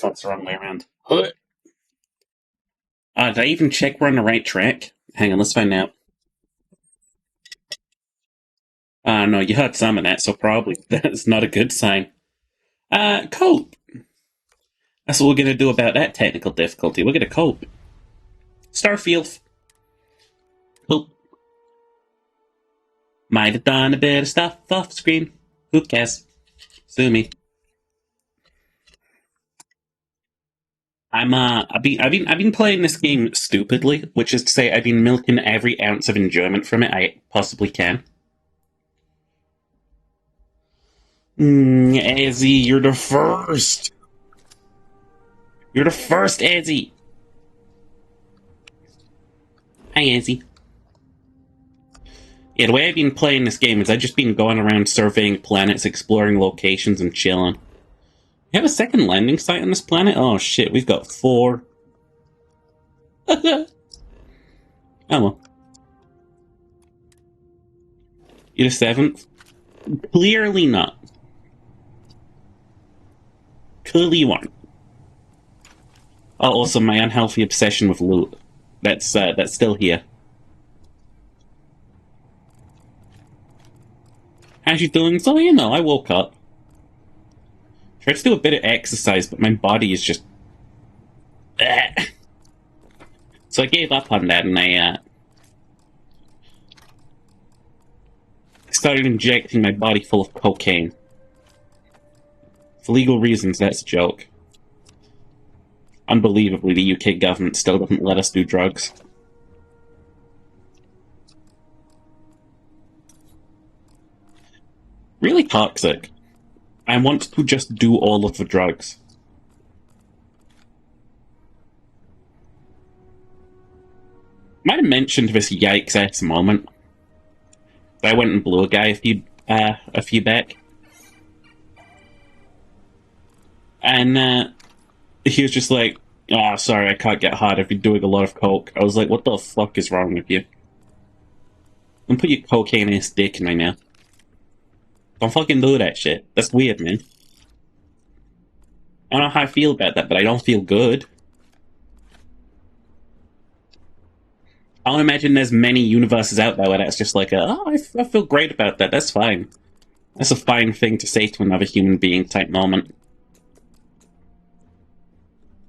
That's the wrong way around. Did I even check we're on the right track? Hang on, let's find out. No, you heard some of that, so probably that's not a good sign. Cope. That's what we're gonna do about that technical difficulty. We're gonna cope. Starfield. Cope. Might have done a bit of stuff off screen. Who cares? Sue me. I've been playing this game stupidly, which is to say I've been milking every ounce of enjoyment from it I possibly can. Ezzy, you're the first. You're the first, Ezzy. Hi, Ezzy. Yeah, the way I've been playing this game is I've just been going around surveying planets, exploring locations, and chilling. We have a second landing site on this planet? Oh shit, we've got 4. Oh well. You're the 7th? Clearly not. Clearly you aren't. Oh, also my unhealthy obsession with loot. That's still here. How's you doing? So, I woke up. Tried to do a bit of exercise, but my body is just... So I gave up on that, and I started injecting my body full of cocaine. For legal reasons, that's a joke. Unbelievably, the UK government still doesn't let us do drugs. Really toxic. I want to just do all of the drugs. Might have mentioned this yikes ass moment. I went and blew a guy a few back. And he was just like, "Oh, sorry, I can't get hard. I've been doing a lot of coke." I was like, "What the fuck is wrong with you? Don't put your cocaine ass dick in my mouth. Don't fucking do that shit. That's weird, man." I don't know how I feel about that, but I don't feel good. I don't imagine there's many universes out there where that's just like, I feel great about that. That's fine. That's a fine thing to say to another human being type moment.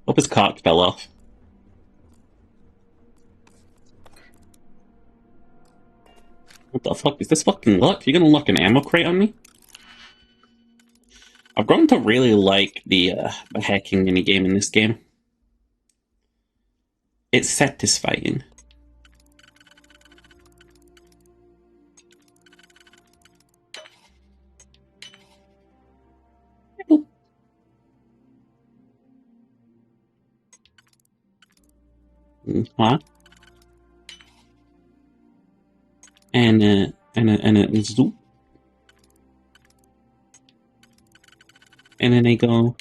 Hope his cock fell off. What the fuck? Is this fucking luck? You're gonna lock an ammo crate on me? I've grown to really like the hacking minigame in this game. It's satisfying. Huh? And zoop. And then they go.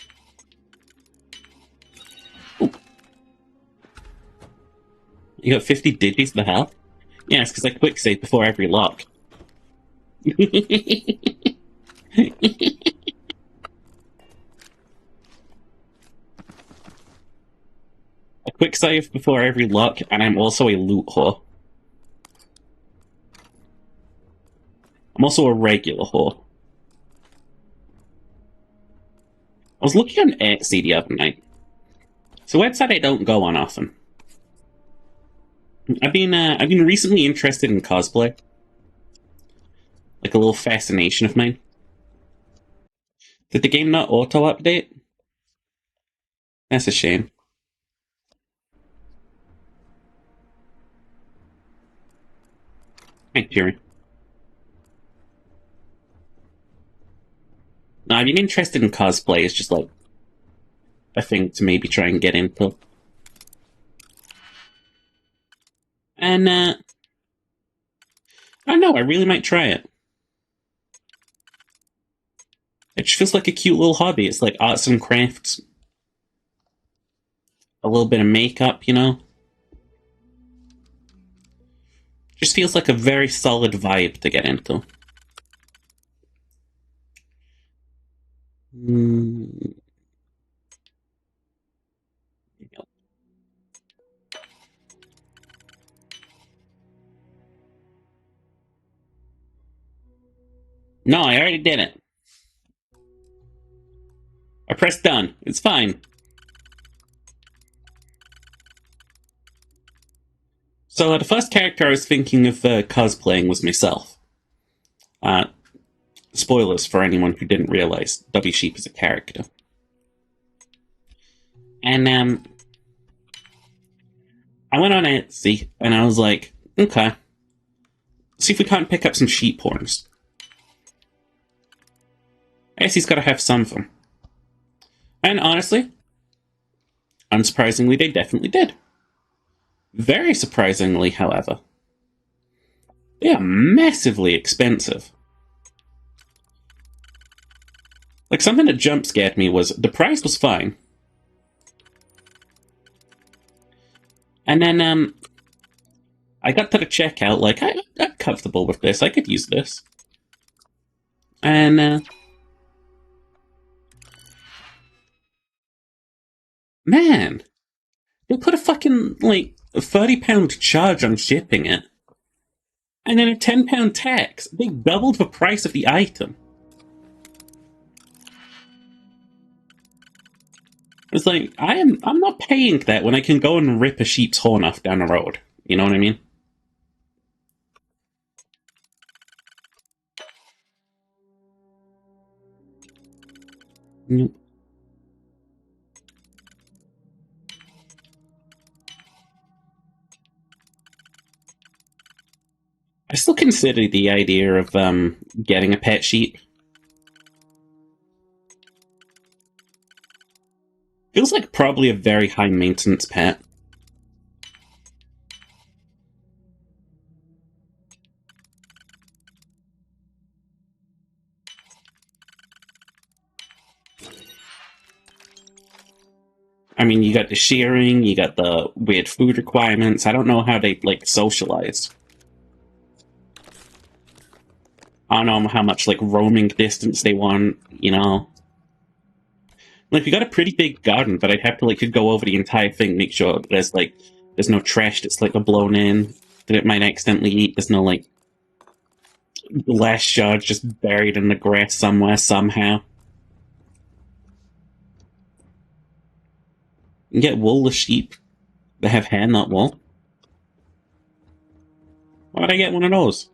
Oop. You got 50 digits the health? Yeah, it's because I quick save before every lock. A quick save before every lock, and I'm also a loot whore. I'm also a regular whore. I was looking on Etsy the other night. It's a website I don't go on often. I've been recently interested in cosplay. Like a little fascination of mine. Did the game not auto-update? That's a shame. Hey, Jerry. No, I've been interested in cosplay. It's just like a thing to maybe try and get into. And, I don't know, I really might try it. It just feels like a cute little hobby. It's like arts and crafts. A little bit of makeup, Just feels like a very solid vibe to get into. No, I already did it. I pressed done. It's fine. So the first character I was thinking of cosplaying was myself. Uh, Spoilers for anyone who didn't realize W Sheep is a character. And I went on Etsy and I was like, okay, see if we can't pick up some sheep horns. Etsy's got to have some of them. And honestly, unsurprisingly, they definitely did. Very surprisingly, however, they are massively expensive. Like, something that jump scared me was the price was fine. And then, I got to the checkout, like, I'm comfortable with this, I could use this. And, man, they put a fucking, like, a £30 charge on shipping it. And then a £10 tax. They doubled the price of the item. It's like, I'm not paying that when I can go and rip a sheep's horn off down the road. You know what I mean? Nope. I still consider the idea of getting a pet sheep. Feels like probably a very high maintenance pet. I mean, you got the shearing, you got the weird food requirements. I don't know how they, like, socialize. I don't know how much, like, roaming distance they want, you know? Like, we got a pretty big garden, but I'd have to, like, go over the entire thing, make sure there's, like, there's no trash that's, like, blown in that it might accidentally eat. There's no, like, glass shards just buried in the grass somewhere, somehow. You can get woolless sheep that have hair, not wool. Why would I get one of those?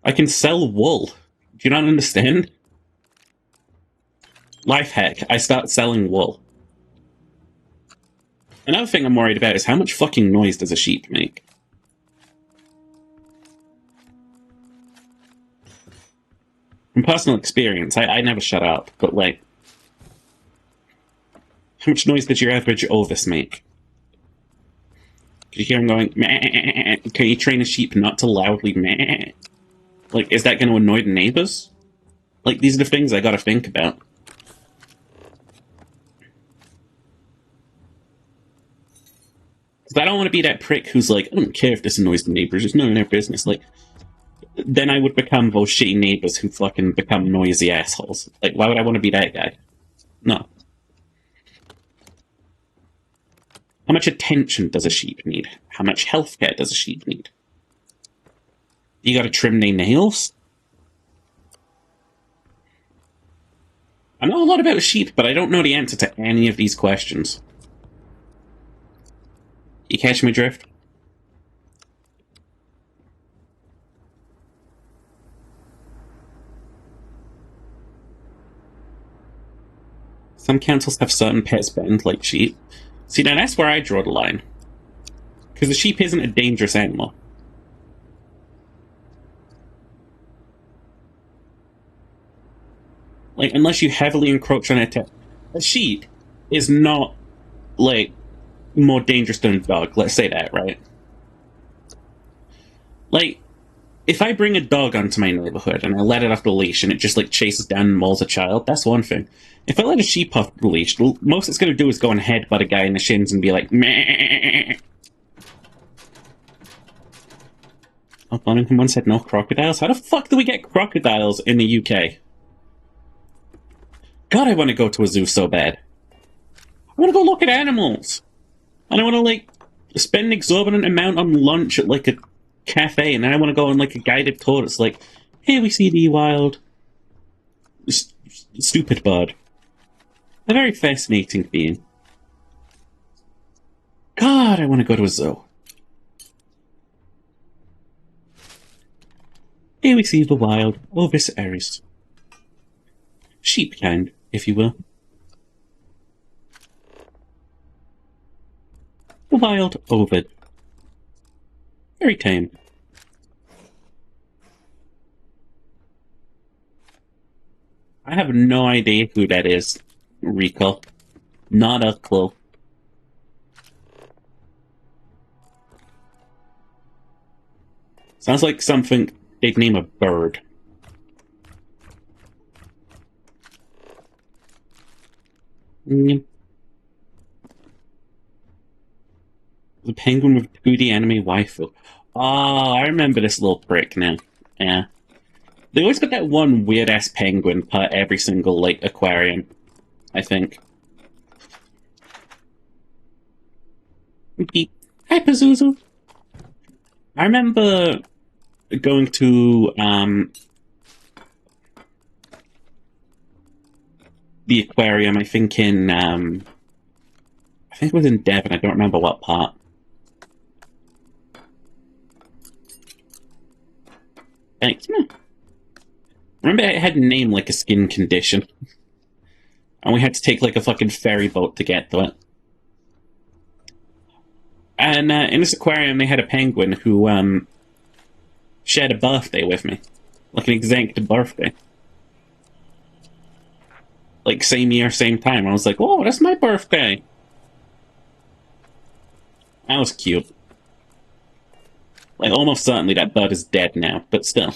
I can sell wool. Do you not understand? Life hack, I start selling wool. Another thing I'm worried about is how much fucking noise does a sheep make? From personal experience, I never shut up, but like, how much noise did your average Ovis make? Could you hear him going, meh? Can you train a sheep not to loudly meh? Like, is that going to annoy the neighbors? Like, these are the things I gotta think about. Because I don't want to be that prick who's like, I don't care if this annoys the neighbors, it's none of their business. Like, then I would become those shitty neighbors who fucking become noisy assholes. Like, why would I want to be that guy? No. How much attention does a sheep need? How much healthcare does a sheep need? You gotta trim their nails? I know a lot about sheep, but I don't know the answer to any of these questions. You catch my drift? Some councils have certain pets banned, like sheep. See, now that's where I draw the line. Because the sheep isn't a dangerous animal. Like, unless you heavily encroach on it, a sheep is not, like, more dangerous than a dog. Let's say that, right? Like, if I bring a dog onto my neighborhood and I let it off the leash and it just, like, chases down and mauls a child, that's one thing. If I let a sheep off the leash, most it's going to do is go and headbutt a guy in the shins and be like, meh. Oh, Bonington once said no crocodiles? How the fuck do we get crocodiles in the UK? God, I want to go to a zoo so bad. I want to go look at animals. And I want to, like, spend an exorbitant amount on lunch at, like, a cafe, and then I want to go on like a guided tour. It's like, hey, we see the wild, stupid bird. A very fascinating being. God, I want to go to a zoo. Here we see the wild Ovis aries. Sheep kind, if you will. The wild ovid. Very tame. I have no idea who that is, Rico. Not a clue. Sounds like something they'd name a bird. Mm. The penguin with 2D anime waifu. Oh, I remember this little prick now. Yeah. They always got that one weird ass penguin per every single like aquarium, I think. Hi, Pazuzu. I remember going to the aquarium. I think it was in Devon. I don't remember what part. Thanks. Remember, it had a name like a skin condition, and we had to take like a fucking ferry boat to get to it. And in this aquarium, they had a penguin who shared a birthday with me, like an exact birthday. Like same year, same time. I was like, "Oh, that's my birthday." That was cute. Like almost certainly that bird is dead now, but still.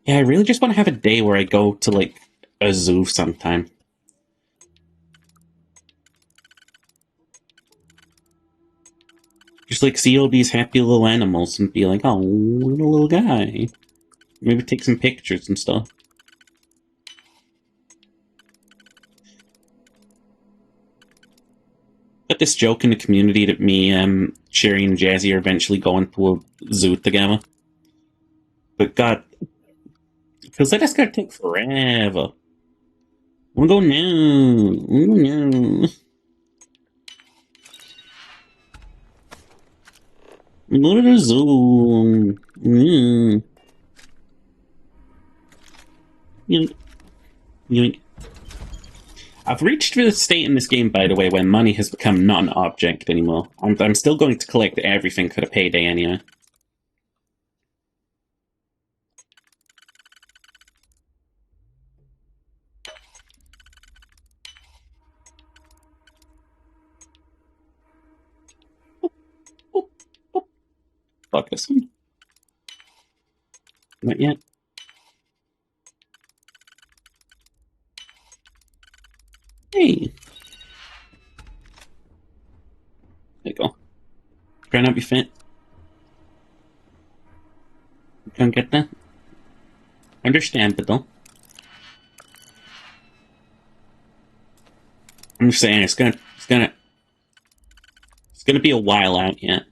Yeah, I really just want to have a day where I go to like a zoo sometime. Just like see all these happy little animals and be like, oh, little guy. Maybe take some pictures and stuff. Got this joke in the community that me, Sherry, and Jazzy are eventually going to a zoo together. But God, because that just gotta take forever. I'm gonna go now. I'm gonna go now. Go to the zoo. Yoink. Yoink. I've reached the state in this game, by the way, where money has become not an object anymore. I'm still going to collect everything for the payday anyway. Fuck this one. Not yet. Hey. There you go. Try not to be fat. Can't get that. Understandable. I'm just saying it's gonna be a while out yet.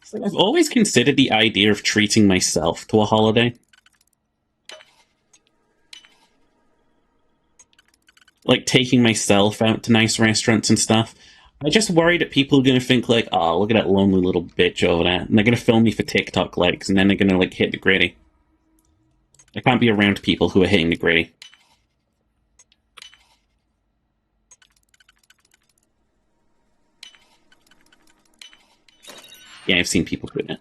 So I've always considered the idea of treating myself to a holiday. Like taking myself out to nice restaurants and stuff. I just worry that people are gonna think like, oh, look at that lonely little bitch over there. And they're gonna film me for TikTok likes, and then they're gonna like hit the gritty. I can't be around people who are hitting the gritty. Yeah, I've seen people do that.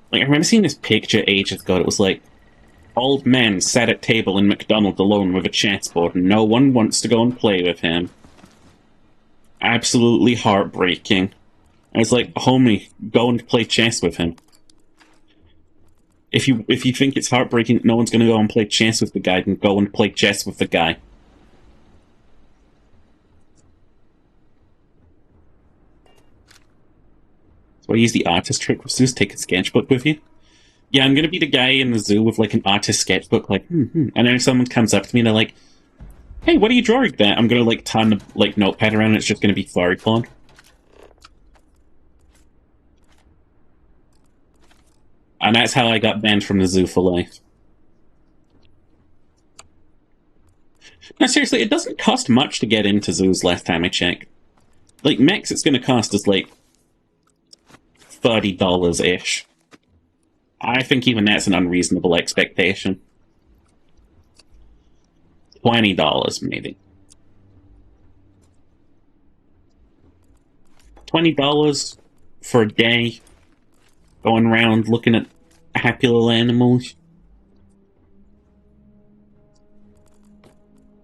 Like, I remember seeing this picture ages ago. It was like, old man sat at table in McDonald's alone with a chessboard, and no one wants to go and play with him. Absolutely heartbreaking. I was like, homie, go and play chess with him. If you think it's heartbreaking, no one's going to go and play chess with the guy, then go and play chess with the guy. Or use the artist trick with Zeus, take a sketchbook with you. Yeah, I'm gonna be the guy in the zoo with like an artist sketchbook, like, And then if someone comes up to me and they're like, hey, what are you drawing there? I'm gonna like turn the like notepad around and it's just gonna be furry porn. And that's how I got banned from the zoo for life. No, seriously, it doesn't cost much to get into zoos last time I checked. Like, max it's gonna cost is like $30-ish. I think even that's an unreasonable expectation. $20, maybe. $20 for a day going around looking at happy little animals.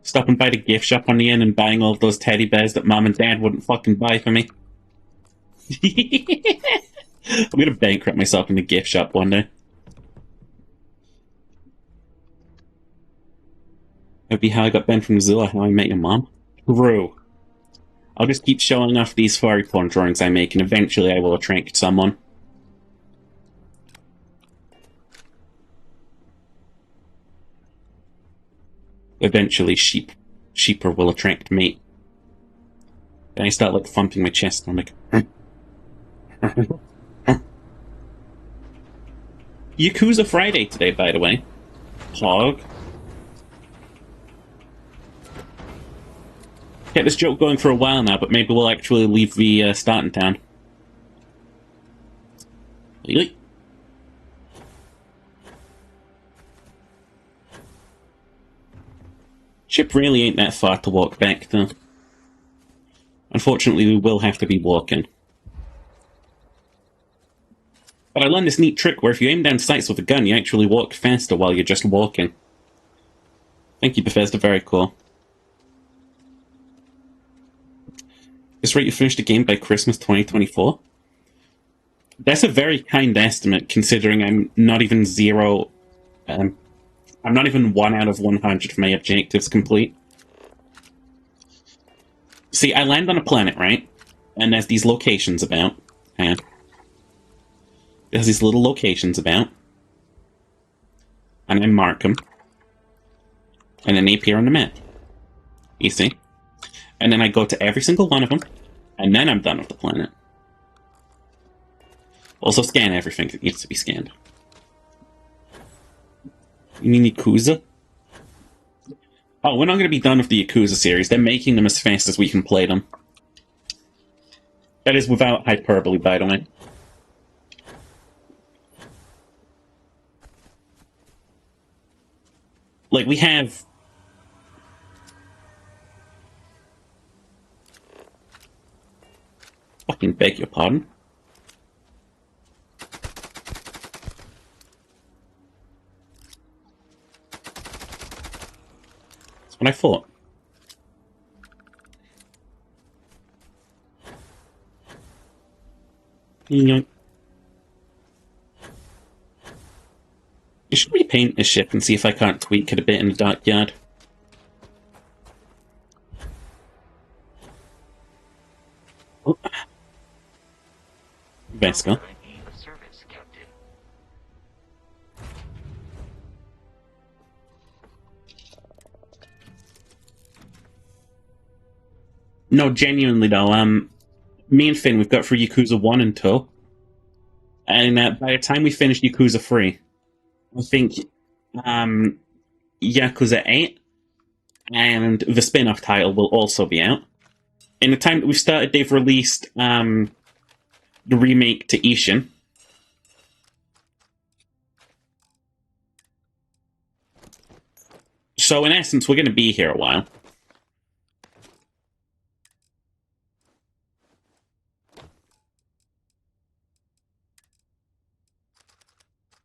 Stopping by the gift shop on the end and buying all of those teddy bears that mom and dad wouldn't fucking buy for me. I'm gonna bankrupt myself in the gift shop one day. That'd be how I got banned from Zilla, how I met your mom. True. I'll just keep showing off these furry porn drawings I make, and eventually I will attract someone. Eventually, sheeper will attract me. Then I start, like, thumping my chest, and I'm like... Yakuza Friday today, by the way. Hog. Get this joke going for a while now, but maybe we'll actually leave the starting town. Ship really ain't that far to walk back, though. Unfortunately, we will have to be walking. But I learned this neat trick where if you aim down sights with a gun, you actually walk faster while you're just walking. Thank you, Bethesda. Very cool. Is right, you finished the game by Christmas 2024? That's a very kind estimate, considering I'm not even zero... I'm not even 1 out of 100 of my objectives complete. See, I land on a planet, right? And there's these locations about. Hang on. There's these little locations about. And I mark them. And then they appear on the map. You see? And then I go to every single one of them. And then I'm done with the planet. Also scan everything that needs to be scanned. You mean Yakuza? Oh, we're not going to be done with the Yakuza series. They're making them as fast as we can play them. That is without hyperbole, by the way. Like, we have... Fucking beg your pardon. That's what I thought. Yoink. Should we paint this ship and see if I can't tweak it a bit in the dark yard? Oh. Vesca. No, genuinely though, me and Finn, we've got for Yakuza 1 and 2. And by the time we finish Yakuza 3, I think Yakuza 8 and the spin-off title will also be out. In the time that we've started, they've released the remake to Ishin. So in essence, we're going to be here a while.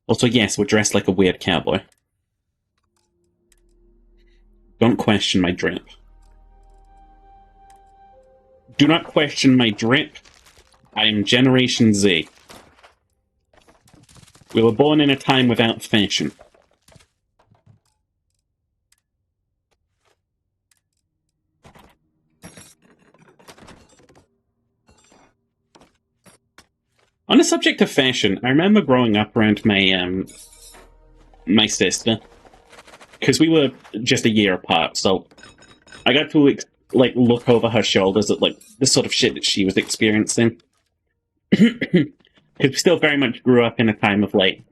Also, yes, we're dressed like a weird cowboy. Don't question my drip. Do not question my drip. I am Generation Z. We were born in a time without fashion. On the subject of fashion, I remember growing up around my sister because we were just a year apart, so I got to like look over her shoulders at like the sort of shit that she was experiencing. Because we still very much grew up in a time of like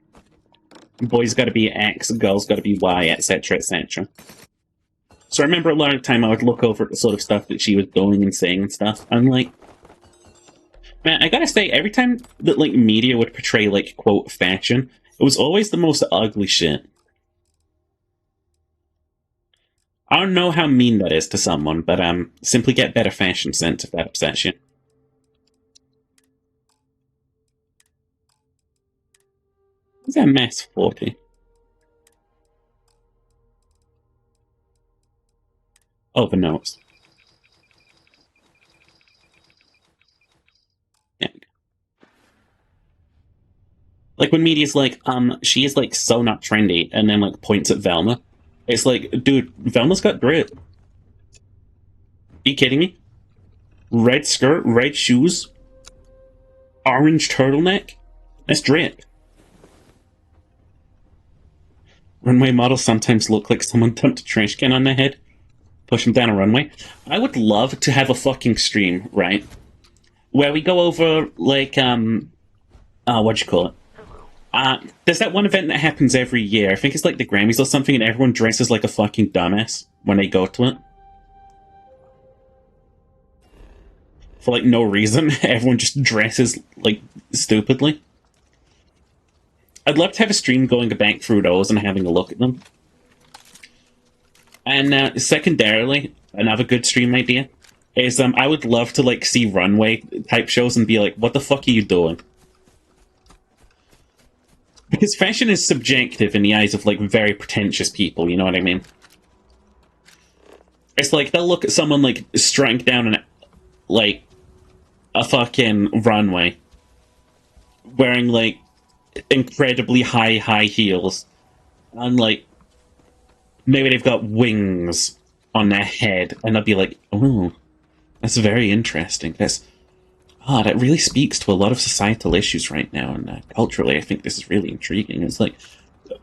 boys got to be X, girls got to be Y, etc., etc. So I remember a lot of the time I would look over at the sort of stuff that she was doing and saying and stuff. I'm like, man, I gotta say, every time that like media would portray like quote fashion, it was always the most ugly shit. I don't know how mean that is to someone, but simply get better fashion sense if that upsets you. Is that Mass 40? Oh, the notes. Yeah. Like when media's like, she is like so not trendy, and then like points at Velma. It's like, dude, Velma's got grit. Are you kidding me? Red skirt, red shoes, orange turtleneck. That's drip. Runway models sometimes look like someone dumped a trash can on their head, push them down a runway. I would love to have a fucking stream, right? Where we go over like what'd you call it? There's that one event that happens every year. I think it's like the Grammys or something, and everyone dresses like a fucking dumbass when they go to it. For like no reason. Everyone just dresses like stupidly. I'd love to have a stream going back through those and having a look at them. And secondarily, another good stream idea is I would love to like see runway type shows and be like, what the fuck are you doing? Because fashion is subjective in the eyes of like very pretentious people, you know what I mean? It's like they'll look at someone like strutting down an like a fucking runway wearing like incredibly high heels and like maybe they've got wings on their head and they'll be like, oh, that's very interesting. That really speaks to a lot of societal issues right now, and culturally I think this is really intriguing. It's like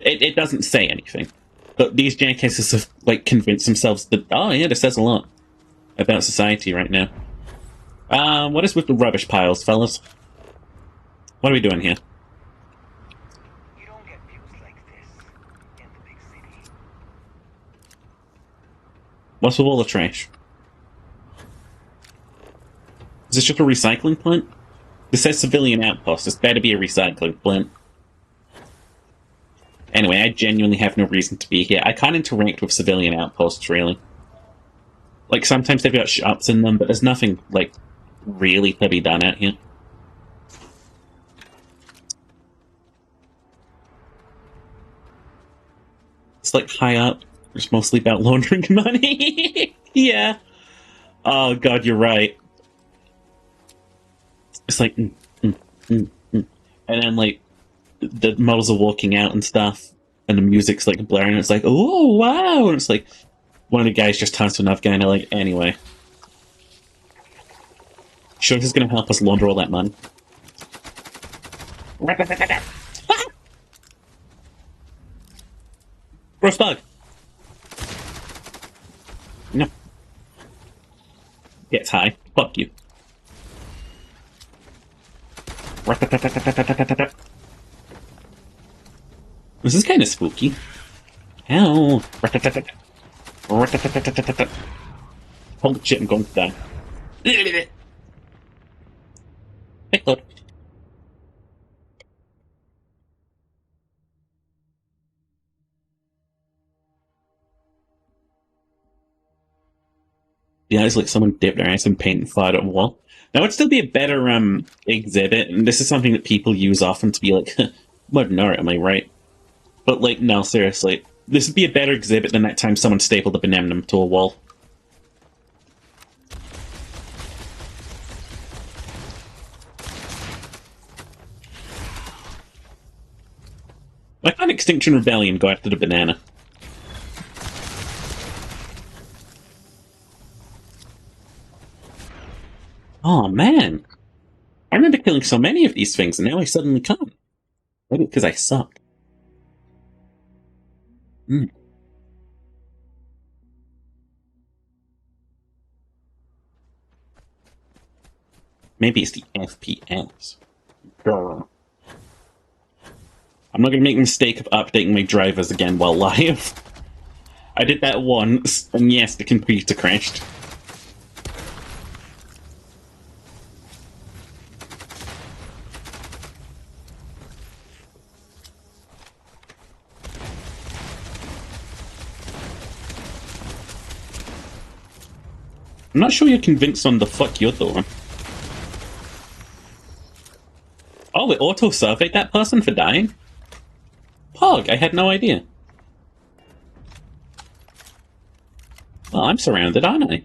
it doesn't say anything, but these jackasses have like convinced themselves that, oh yeah, this says a lot about society right now. What is with the rubbish piles, fellas? What are we doing here? You don't get views like this in the big city. What's with all the trash? Is this just a recycling plant? This says civilian outpost. This better be a recycling plant. Anyway, I genuinely have no reason to be here. I can't interact with civilian outposts, really. Like, sometimes they've got shops in them, but there's nothing, like, really to be done out here. It's, like, high up. It's mostly about laundering money. Yeah. Oh, God, you're right. It's like, and then like the models are walking out and stuff, and the music's like blaring. And it's like, oh wow! And it's like one of the guys just turns to another guy and they're like, anyway, sure, this is gonna help us launder all that money. Gross bug. No. Gets high. Fuck you. This is kind of spooky. Ow. Holy shit, I'm going to die. Hey, Claude. Yeah, it's like someone dipped their ass in paint and fired at a wall. Now, it'd still be a better exhibit, and this is something that people use often to be like, modern art, am I right? But, like, no, seriously. This would be a better exhibit than that time someone stapled a banana to a wall. Why can't Extinction Rebellion go after the banana? Oh, man. I remember killing so many of these things, and now I suddenly can't. Maybe because I suck. Mm. Maybe it's the FPS. Girl. I'm not going to make the mistake of updating my drivers again while live. I did that once, and yes, the computer crashed. I'm not sure you're convinced on the fuck you're doing. Oh, it auto-surveyed that person for dying? Pog, I had no idea. Well, I'm surrounded, aren't I?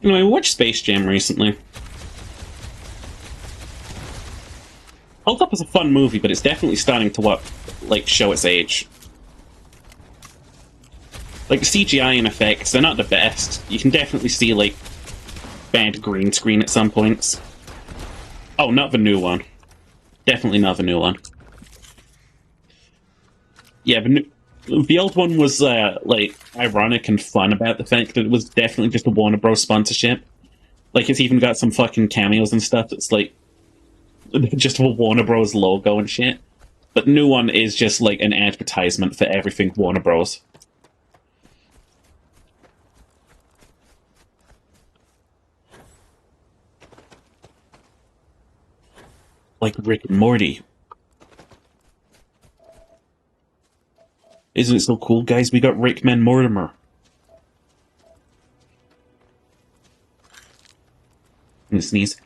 You know, I watched Space Jam recently. Hold Up is a fun movie, but it's definitely starting to, show its age. Like, the CGI and effects, they're not the best. You can definitely see, bad green screen at some points. Oh, not the new one. Definitely not the new one. Yeah, the old one was, ironic and fun about the fact that it was definitely just a Warner Bros. Sponsorship. Like, it's even got some fucking cameos and stuff that's, just a Warner Bros. Logo and shit. But the new one is just, an advertisement for everything Warner Bros. Like Rick and Morty. Isn't it so cool, guys? We got Rickman Mortimer. I'm gonna sneeze.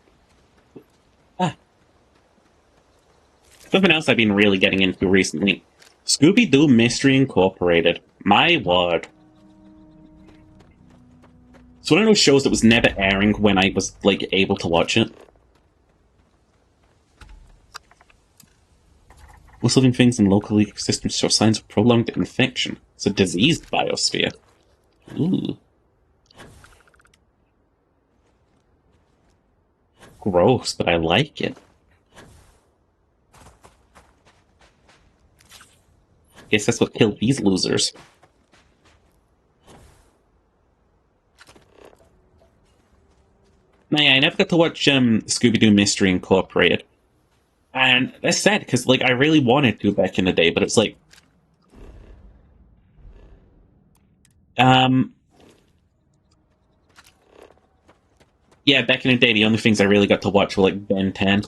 Ah. Something else I've been really getting into recently. Scooby-Doo Mystery Incorporated. My word. It's one of those shows that was never airing when I was, able to watch it. Most living things in local ecosystems show signs of prolonged infection. It's a diseased biosphere. Ooh. Gross, but I like it. Guess that's what killed these losers. Nah, yeah, I never got to watch Scooby-Doo Mystery Incorporated. And that's sad, because, I really wanted to back in the day, but it's yeah, back in the day, the only things I really got to watch were, Ben 10.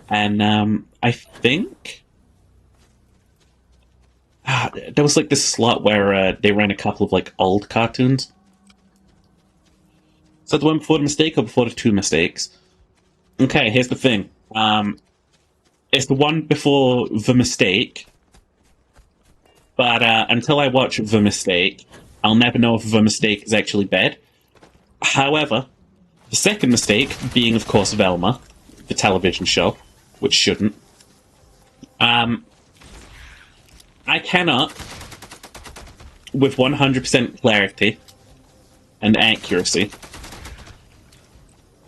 And, I think... there was, this slot where, they ran a couple of, old cartoons. Is that the one before the mistake, or before the two mistakes? Okay, here's the thing. It's the one before the mistake, but until I watch the mistake, I'll never know if the mistake is actually bad. However, the second mistake being, of course, Velma, the television show, which shouldn't. I cannot, with 100% clarity and accuracy,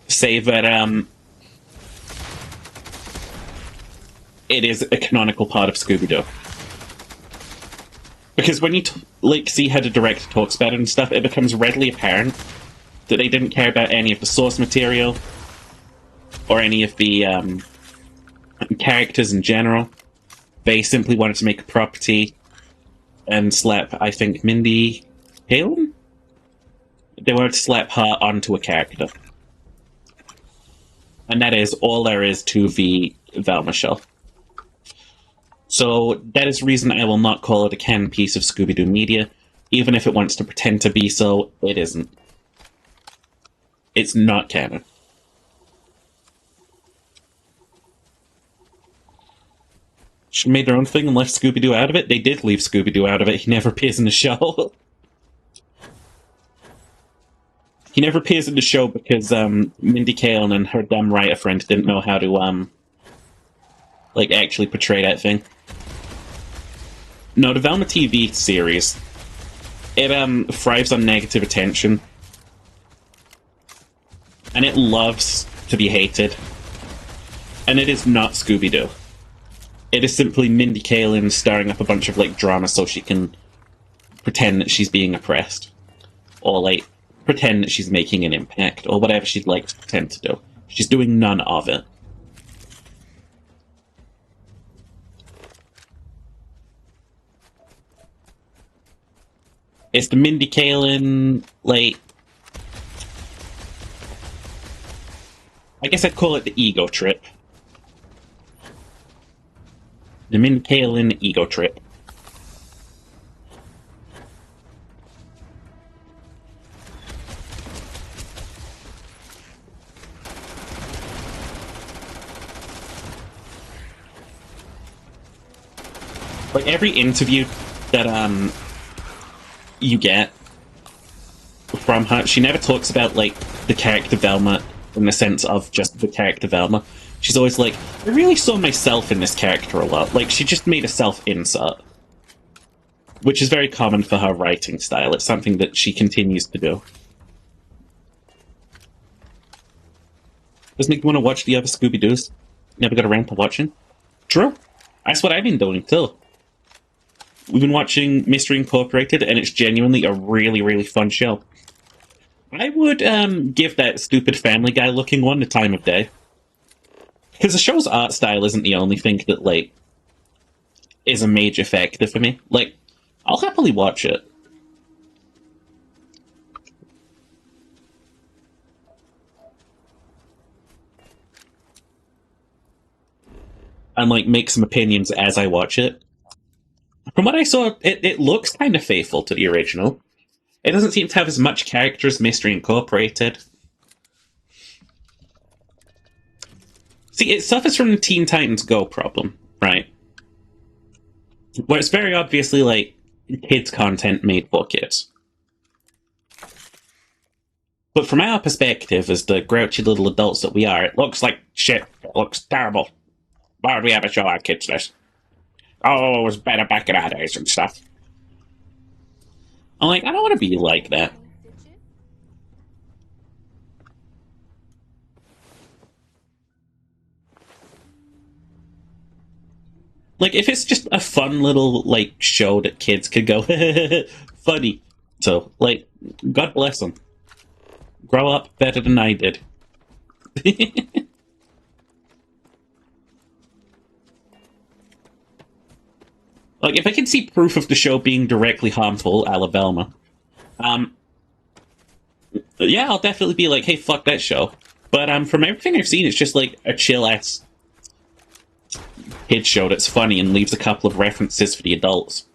say that it is a canonical part of Scooby-Doo. Because when you see how the director talks about it and stuff, it becomes readily apparent that they didn't care about any of the source material or any of the characters in general. They simply wanted to make a property and slap, I think, Mindy Kaling? They wanted to slap her onto a character. And that is all there is to the Velma show. So that is the reason I will not call it a canon piece of Scooby-Doo media. Even if it wants to pretend to be so, it isn't. It's not canon. Should have made their own thing and left Scooby-Doo out of it. They did leave Scooby-Doo out of it. He never appears in the show. He never appears in the show because Mindy Kaling and her dumb writer friend didn't know how to like actually portray that thing. No, the Velma TV series, it thrives on negative attention, and it loves to be hated. And it is not Scooby-Doo. It is simply Mindy Kaling stirring up a bunch of like drama so she can pretend that she's being oppressed, or like pretend that she's making an impact, or whatever she'd like to pretend to do. She's doing none of it. It's the Mindy Kaling, like, I guess I'd call it the ego trip. The Mindy Kaling ego trip. Like, every interview that, you get from her, she never talks about, like, the character Velma in the sense of just the character Velma. She's always like, I really saw myself in this character a lot. Like, she just made a self-insert. Which is very common for her writing style. It's something that she continues to do. Does Nick want to watch the other Scooby-Doos? Never got around to watching? True. That's what I've been doing, too. We've been watching Mystery Incorporated, and it's genuinely a really, really fun show. I would give that stupid Family Guy looking one the time of day. Because the show's art style isn't the only thing that, like, is a major factor for me. Like, I'll happily watch it. And, like, make some opinions as I watch it. From what I saw, it looks kind of faithful to the original. It doesn't seem to have as much character as Mystery Incorporated. See, it suffers from the Teen Titans Go problem, right? Where it's very obviously, like, kids' content made for kids. But from our perspective, as the grouchy little adults that we are, it looks like shit. It looks terrible. Why would we ever show our kids this? Oh, it was better back in our days and stuff. I'm like, I don't want to be like that. Like, if it's just a fun little, like, show that kids could go, funny. So, like, God bless them. Grow up better than I did. Like, if I can see proof of the show being directly harmful, a la Velma, yeah, I'll definitely be like, hey, fuck that show. But from everything I've seen, it's just like a chill-ass kid show that's funny and leaves a couple of references for the adults.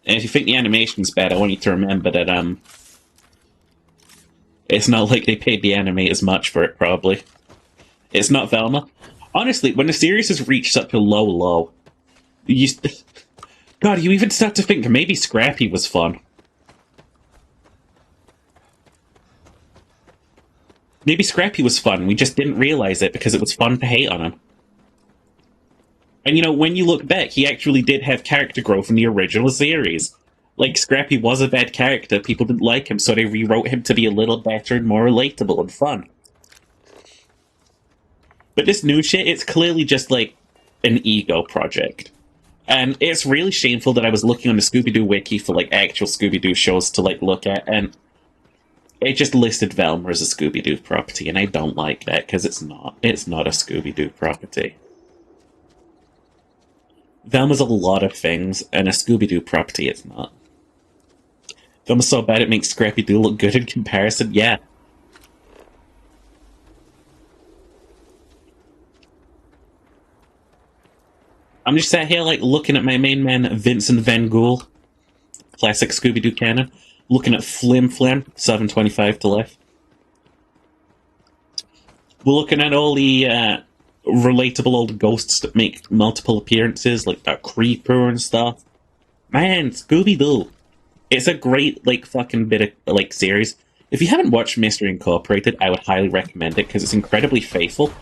And if you think the animation's bad, I want you to remember that it's not like they paid the animators much for it, probably. It's not Velma. Honestly, when the series has reached such a low, you... God, you even start to think maybe Scrappy was fun. Maybe Scrappy was fun, we just didn't realize it because it was fun to hate on him. And you know, when you look back, he actually did have character growth in the original series. Like, Scrappy was a bad character, people didn't like him, so they rewrote him to be a little better and more relatable and fun. But this new shit, it's clearly just like an ego project. And it's really shameful that I was looking on the Scooby-Doo wiki for, like, actual Scooby-Doo shows to, like, look at, and it just listed Velma as a Scooby-Doo property, and I don't like that, because it's not. It's not a Scooby-Doo property. Velma's a lot of things, and a Scooby-Doo property it's not. Velma's so bad it makes Scrappy-Doo look good in comparison? Yeah. I'm just sat here, like, looking at my main man, Vincent Van Gogh, classic Scooby-Doo canon, looking at Flim Flam, 725 to life. We're looking at all the relatable old ghosts that make multiple appearances, like that Creeper and stuff. Man, Scooby-Doo. It's a great, like, fucking bit of, like, series. If you haven't watched Mystery Incorporated, I would highly recommend it because it's incredibly faithful.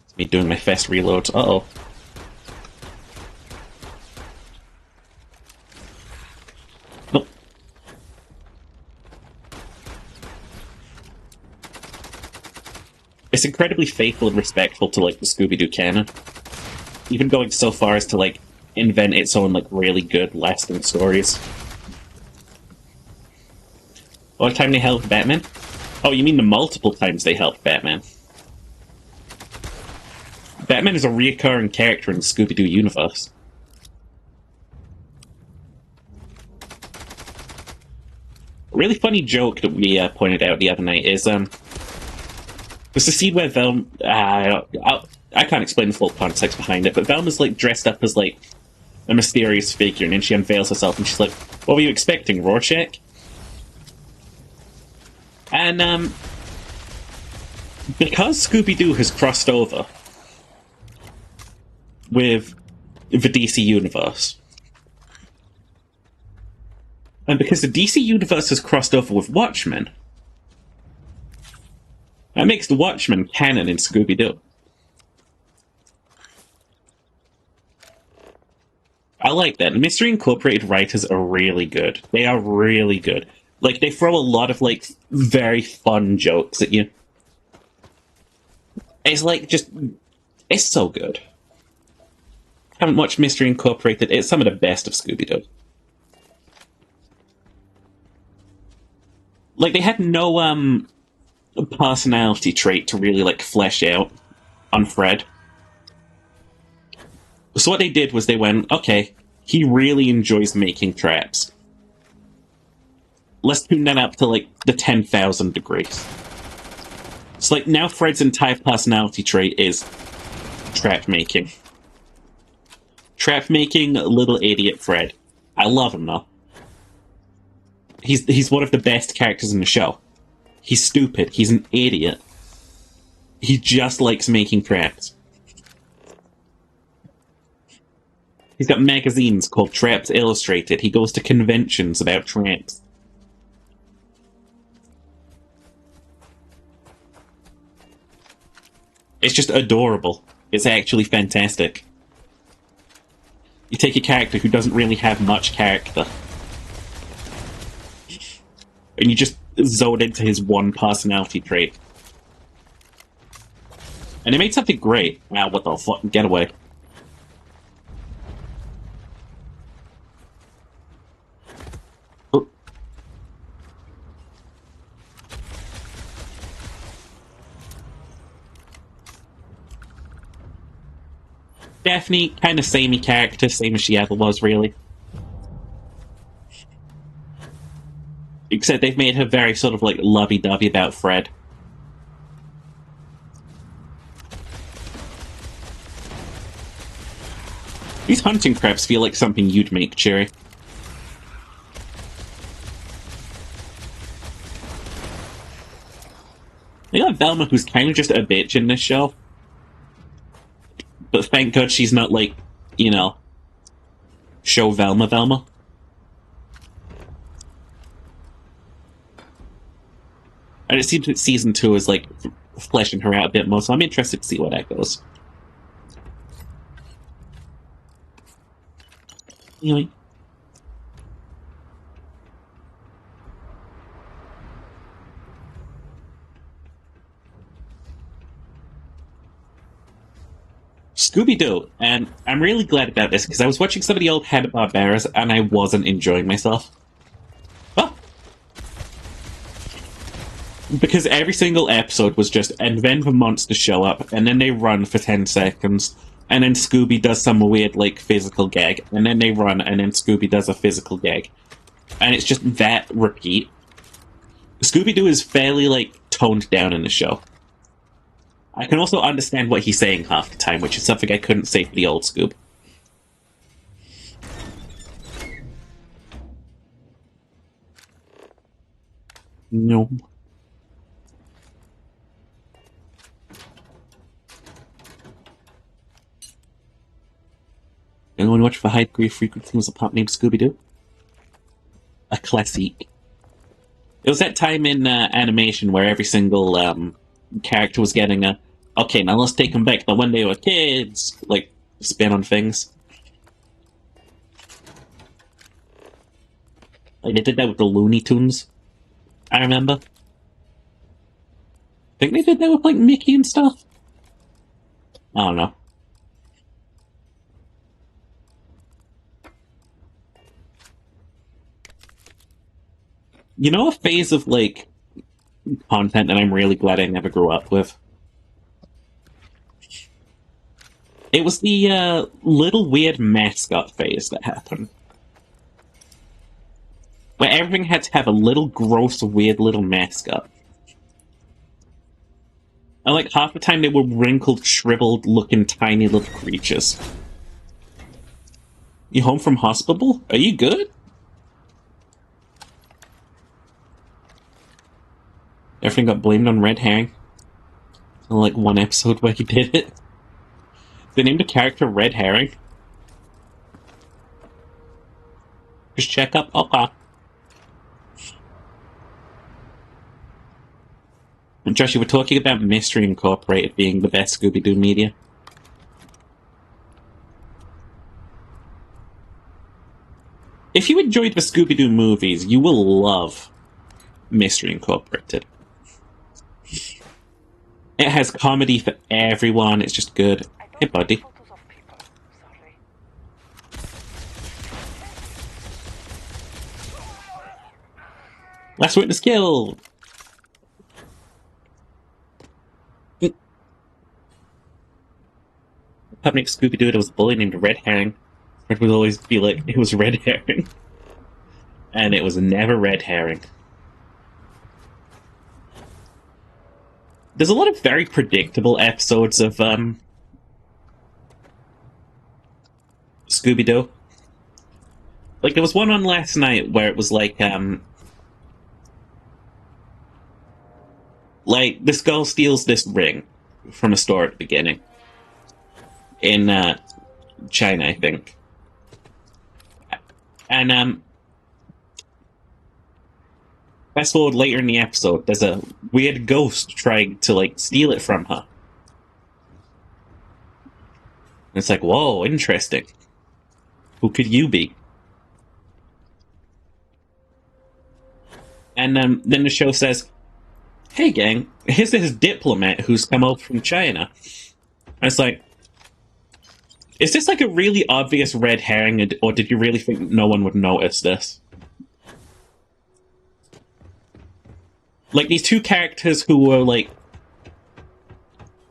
It's me doing my fast reloads. Uh-oh. Nope. It's incredibly faithful and respectful to, like, the Scooby-Doo canon. Even going so far as to, like, invent its own, like, really good, lasting stories. What time they helped Batman? Oh, you mean the multiple times they helped Batman? Batman is a reoccurring character in the Scooby-Doo universe. A really funny joke that we pointed out the other night is, there's a scene where I can't explain the full context behind it, but Velma's, like, dressed up as, like, a mysterious figure, and then she unveils herself, and she's like, what were you expecting, Rorschach? And, because Scooby-Doo has crossed over with the DC Universe, and because the DC Universe has crossed over with Watchmen, that makes the Watchmen canon in Scooby-Doo. I like that. The Mystery Incorporated writers are really good. They are really good. Like, they throw a lot of, like, very fun jokes at you. It's like, just... It's so good. Haven't watched Mystery Incorporated. It's some of the best of Scooby-Doo. Like, they had no, personality trait to really, like, flesh out on Fred. So what they did was they went, okay, he really enjoys making traps. Let's tune that up to, like, the 10,000 degrees. So, like, now Fred's entire personality trait is trap making. Trap making, little idiot Fred. I love him, though. He's one of the best characters in the show. He's stupid. He's an idiot. He just likes making traps. He's got magazines called Traps Illustrated. He goes to conventions about traps. It's just adorable. It's actually fantastic. You take a character who doesn't really have much character, and you just zone into his one personality trait. And they made something great. Wow, what the fuck? Get away. Oh. Daphne, kind of samey character, same as she ever was, really. Except they've made her very sort of, like, lovey-dovey about Fred. These hunting traps feel like something you'd make, Cherry. They got Velma, who's kind of just a bitch in this show. But thank God she's not, like, you know, show Velma Velma. And it seems that Season 2 is, like, fleshing her out a bit more, so I'm interested to see where that goes. Anyway. Scooby-Doo, and I'm really glad about this, because I was watching some of the old Hanna-Barbaras, and I wasn't enjoying myself. Oh! Because every single episode was just, and then the monsters show up, and then they run for 10 seconds, and then Scooby does some weird, like, physical gag, and then they run, and then Scooby does a physical gag. And it's just that repeat. Scooby-Doo is fairly, like, toned down in the show. I can also understand what he's saying half the time, which is something I couldn't say for the old Scoob. No. Anyone watch for high degree of frequency was a pop named Scooby-Doo? A classic. It was that time in animation where every single character was getting a, okay, now let's take them back to when they were kids, like, spin on things. Like, they did that with the Looney Tunes, I remember. I think they did that with, like, Mickey and stuff. I don't know. You know a phase of, like, content that I'm really glad I never grew up with? It was the little weird mascot phase that happened. Where everything had to have a little gross, weird little mascot. And like half the time they were wrinkled, shriveled looking tiny little creatures. You home from hospital? Are you good? Everything got blamed on Red Herring. Like one episode where he did it. They named a character Red Herring. Just check up. Okay. And Josh, you were talking about Mystery Incorporated being the best Scooby-Doo media. If you enjoyed the Scooby-Doo movies, you will love Mystery Incorporated. It has comedy for everyone, it's just good. Hey, buddy. Last witness killed! Public Scooby-Doo, there was a bully named Red Herring. It would always be like, it was Red Herring. And it was never Red Herring. There's a lot of very predictable episodes of, Scooby-Doo. Like, there was one on last night where it was like, this girl steals this ring from a store at the beginning. In, China, I think. And, fast forward later in the episode, there's a weird ghost trying to, like, steal it from her. And it's like, whoa, interesting. Who could you be? And then the show says, hey gang, here's this diplomat who's come over from China. And it's like, is this like a really obvious red herring, or did you really think no one would notice this? Like, these two characters who were, like...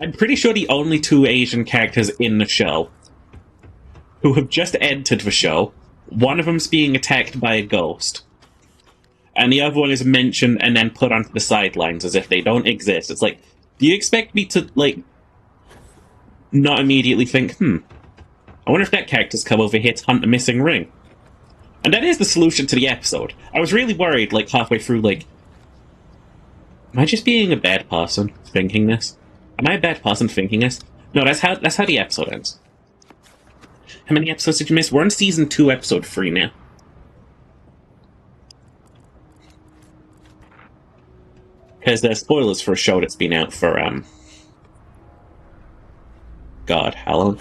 I'm pretty sure the only two Asian characters in the show who have just entered the show. One of them's being attacked by a ghost. And the other one is mentioned and then put onto the sidelines as if they don't exist. It's like, do you expect me to, like, not immediately think, I wonder if that character's come over here to hunt a missing ring? And that is the solution to the episode. I was really worried, like, halfway through, like, am I just being a bad person thinking this? Am I a bad person thinking this? No, that's how the episode ends. How many episodes did you miss? We're on season 2, episode 3 now. Because there's spoilers for a show that's been out for, God, how long?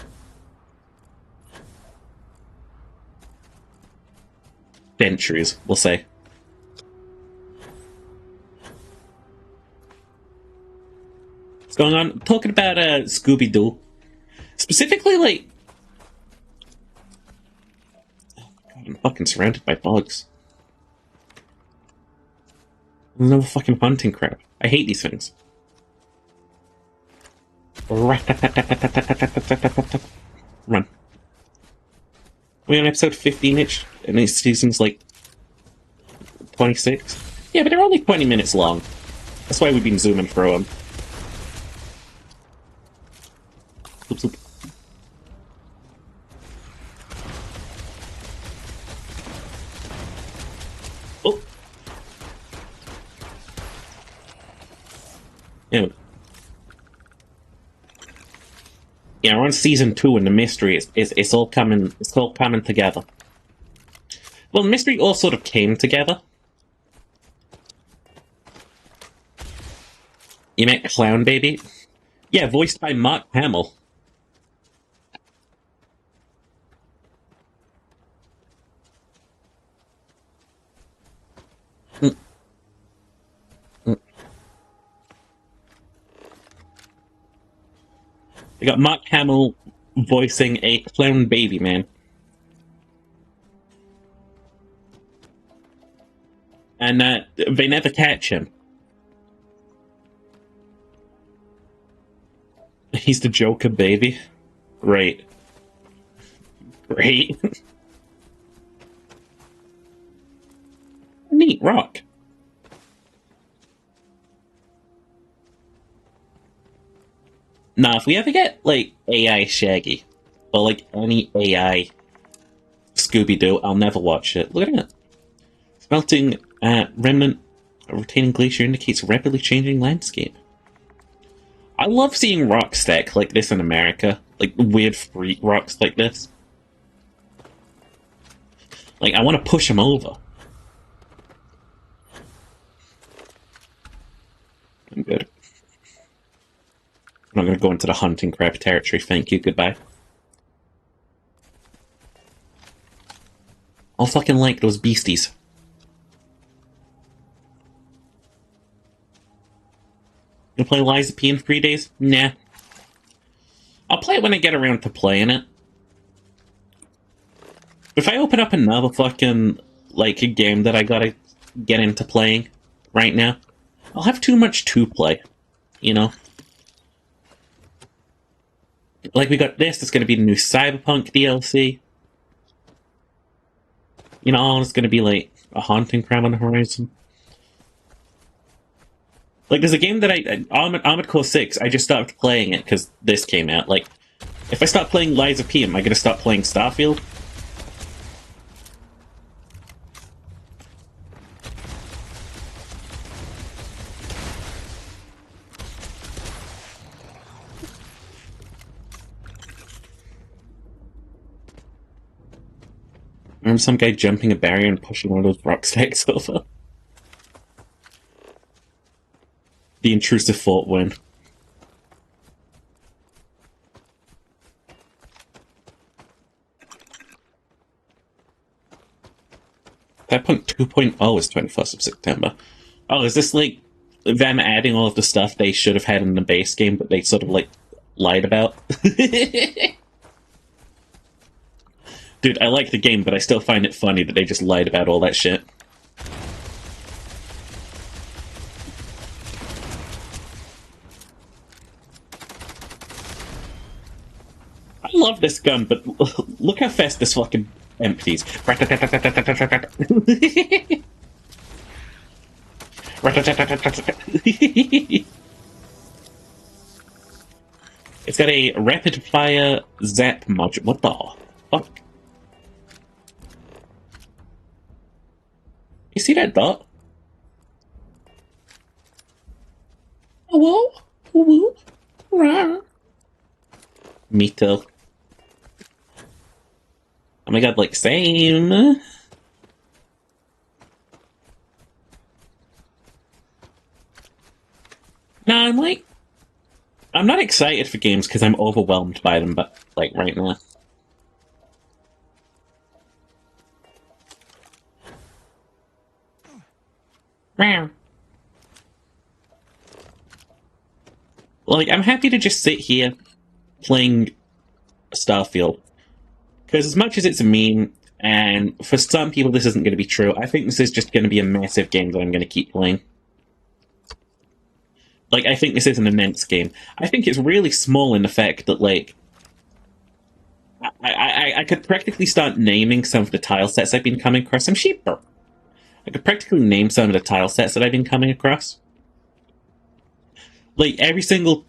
Centuries, we'll say. What's going on? Talking about, Scooby-Doo. Specifically, like... Oh my god, I'm fucking surrounded by bugs. There's no fucking hunting crap. I hate these things. Run. We're on episode 15-ish, and this season's like 26. Yeah, but they're only 20 minutes long. That's why we've been zooming through them. Oops, oops. Oh! Yeah. Yeah, we're on season 2, and the mystery is all coming. It's all coming together. Well, the mystery all sort of came together. You met Clown Baby? Yeah, voiced by Mark Hamill. Mm, mm. You got Mark Hamill voicing a Clown Baby man. And they never catch him. He's the Joker baby. Great. Great. Neat rock. Now, if we ever get, like, AI Shaggy, or, like, any AI Scooby-Doo, I'll never watch it. Look at it. Smelting remnant retaining glacier indicates rapidly changing landscape. I love seeing rocks stack like this in America. Like, weird freak rocks like this. Like, I want to push them over. I'm good. I'm not going to go into the hunting crab territory. Thank you. Goodbye. I'll fucking like those beasties. You play Lies of P in 3 days? Nah. I'll play it when I get around to playing it. If I open up another fucking, like, a game that I gotta get into playing right now, I'll have too much to play, you know? Like, we got this, it's gonna be the new Cyberpunk DLC. You know, it's gonna be, like, a haunting crab on the horizon. Like, there's a game that Armored Core 6, I just stopped playing it because this came out. Like, if I stop playing Lies of P, am I gonna stop playing Starfield? Remember some guy jumping a barrier and pushing one of those rock stacks over? The intrusive thought win. Cyberpunk 2.0 is 21st of September. Oh, is this like them adding all of the stuff they should have had in the base game, but they sort of like lied about? Dude, I like the game, but I still find it funny that they just lied about all that shit. I love this gun, but look how fast this fucking empties. It's got a rapid fire zap module. What the fuck? You see that dot? Hello? Hello? Rawr. Me too. Oh my god, like, same. No, I'm not excited for games because I'm overwhelmed by them, but, like, right now. Like, I'm happy to just sit here playing Starfield. Because as much as it's a meme, and for some people this isn't going to be true, I think this is just going to be a massive game that I'm going to keep playing. Like, I think this is an immense game. I think it's really small in the fact that, like, I could practically start naming some of the tile sets I've been coming across. I'm sheeper. I could practically name some of the tile sets that I've been coming across. Like, every single,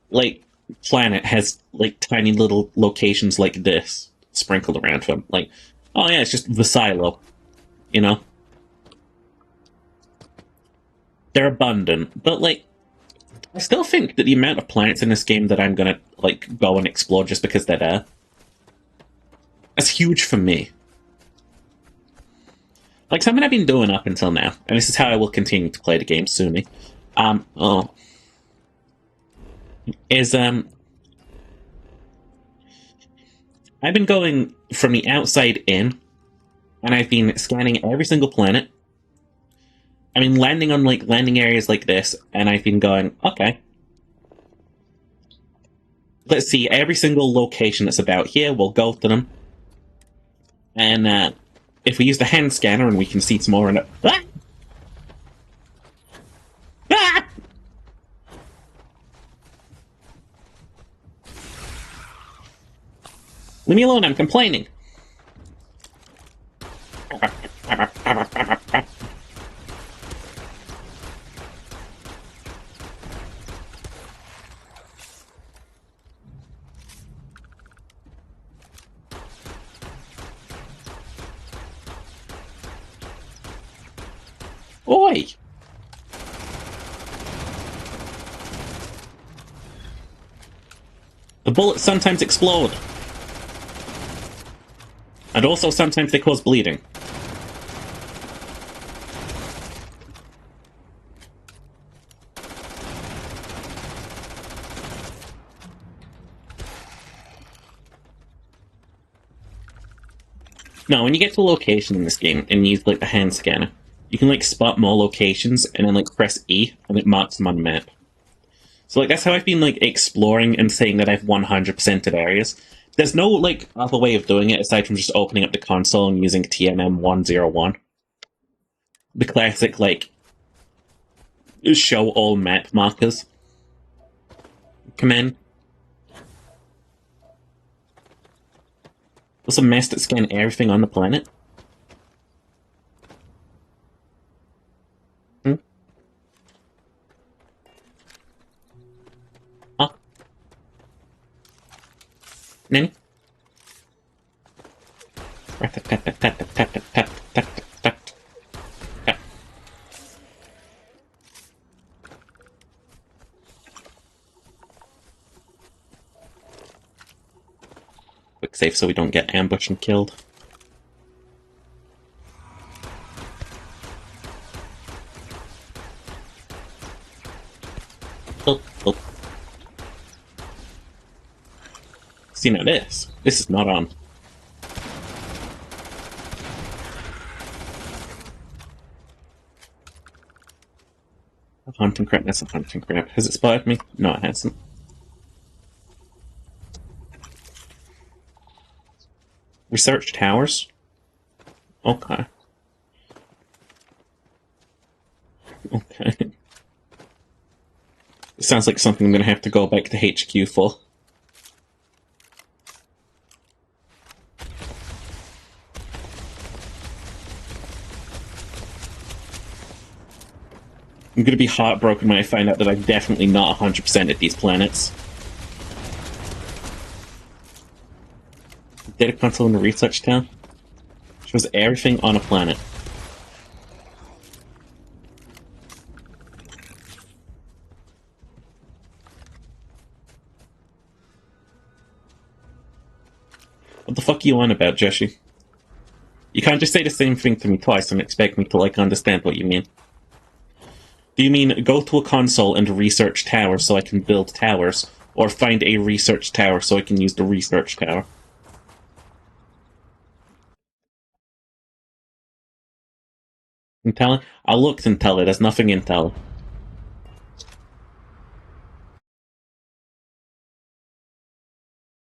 like, planet has, like, tiny little locations like this sprinkled around them. Like, oh yeah, it's just the silo. You know? They're abundant. But, like, I still think that the amount of planets in this game that I'm gonna, like, go and explore just because they're there. That's huge for me. Like, something I've been doing up until now, and this is how I will continue to play the game soon, is, I've been going from the outside in, and I've been scanning every single planet. I mean, landing on, like, landing areas like this, and I've been going, okay. Let's see, every single location that's about here, we'll go to them. And, if we use the hand scanner and we can see some more in it... Ah! Ah! Leave me alone, I'm complaining. Oi! The bullets sometimes explode. And also sometimes they cause bleeding. Now, when you get to a location in this game and use like the hand scanner, you can like spot more locations and then like press E and it marks them on the map. So like that's how I've been like exploring and saying that I've 100%ed areas. There's no like other way of doing it aside from just opening up the console and using TMM 101. The classic like show all map markers command. What's a mess that scan everything on the planet? Hmm? Huh? Nanny? Quick save so we don't get ambushed and killed. Oh, oh. See, now this is not on. A hunting crab, that's a hunting crab. Has it spotted me? No, it hasn't. Research towers? Okay. Okay. It sounds like something I'm gonna have to go back to HQ for. I'm gonna be heartbroken when I find out that I'm definitely not 100% at these planets. Data console in the research town shows everything on a planet. What the fuck are you on about, Jesse? You can't just say the same thing to me twice and expect me to, like, understand what you mean. Do you mean go to a console and research towers so I can build towers, or find a research tower so I can use the research tower? Intel? I looked Intel, there's nothing Intel.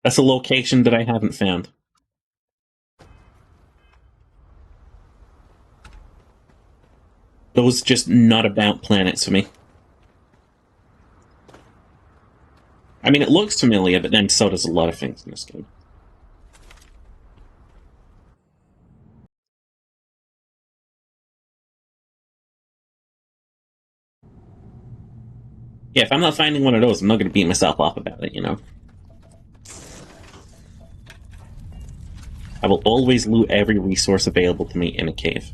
That's a location that I haven't found. Those just not about planets for me. I mean, it looks familiar, but then so does a lot of things in this game. Yeah, if I'm not finding one of those, I'm not going to beat myself up about it, you know? I will always loot every resource available to me in a cave.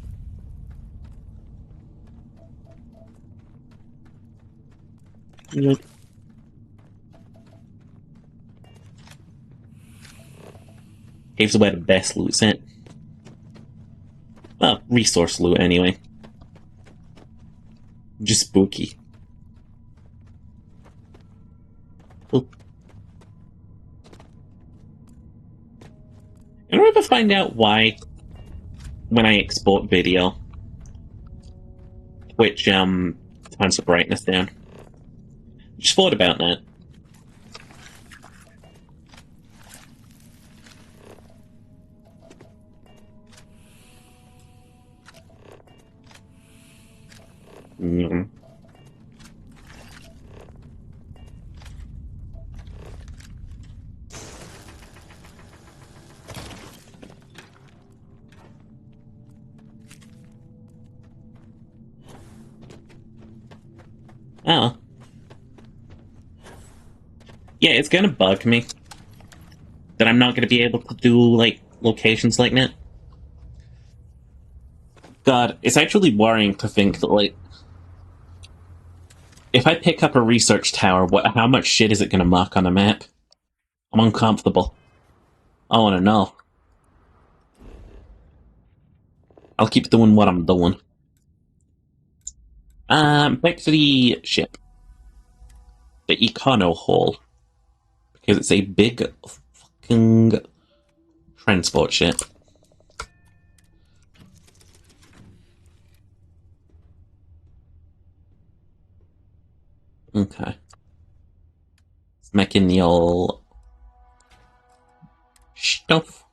Caves are where the best loot's at. Well, resource loot anyway. Just spooky. Oop. You ever find out why, when I export video, Twitch turns the brightness down? Just thought about that. Mm. Oh. Yeah, it's gonna bug me that I'm not gonna be able to do, like, locations like that. God, it's actually worrying to think that, like, if I pick up a research tower, how much shit is it gonna mark on the map? I'm uncomfortable. I wanna know. I'll keep doing what I'm doing. Back to the ship. The Econo Hall. Because it's a big fucking transport ship. Okay. It's making the old stuff.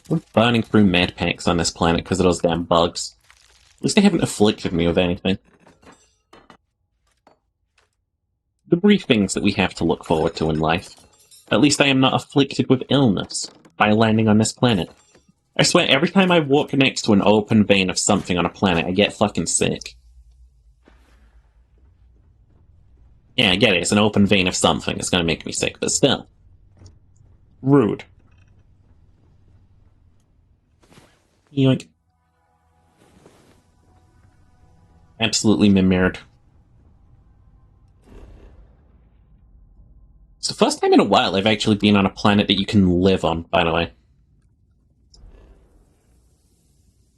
We're burning through med packs on this planet because of those damn bugs. At least they haven't afflicted me with anything. The brief things that we have to look forward to in life. At least I am not afflicted with illness by landing on this planet. I swear, every time I walk next to an open vein of something on a planet, I get fucking sick. Yeah, I get it, it's an open vein of something, it's gonna make me sick, but still. Rude. Yoink. Absolutely mimired. It's the first time in a while I've actually been on a planet that you can live on, by the way.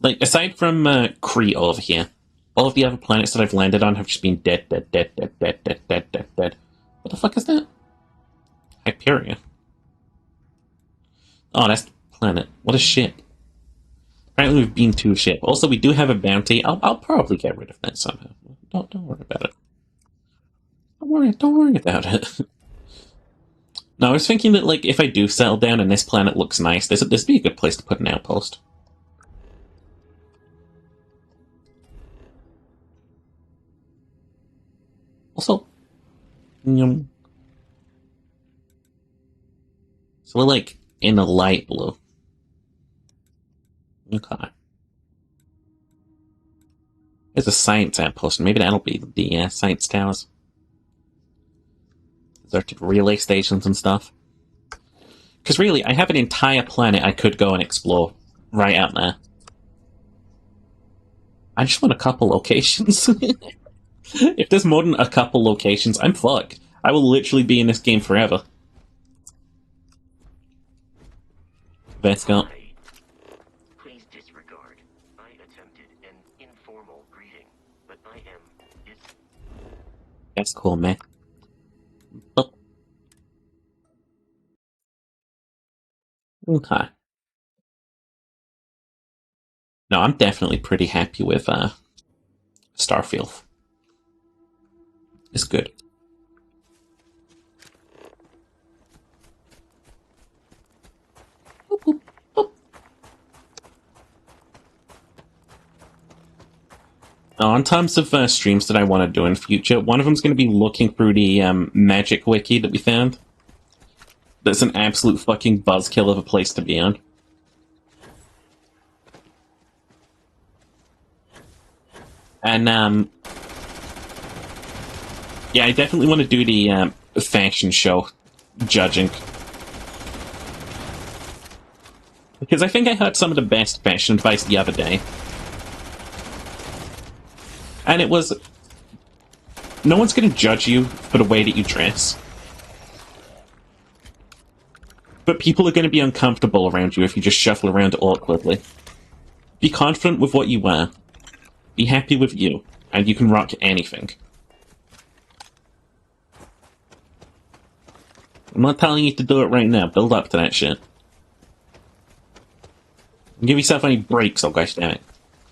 Like, aside from Kree over here, all of the other planets that I've landed on have just been dead. What the fuck is that? Hyperia. Oh, that's the planet. What a ship. Apparently we've been to a ship. Also, we do have a bounty. I'll probably get rid of that somehow. Don't worry about it. Don't worry about it. No, I was thinking that, like, if I do settle down and this planet looks nice, this would be a good place to put an outpost. Also, so we're, like, in a light blue. Okay. There's a science outpost, and maybe that'll be the science towers. Deserted relay stations and stuff. Because really, I have an entire planet I could go and explore right out there. I just want a couple locations. If there's more than a couple locations, I'm fucked. I will literally be in this game forever. Vescott. Please disregard. I attempted an informal greeting, but I am... That's cool, man. Oh. Okay. No, I'm definitely pretty happy with Starfield. It's good. Boop, boop, boop. Now, in terms of streams that I want to do in future, one of them's going to be looking through the Magic Wiki that we found. That's an absolute fucking buzzkill of a place to be on. And, yeah, I definitely want to do the fashion show judging. Because I think I heard some of the best fashion advice the other day. And it was, no one's going to judge you for the way that you dress. But people are going to be uncomfortable around you if you just shuffle around awkwardly. Be confident with what you wear. Be happy with you, and you can rock anything. I'm not telling you to do it right now. Build up to that shit. Give yourself any breaks, oh gosh damn it.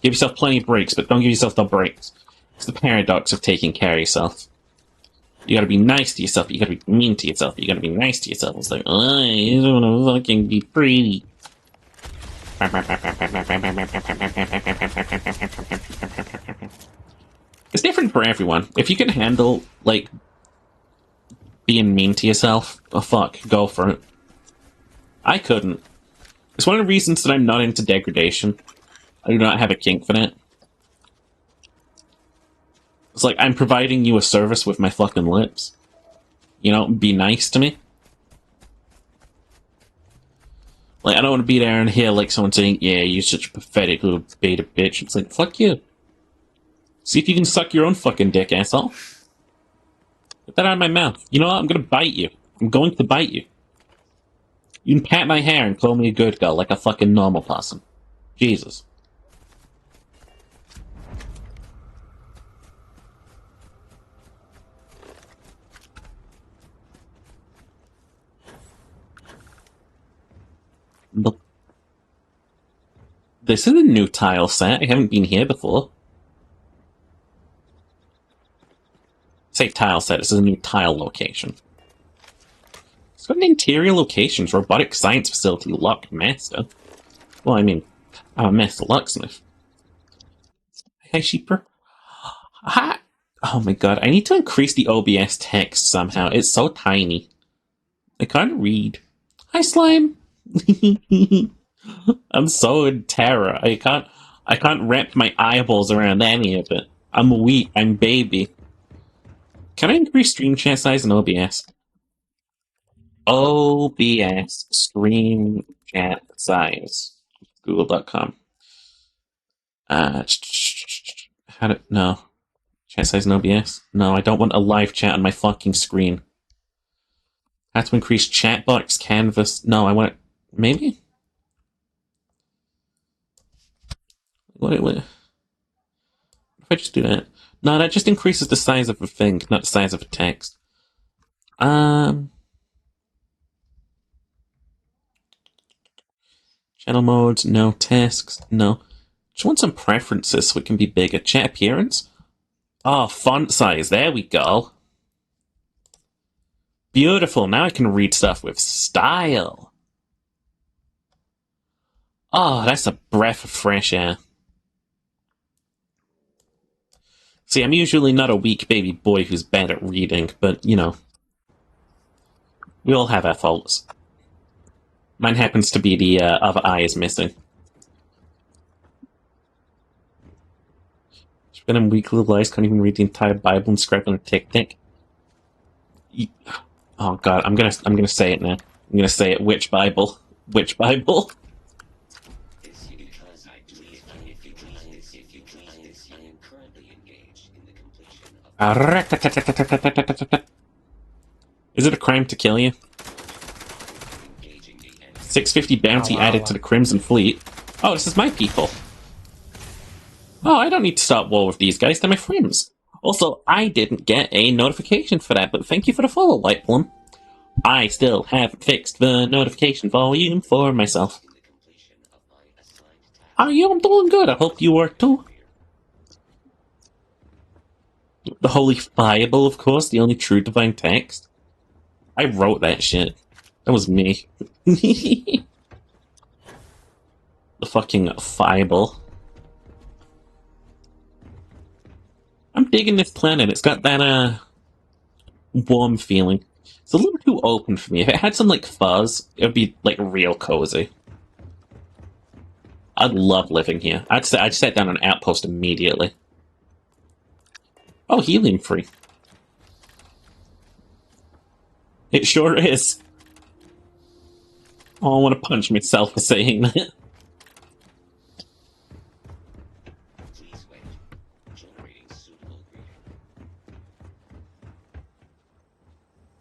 Give yourself plenty of breaks, but don't give yourself no breaks. It's the paradox of taking care of yourself. You gotta be nice to yourself, you gotta be mean to yourself, you gotta be nice to yourself. It's like, oh, you don't wanna fucking be pretty. It's different for everyone. If you can handle, like, being mean to yourself, oh fuck, go for it. I couldn't. It's one of the reasons that I'm not into degradation. I do not have a kink for that. It's like, I'm providing you a service with my fucking lips. You know, be nice to me. Like, I don't want to be there and hear, like, someone saying, yeah, you're such a pathetic little beta bitch. It's like, fuck you. See if you can suck your own fucking dick, asshole. Get that out of my mouth. You know what? I'm gonna bite you. I'm going to bite you. You can pat my hair and call me a good girl like a fucking normal person. Jesus. This is a new tile set. I haven't been here before. Say tile set. This is a new tile location. It's got an interior locations, robotic science facility, lock master. Well, I mean, I'm a master locksmith. Hey, sheeper. Hi. Oh my god, I need to increase the OBS text somehow. It's so tiny. I can't read. Hi, slime. I'm so in terror. I can't wrap my eyeballs around any of it. I'm weak. I'm baby. Can I increase stream chat size in OBS? OBS stream chat size. Google.com. How to no chat size in OBS? No, I don't want a live chat on my fucking screen. I have to increase chat box canvas. No, I want it. Maybe. What if I just do that? No, that just increases the size of a thing, not the size of a text. Channel modes, no. Tasks, no. Just want some preferences so it can be bigger. Chat appearance? Oh, font size, there we go. Beautiful, now I can read stuff with style. Oh, that's a breath of fresh air. See, I'm usually not a weak baby boy who's bad at reading, but, you know, we all have our faults. Mine happens to be the other eye is missing. When I'm weak little eyes, can't even read the entire Bible and scrap on a tic-tac. Oh god, I'm gonna say it now. I'm gonna say it. Which Bible? Which Bible? Is it a crime to kill you? 650 bounty added to the Crimson Fleet. Oh, this is my people. Oh, I don't need to start war with these guys, they're my friends. Also, I didn't get a notification for that, but thank you for the follow, Lightplum. I still haven't fixed the notification volume for myself. How are you? I'm doing good, I hope you are too. The Holy Bible, of course, the only true divine text. I wrote that shit. That was me. The fucking Bible. I'm digging this planet. It's got that, warm feeling. It's a little too open for me. If it had some, like, fuzz, it would be, like, real cozy. I'd love living here. I'd set down an outpost immediately. Oh, helium free. It sure is. Oh, I want to punch myself for saying that. Please wait. Generating suitable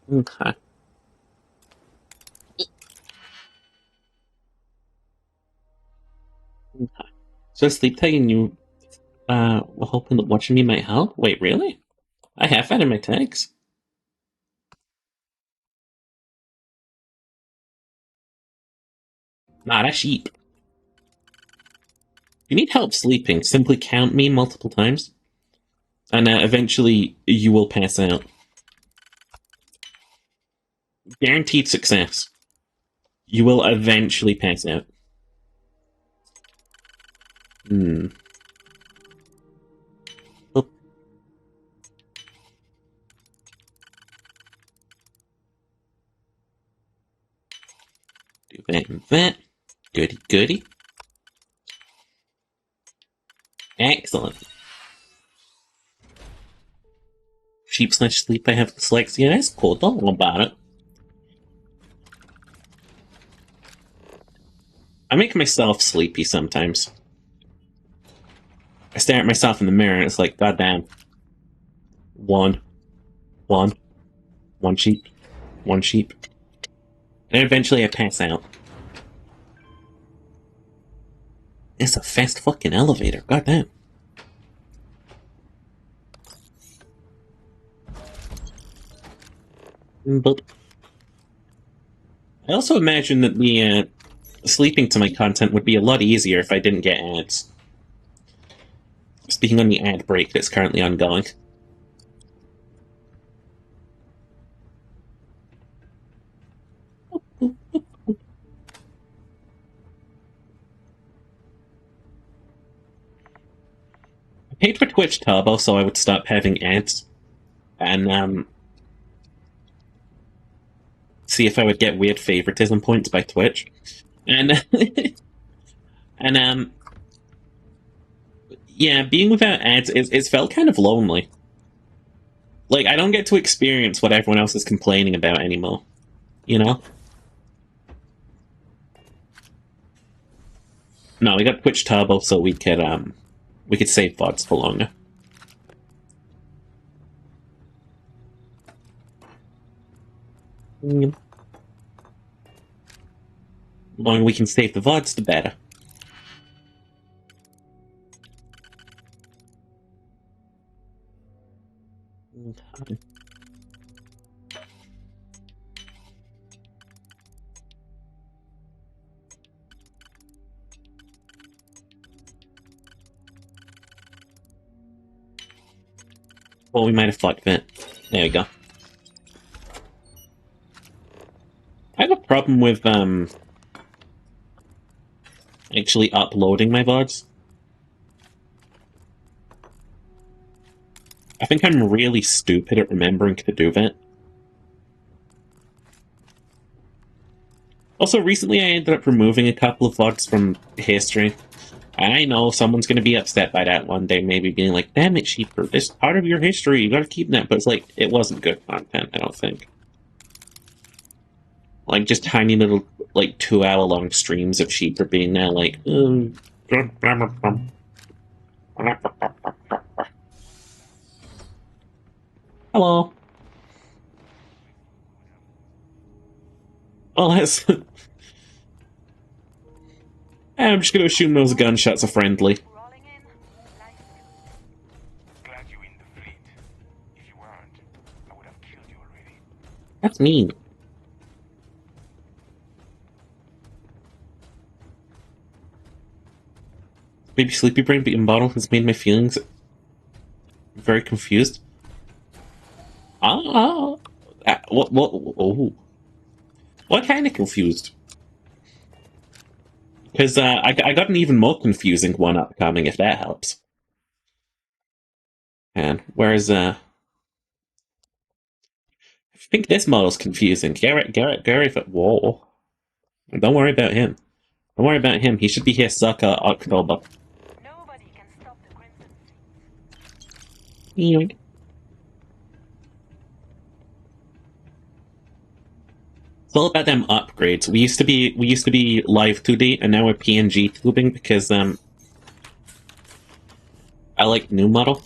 greeting. Okay. Okay. So sleep tagging you were hoping that watching me might help? Wait, really? I have that in my tags. Nah, that's sheep. If you need help sleeping, simply count me multiple times, and eventually you will pass out. Guaranteed success. You will eventually pass out. Hmm. Oh, do that and that. Goody, goody. Excellent. Sheep slash sleep, I have dyslexia. That's cool. Don't worry about it. I make myself sleepy sometimes. I stare at myself in the mirror and it's like, goddamn. One, one, one sheep, one sheep. And eventually I pass out. It's a fast fucking elevator. Goddamn. But I also imagine that the sleeping to my content would be a lot easier if I didn't get ads. Speaking on the ad break that's currently ongoing. I paid for Twitch Turbo so I would stop having ads. And see if I would get weird favoritism points by Twitch. And and yeah, being without ads it's felt kind of lonely. Like I don't get to experience what everyone else is complaining about anymore. You know? No, we got Twitch Turbo so we could save VODs for longer. The longer we can save the VODs, the better. Okay. Well, we might have fucked that. There we go. I have a problem with actually uploading my VODs. I think I'm really stupid at remembering to do that. Also, recently I ended up removing a couple of VODs from history. I know someone's going to be upset by that one day, maybe being like, damn it, Sheeper, this is part of your history, you gotta keep that. But it's like, it wasn't good content, I don't think. Like, just tiny little, like, 2 hour long streams of Sheeper being there, like, hello. Well, that's. I'm just gonna assume those gunshots are friendly. Glad you're in the fleet. If you weren't, I would have killed you already. That's mean. Maybe Sleepy Brain being bottle has made my feelings very confused. What? Oh, what kind of confused? Because I got an even more confusing one upcoming. If that helps. And whereas I think this model's confusing. Gary. Whoa! Don't worry about him. Don't worry about him. He should be here circa October. Nobody can stop the Crimson Yoink. It's all about them upgrades. We used to be live 2D, and now we're PNG tubing because I like new model.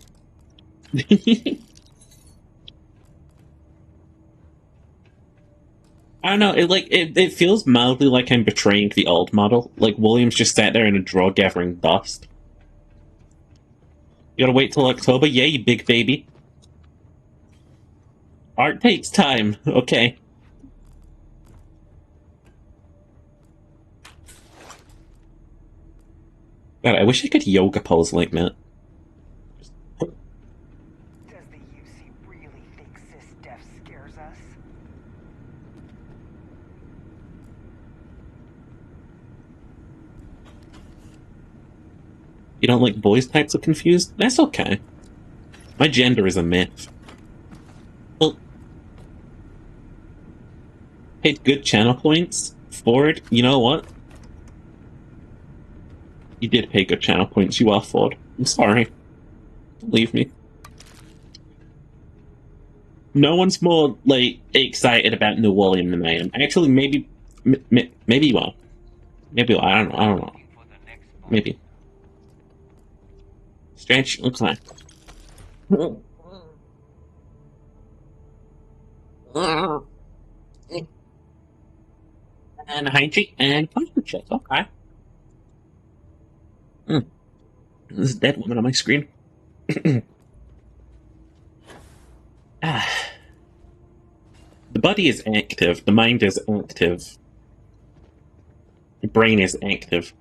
I don't know. It feels mildly like I'm betraying the old model. Like Williams just sat there in a drawer gathering dust. You gotta wait till October? Yeah, you big baby. Art takes time. Okay. God, I wish I could yoga pose like that. Does the UC really think Sys-Def scares us? You don't like boys types of confused? That's okay. My gender is a myth. Well, paid good channel points. Ford, you know what? You did pay good channel points. You are Ford. I'm sorry. Don't leave me. No one's more like excited about New William than I am. Actually, maybe you are. Maybe I don't know. I don't know. For the next month. Maybe. Strange looks like. And hygiene and posture check. Okay. There's a dead woman on my screen. Ah. The body is active. The mind is active. The brain is active.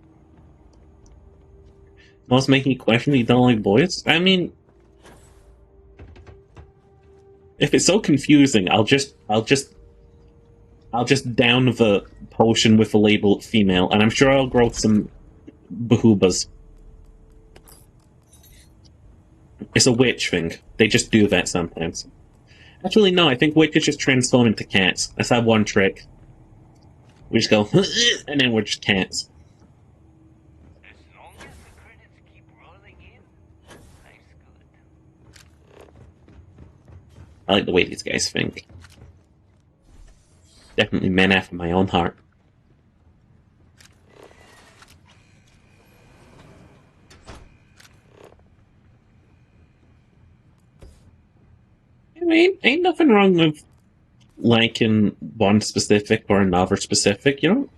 What's making you question that you don't like boys? I mean, if it's so confusing, I'll just down the potion with the label female, and I'm sure I'll grow some bahubas. It's a witch thing. They just do that sometimes. Actually, no, I think witches just transform into cats. That's that one trick. We just go, and then we're just cats. As long as the credits keep rolling in, life's good. I like the way these guys think. Definitely men after my own heart. I mean, ain't nothing wrong with liking one specific or another specific. You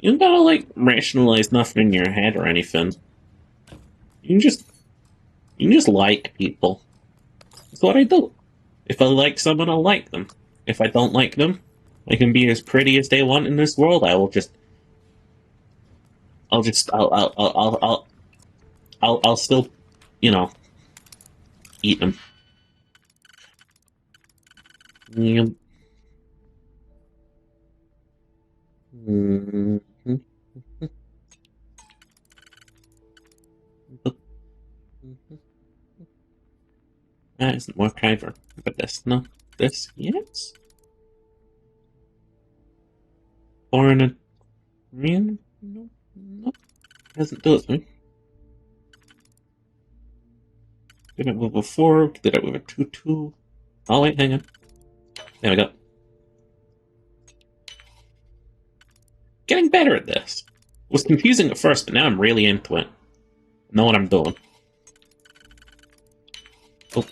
don't gotta like rationalize nothing in your head or anything. You can just like people. That's what I do. If I like someone, I'll like them. If I don't like them, they can be as pretty as they want in this world. I'll still, eat them. Yum. Mhm. That isn't work either. But this, no. This, yes. Or in a real, no. Doesn't do it for me. Did it with a 4, did it with a 2-2. Oh, wait, hang on. There we go. Getting better at this. It was confusing at first, but now I'm really into it. I know what I'm doing. Oh.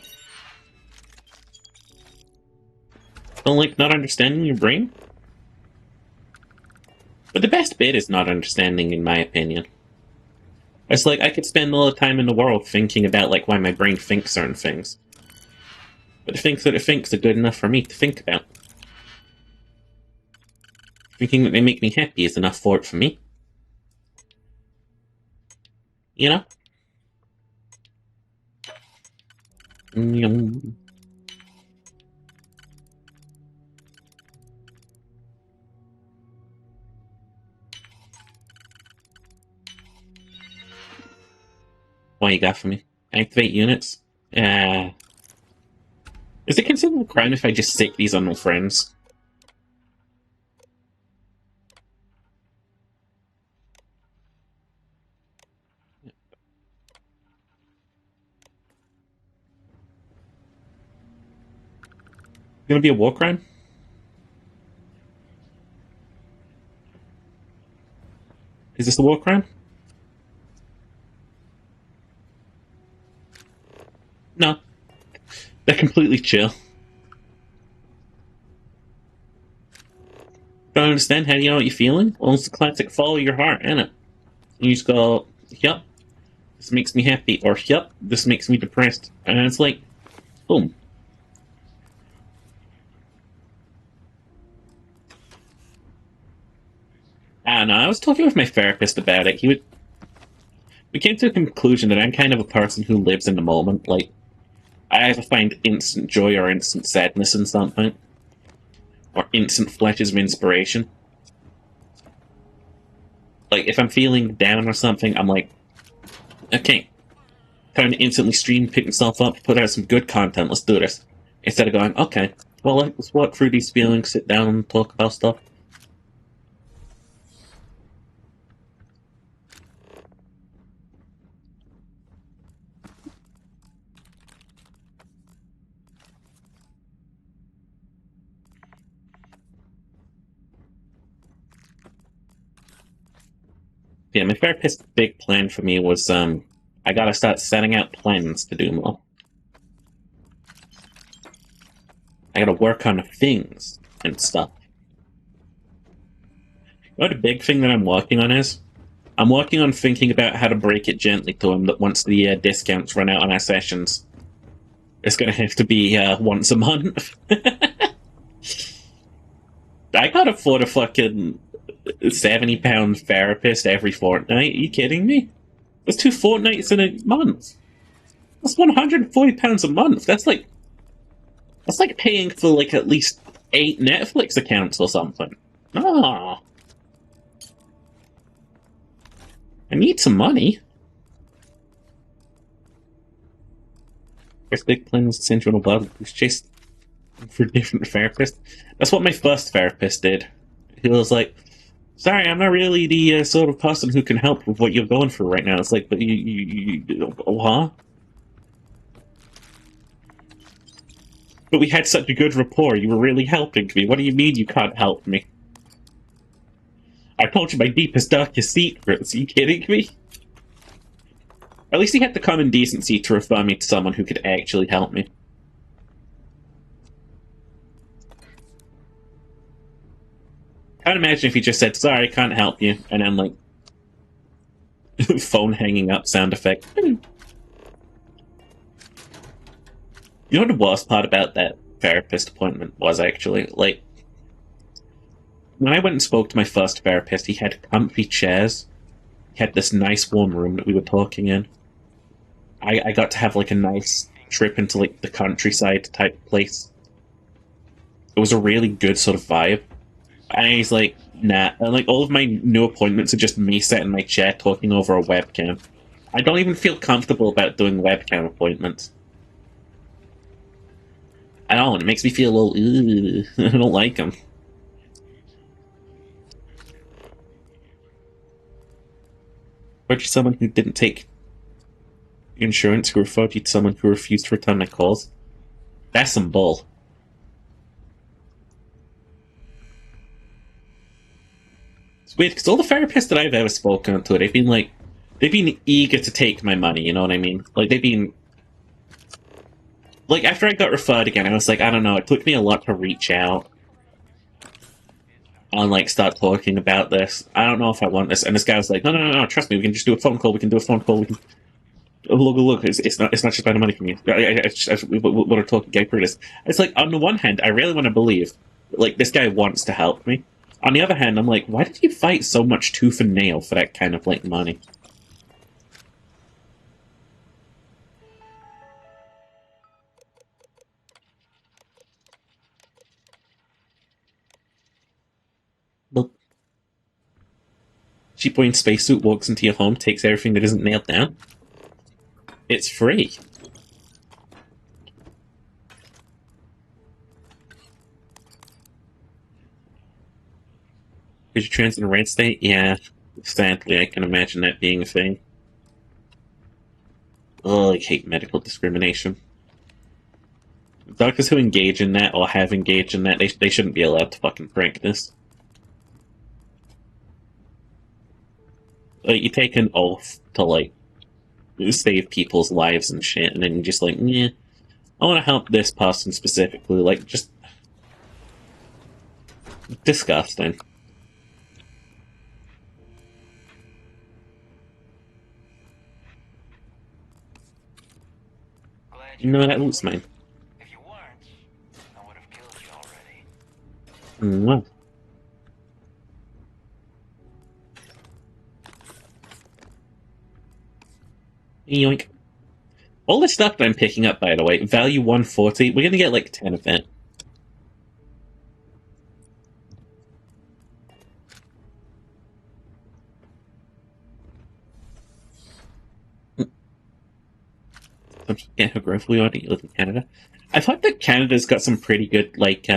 Don't like not understanding your brain? But the best bit is not understanding, in my opinion. It's like I could spend all the time in the world thinking about like why my brain thinks certain things. But the things that it thinks are good enough for me to think about. Thinking that they make me happy is enough for it for me. You know? Yum. What you got for me? Activate units? Is it considered a crime if I just stick these on my friends? Gonna be a war crime? Is this a war crime? No. They're completely chill. Don't understand how you know what you're feeling? Well, it's the classic follow your heart, isn't it? You just go, yup, this makes me happy, or yup, this makes me depressed. And it's like, boom. I don't know, I was talking with my therapist about it. We came to a conclusion that I'm kind of a person who lives in the moment. Like, I either find instant joy or instant sadness in something. Or instant flashes of inspiration. Like, if I'm feeling down or something, I'm like, okay, time to instantly stream, pick myself up, put out some good content, let's do this. Instead of going, okay, well, let's walk through these feelings, sit down and talk about stuff. Yeah, my therapist's big plan for me was, I gotta start setting out plans to do more. I gotta work on things and stuff. You know what the big thing that I'm working on is? I'm working on thinking about how to break it gently to him that once the discounts run out on our sessions, it's gonna have to be once a month. I can't afford a fucking £70 therapist every fortnight. Are you kidding me? That's 2 fortnights in a month. That's £140 a month. That's like paying for like at least 8 Netflix accounts or something. Ah, I need some money. First big plan was to send you on a wild goose chase for different therapists. That's what my first therapist did. He was like, sorry, I'm not really the sort of person who can help with what you're going through right now. It's like, but huh? But we had such a good rapport. You were really helping me. What do you mean you can't help me? I told you my deepest, darkest secrets. Are you kidding me? At least he had the common decency to refer me to someone who could actually help me. I'd imagine if he just said, sorry, can't help you, and then, like, phone hanging up sound effect. You know what the worst part about that therapist appointment was, actually? Like, when I went and spoke to my first therapist, he had comfy chairs. He had this nice warm room that we were talking in. I got to have, like, a nice trip into, like, the countryside type place. It was a really good sort of vibe. And he's like, nah. And like all of my new appointments are just me sitting in my chair talking over a webcam. I don't even feel comfortable about doing webcam appointments. I don't. It makes me feel a little, I don't like them. Referred you to someone who didn't take insurance, who referred you to someone who refused to return my calls. That's some bull. It's weird, because all the therapists that I've ever spoken to, they've been eager to take my money, you know what I mean? Like, they've been... Like, after I got referred again, I was like, I don't know, it took me a lot to reach out and, like, start talking about this. I don't know if I want this. And this guy was like, no, trust me, we can just do a phone call, we can... Oh, look, it's not just about the money from you. We want to talk, get through this. It's like, on the one hand, I really want to believe, like, this guy wants to help me. On the other hand, I'm like, why did you fight so much tooth and nail for that kind of, like, money? Well, cheap boy in spacesuit walks into your home, takes everything that isn't nailed down. It's free. Is you trans in a red state? Yeah. Sadly, I can imagine that being a thing. Oh, I hate medical discrimination. Doctors who engage in that or have engaged in that, they shouldn't be allowed to fucking practice. like, you take an oath to, like, save people's lives and shit, and then you're just like, yeah, I want to help this person specifically. Like, just disgusting. Glad No, that looks mine. If you weren't, I would have killed you already. Well. Yoink. All this stuff that I'm picking up, by the way, value 140, we're gonna get like 10 of it. I'm just getting how grateful we are that you live in Canada. I've heard that Canada's got some pretty good, like,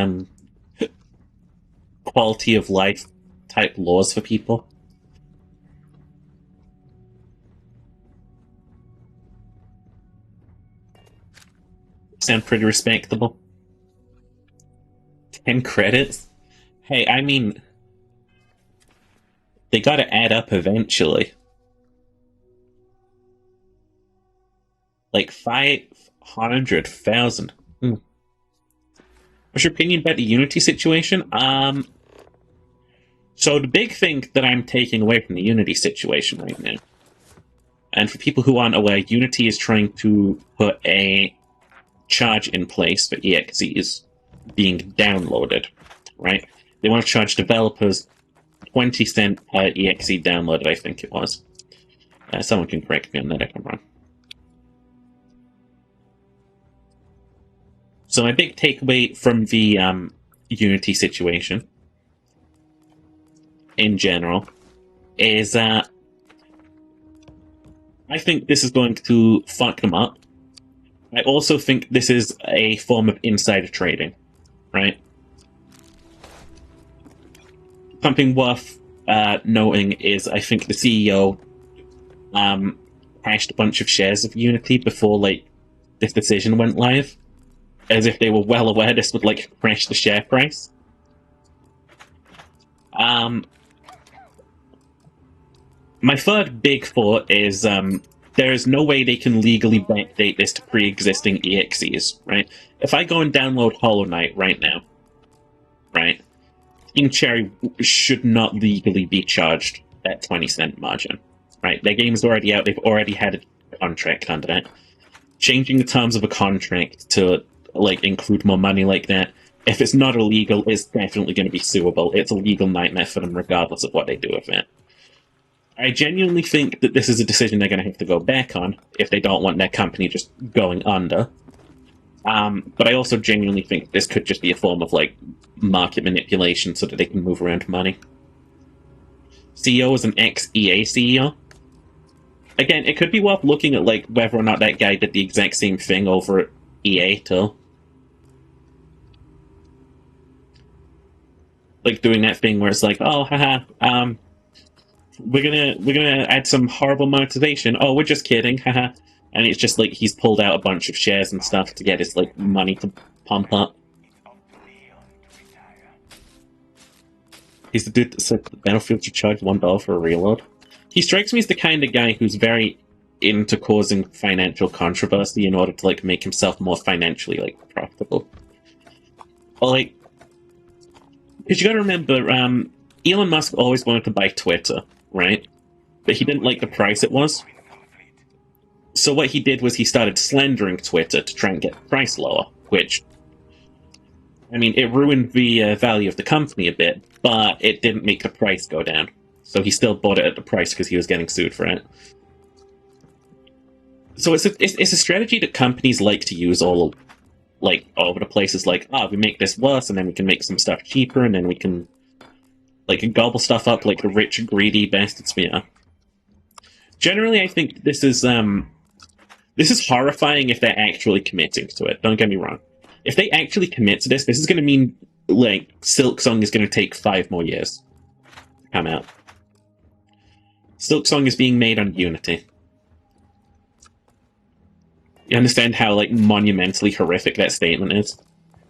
quality of life type laws for people. Sound pretty respectable. 10 credits? Hey, I mean, they gotta add up eventually. Like 500,000. What's your opinion about the Unity situation? So the big thing that I'm taking away from the Unity situation right now, and for people who aren't aware, Unity is trying to put a charge in place for EXEs being downloaded, right? They want to charge developers 20 cents per EXE downloaded, I think it was. Someone can correct me on that if I'm wrong. So my big takeaway from the Unity situation in general is that I think this is going to fuck them up. I also think this is a form of insider trading, right? Something worth noting is I think the CEO crashed a bunch of shares of Unity before like this decision went live, as if they were well aware this would like crash the share price. My third big thought is there is no way they can legally backdate this to pre-existing EXEs, right? If I go and download Hollow Knight right now, right, Team Cherry should not legally be charged that 20-cent margin, right? Their game's already out, they've already had a contract under it. Changing the terms of a contract to like include more money like that, if it's not illegal, it's definitely going to be suable. It's a legal nightmare for them regardless of what they do with it. I genuinely think that this is a decision they're going to have to go back on if they don't want their company just going under. But I also genuinely think this could just be a form of like market manipulation so that they can move around money. CEO is an ex-EA CEO. Again, it could be worth looking at like whether or not that guy did the exact same thing over at EA too. Like doing that thing where it's like, oh, haha, we're gonna add some horrible motivation. Oh, we're just kidding, haha. And it's just like he's pulled out a bunch of shares and stuff to get his like money to pump up. He's the dude that said the Battlefield should charge $1 for a reload. He strikes me as the kind of guy who's very into causing financial controversy in order to like make himself more financially like profitable. Well, like, because you got to remember, Elon Musk always wanted to buy Twitter, right? But he didn't like the price it was. So what he did was he started slandering Twitter to try and get the price lower, which, I mean, it ruined the value of the company a bit, but it didn't make the price go down. So he still bought it at the price because he was getting sued for it. So it's a strategy that companies like to use all over the place. It's like, we make this worse, and then we can make some stuff cheaper, and then we can like gobble stuff up like the rich, greedy bastards we are. Generally, I think this is horrifying if they're actually committing to it. Don't get me wrong. If they actually commit to this is going to mean like Silksong is going to take 5 more years to come out. Silksong is being made on Unity. You understand how like monumentally horrific that statement is?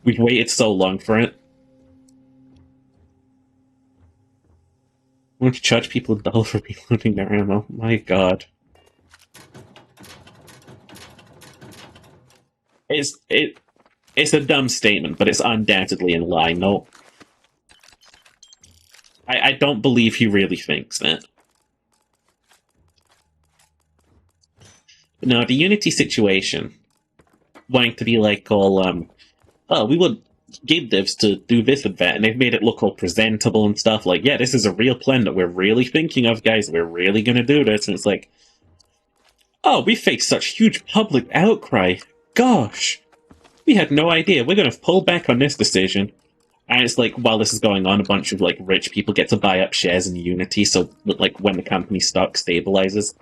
We've waited so long for it. Why don't you charge people $1 for reloading their ammo? My god. It's a dumb statement, but it's undoubtedly in line. No, I don't believe he really thinks that. No, the Unity situation, wanting to be like all, oh, we want game devs to do this and that, and they've made it look all presentable and stuff. Like, yeah, this is a real plan that we're really thinking of, guys. We're really going to do this. And it's like, oh, we faced such huge public outcry. Gosh, we had no idea. We're going to pull back on this decision. And it's like, while this is going on, a bunch of like rich people get to buy up shares in Unity, so like when the company stock stabilizes,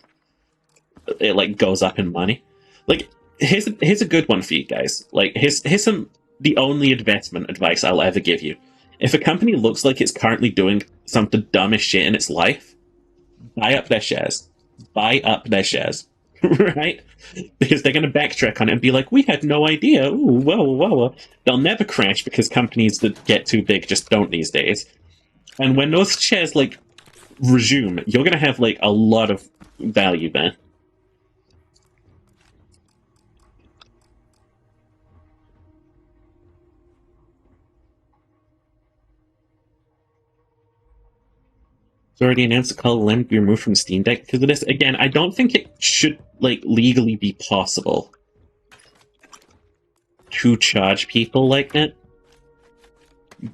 it like goes up in money. Like, here's a good one for you guys. Like, here's the only investment advice I'll ever give you. If a company looks like it's currently doing some of the dumbest shit in its life, buy up their shares. Buy up their shares. Right? Because they're going to backtrack on it and be like, we had no idea. Ooh, whoa. They'll never crash because companies that get too big just don't these days. And when those shares, like, resume, you're going to have, like, a lot of value there. It's already announced that Call of Lamb be removed from Steam Deck because of this. Again, I don't think it should, like, legally be possible to charge people like that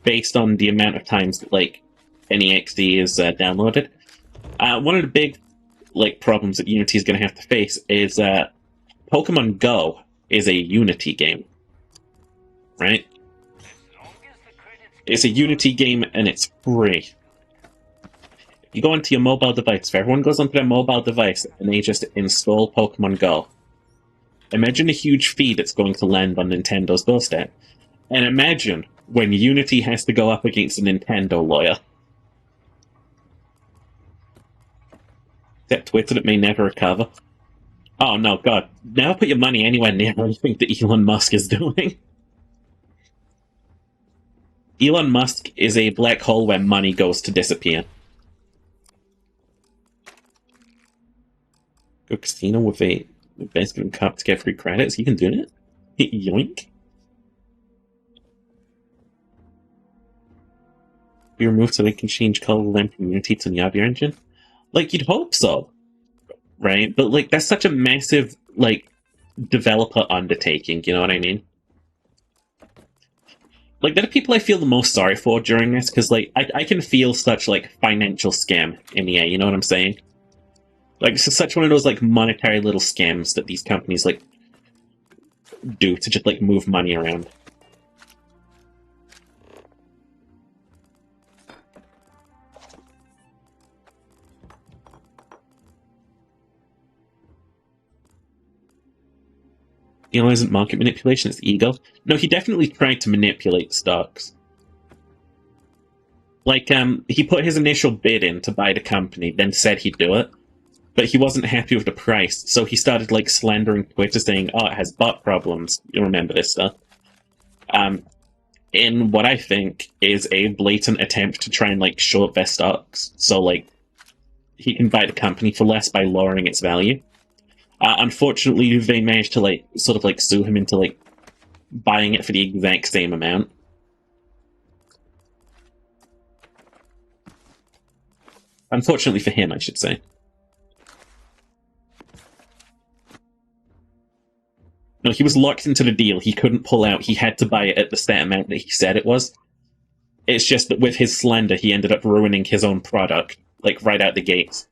based on the amount of times that, like, NEXT is downloaded. One of the big, like, problems that Unity is going to have to face is Pokemon Go is a Unity game, right? It's a Unity game and it's free. You go onto your mobile device. If everyone goes onto their mobile device and they just install Pokemon Go, imagine a huge fee that's going to land on Nintendo's doorstep. And imagine when Unity has to go up against a Nintendo lawyer. That Twitter that may never recover. Oh no, God. Never put your money anywhere near anything that Elon Musk is doing. Elon Musk is a black hole where money goes to disappear. Go casino with a basket cup to get free credits. You can do it. Yoink. Be removed so they can change color lamp from Unity to the Yavi engine. Like, you'd hope so, right? But like, that's such a massive like developer undertaking. You know what I mean? Like, they're the people I feel the most sorry for during this because like I can feel such like financial scam in the air. You know what I'm saying? Like, it's such one of those, like, monetary little scams that these companies, like, do to just, like, move money around. You know, isn't market manipulation, it's ego. No, he definitely tried to manipulate stocks. Like, he put his initial bid in to buy the company, then said he'd do it. But he wasn't happy with the price, so he started, like, slandering Twitter, saying, oh, it has bot problems. You remember this stuff. In what I think is a blatant attempt to try and, like, short their stocks. So, like, he can buy the company for less by lowering its value. Unfortunately, they managed to, like, sort of, like, sue him into, like, buying it for the exact same amount. Unfortunately for him, I should say. No, he was locked into the deal. He couldn't pull out. He had to buy it at the set amount that he said it was. It's just that with his slander, he ended up ruining his own product, like, right out the gates.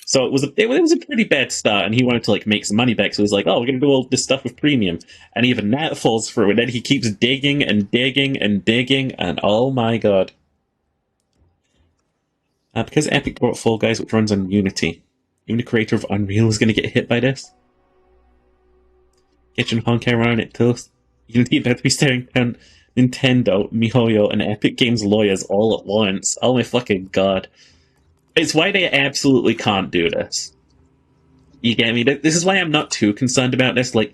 So it was a pretty bad start, and he wanted to, like, make some money back, so he was like, oh, we're gonna do all this stuff with premium. And even that falls through, and then he keeps digging and digging and digging, and oh my god. Because Epic brought Fall Guys, which runs on Unity, even the creator of Unreal is gonna get hit by this. Kitchen Honkai around it toast. Unity about to be staring down Nintendo, MiHoYo, and Epic Games lawyers all at once. Oh my fucking god. It's why they absolutely can't do this. You get me? This is why I'm not too concerned about this. Like,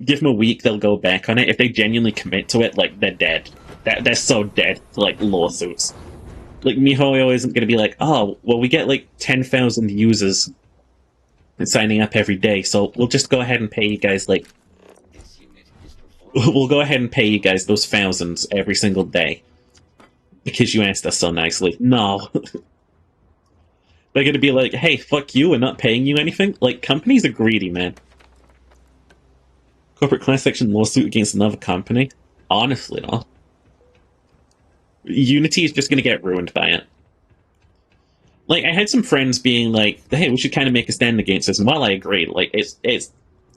give them a week, they'll go back on it. If they genuinely commit to it, like, they're dead. They're so dead to, like, lawsuits. Like, MiHoYo isn't going to be like, oh, well, we get like 10,000 users signing up every day, so we'll just go ahead and pay you guys like This unit is performing. we'll go ahead and pay you guys those thousands every single day because you asked us so nicely. No. They're going to be like, hey, fuck you, we're not paying you anything. Like, companies are greedy, man. Corporate class action lawsuit against another company? Honestly, no. Unity is just going to get ruined by it. Like, I had some friends being like, hey, we should kind of make a stand against this. And while I agree, like, it's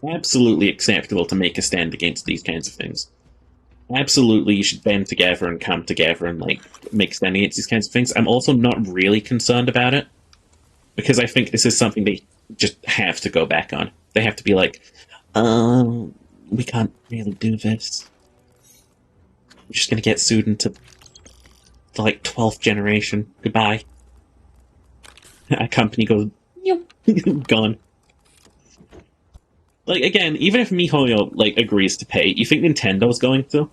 absolutely acceptable to make a stand against these kinds of things. Absolutely, you should band together and come together and, like, make a stand against these kinds of things. I'm also not really concerned about it, because I think this is something they just have to go back on. They have to be like, we can't really do this. We're just going to get sued into the, like, 12th generation. Goodbye. A company goes, gone. Like, again, even if MiHoYo, like, agrees to pay, you think Nintendo's going to?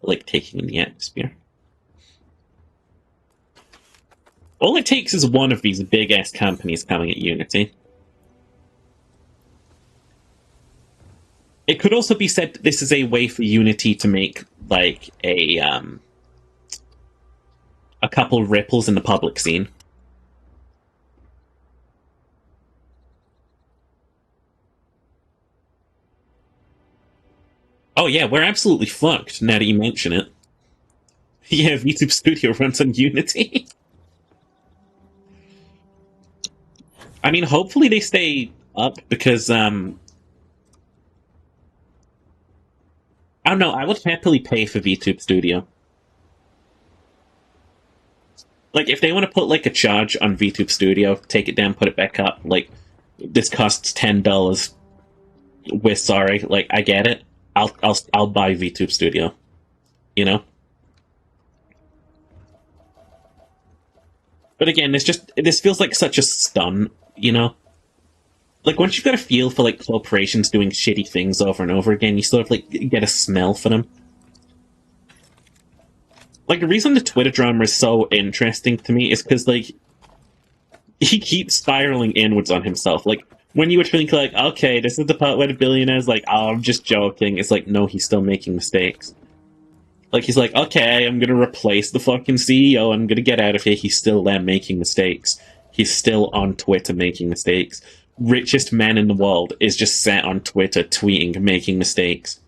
Like, taking in the atmosphere. All it takes is one of these big-ass companies coming at Unity. It could also be said that this is a way for Unity to make, like, a couple ripples in the public scene. Oh yeah, we're absolutely fucked, now that you mention it. Yeah, VTube Studio runs on Unity. I mean, hopefully they stay up, because, I don't know, I would happily pay for VTube Studio. Like, if they want to put, like, a charge on VTube Studio, take it down, put it back up, like, this costs $10. We're sorry, like, I get it. I'll buy VTube Studio. You know? But again, this feels like such a stun, you know? Like, once you've got a feel for, like, corporations doing shitty things over and over again, you sort of, like, get a smell for them. Like, the reason the Twitter drama is so interesting to me is because, like, he keeps spiraling inwards on himself. Like, when you would think, like, okay, this is the part where the billionaire's like, oh, I'm just joking, it's like, no, he's still making mistakes. Like, he's like, okay, I'm gonna replace the fucking CEO, I'm gonna get out of here, he's still there making mistakes. He's still on Twitter making mistakes. Richest man in the world is just sat on Twitter tweeting, making mistakes.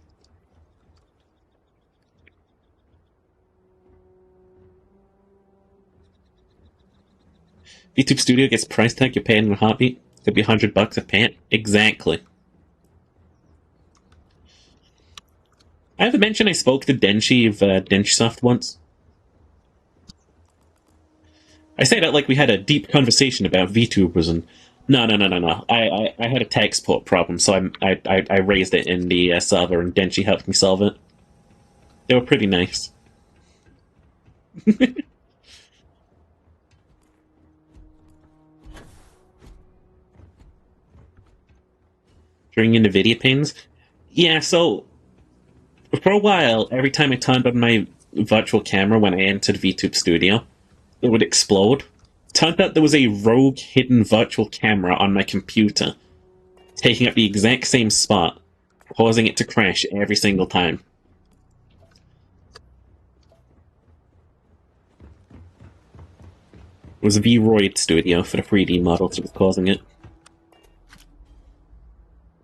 VTube Studio gets price tag you're paying in a heartbeat. Could be $100 a pant. Exactly. I haven't mentioned I spoke to Denshi of Denshisoft once. I say that like we had a deep conversation about VTubers and no. I had a tech support problem, so I raised it in the server, and Denshi helped me solve it. They were pretty nice. During NVIDIA pins? Yeah, so for a while, every time I turned on my virtual camera when I entered VTube Studio, it would explode. Turned out there was a rogue hidden virtual camera on my computer, taking up the exact same spot, causing it to crash every single time. It was VRoid Studio for the 3D models that was causing it.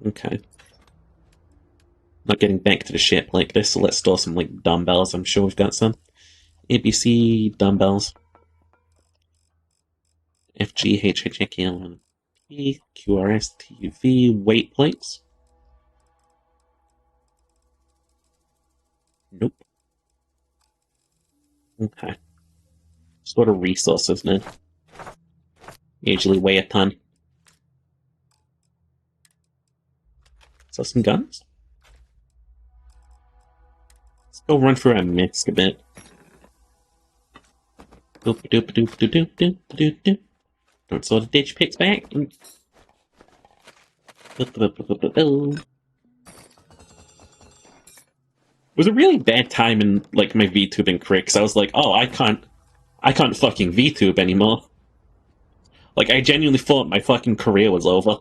Okay. Not getting back to the ship like this, so let's store some like dumbbells. I'm sure we've got some. ABC dumbbells. FGHHKL QRS TUV weight plates. Nope. Okay. Sort of resources now. Usually weigh a ton. So some guns. Let's go run through our mix a bit. Doop doop doop doop doop doop doop doop. Don't sort of ditch picks back. was a really bad time in like my VTubing career because I was like, oh, I can't fucking VTube anymore. Like, I genuinely thought my fucking career was over.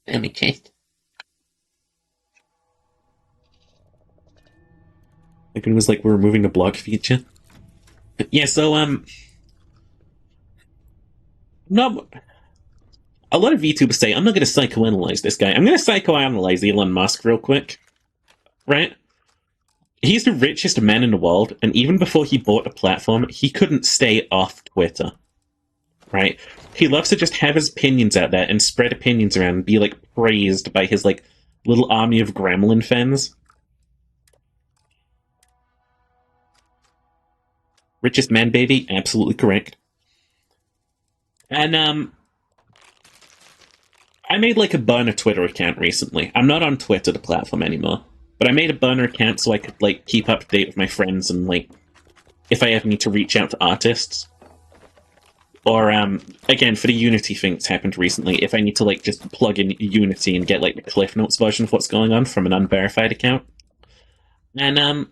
Let me chest. Like, it was like we're removing the block feature. Yeah, so, not a lot of VTubers say, I'm not going to psychoanalyze this guy. I'm going to psychoanalyze Elon Musk real quick. Right? He's the richest man in the world, and even before he bought the platform, he couldn't stay off Twitter. Right? He loves to just have his opinions out there and spread opinions around and be, like, praised by his, like, little army of gremlin fans. Richest man, baby? Absolutely correct. And, I made, like, a burner Twitter account recently. I'm not on Twitter, the platform, anymore. But I made a burner account so I could, like, keep up to date with my friends and, like, if I ever need to reach out to artists. Or, again, for the Unity thing that's happened recently, if I need to, like, just plug in Unity and get, like, the Cliff Notes version of what's going on from an unverified account. And,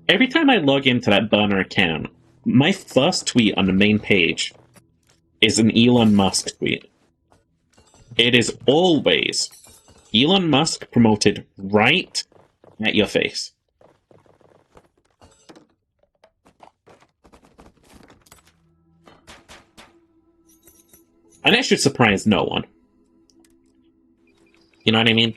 every time I log into that burner account, my first tweet on the main page is an Elon Musk tweet. It is always Elon Musk promoted right at your face. And that should surprise no one. You know what I mean?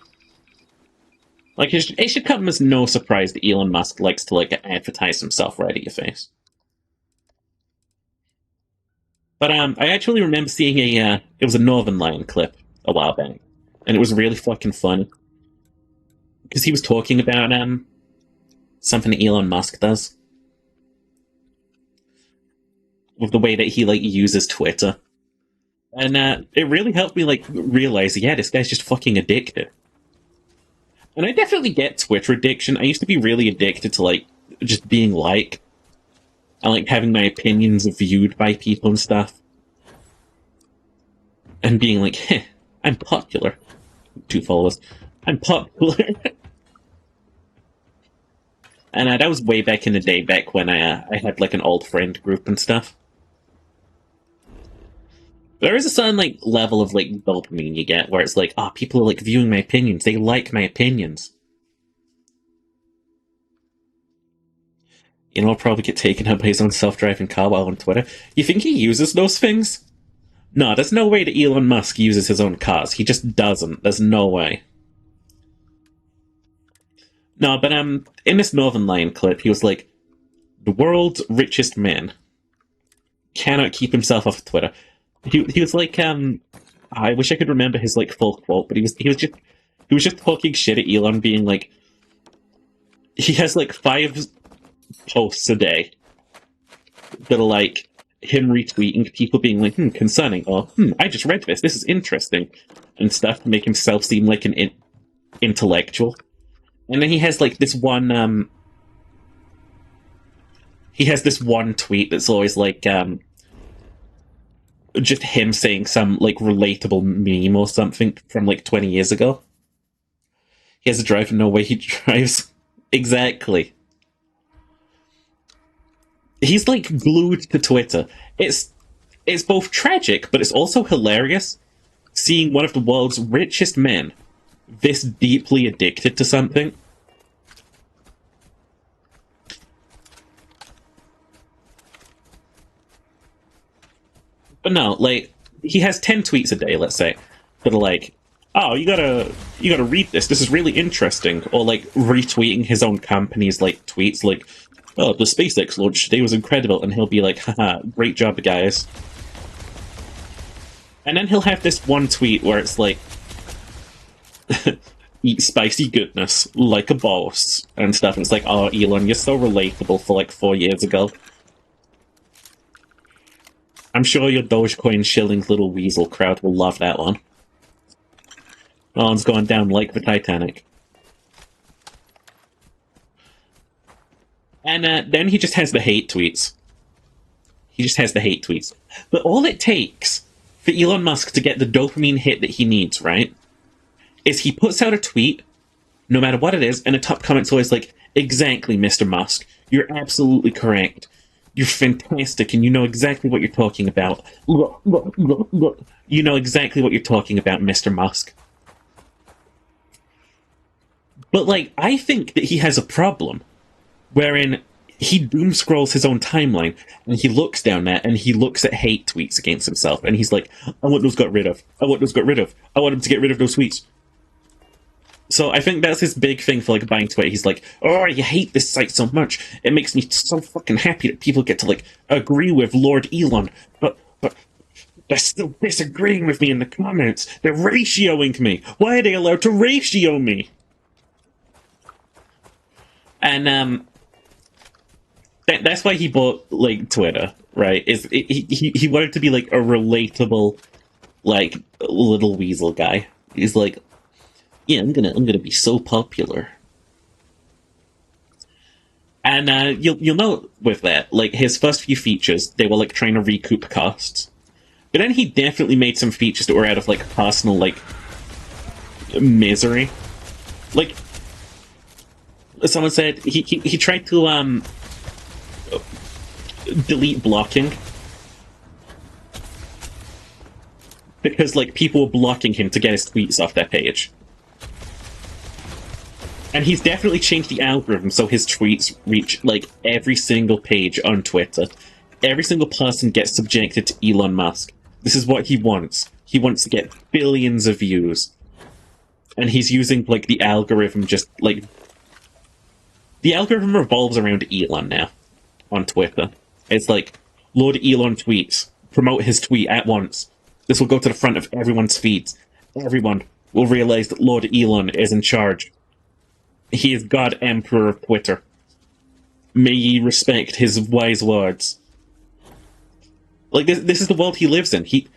Like, it should come as no surprise that Elon Musk likes to, like, advertise himself right at your face. But, I actually remember seeing it was a Northern Lion clip a while back. And it was really fucking funny. Because he was talking about, something that Elon Musk does. With the way that he, like, uses Twitter. And, it really helped me, like, realize, yeah, this guy's just fucking addicted. And I definitely get Twitter addiction. I used to be really addicted to, like, just being liked. And, like, having my opinions viewed by people and stuff. And being like, heh, I'm popular. 2 followers. I'm popular. And that was way back in the day, back when I had, like, an old friend group and stuff. There is a certain, like, level of, like, dopamine you get where it's like, oh, people are, like, viewing my opinions. They like my opinions. You know, I'll probably get taken out by his own self-driving car while on Twitter. You think he uses those things? No, there's no way that Elon Musk uses his own cars. He just doesn't. There's no way. No, but, in this Northern Lion clip, he was like, the world's richest man cannot keep himself off Twitter. He was like, I wish I could remember his, like, full quote, but he was just talking shit at Elon, being like, he has, like, 5 posts a day that are, like, him retweeting people being like, concerning, or, I just read this is interesting, and stuff to make himself seem like an intellectual. And then he has, like, this one, he has this one tweet that's always, like, just him saying some, like, relatable meme or something from, like, 20 years ago. He has a drive and no way he drives. Exactly. He's, like, glued to Twitter. It's both tragic, but it's also hilarious seeing one of the world's richest men this deeply addicted to something. But no, like, he has 10 tweets a day, let's say, that are like, oh, you gotta read this is really interesting, or, like, retweeting his own company's, like, tweets, like, oh, the SpaceX launch today was incredible, and he'll be like, haha, great job, guys. And then he'll have this one tweet where it's like, eat spicy goodness, like a boss, and stuff, and it's like, oh, Elon, you're so relatable for, like, 4 years ago. I'm sure your Dogecoin shilling little weasel crowd will love that one. That one's going down like the Titanic. And then he just has the hate tweets, He just has the hate tweets. But all it takes for Elon Musk to get the dopamine hit that he needs, right, is he puts out a tweet, no matter what it is, and the top comment's always like, exactly, Mr. Musk. You're absolutely correct. You're fantastic, and you know exactly what you're talking about. You know exactly what you're talking about, Mr. Musk. But, like, I think that he has a problem wherein he doom scrolls his own timeline, and he looks down there, and he looks at hate tweets against himself, and he's like, I want those got rid of. I want those got rid of. I want him to get rid of those tweets. So I think that's his big thing for, like, buying Twitter. He's like, oh, you hate this site so much. It makes me so fucking happy that people get to, like, agree with Lord Elon. But they're still disagreeing with me in the comments. They're ratioing me. Why are they allowed to ratio me? And, that's why he bought, like, Twitter, right? He wanted to be, like, a relatable, like, little weasel guy. He's like, yeah, I'm gonna be so popular. And you'll know with that, like, his first few features, they were like trying to recoup costs. But then he definitely made some features that were out of like personal like misery. Like someone said he tried to delete blocking. Because like people were blocking him to get his tweets off their page. And he's definitely changed the algorithm so his tweets reach, like, every single page on Twitter. Every single person gets subjected to Elon Musk. This is what he wants. He wants to get billions of views. And he's using, like, the algorithm just, like... The algorithm revolves around Elon now on Twitter. It's like, Lord Elon tweets. Promote his tweet at once. This will go to the front of everyone's feeds. Everyone will realize that Lord Elon is in charge. He is God Emperor of Twitter. May ye respect his wise words. Like, this is the world he lives in. He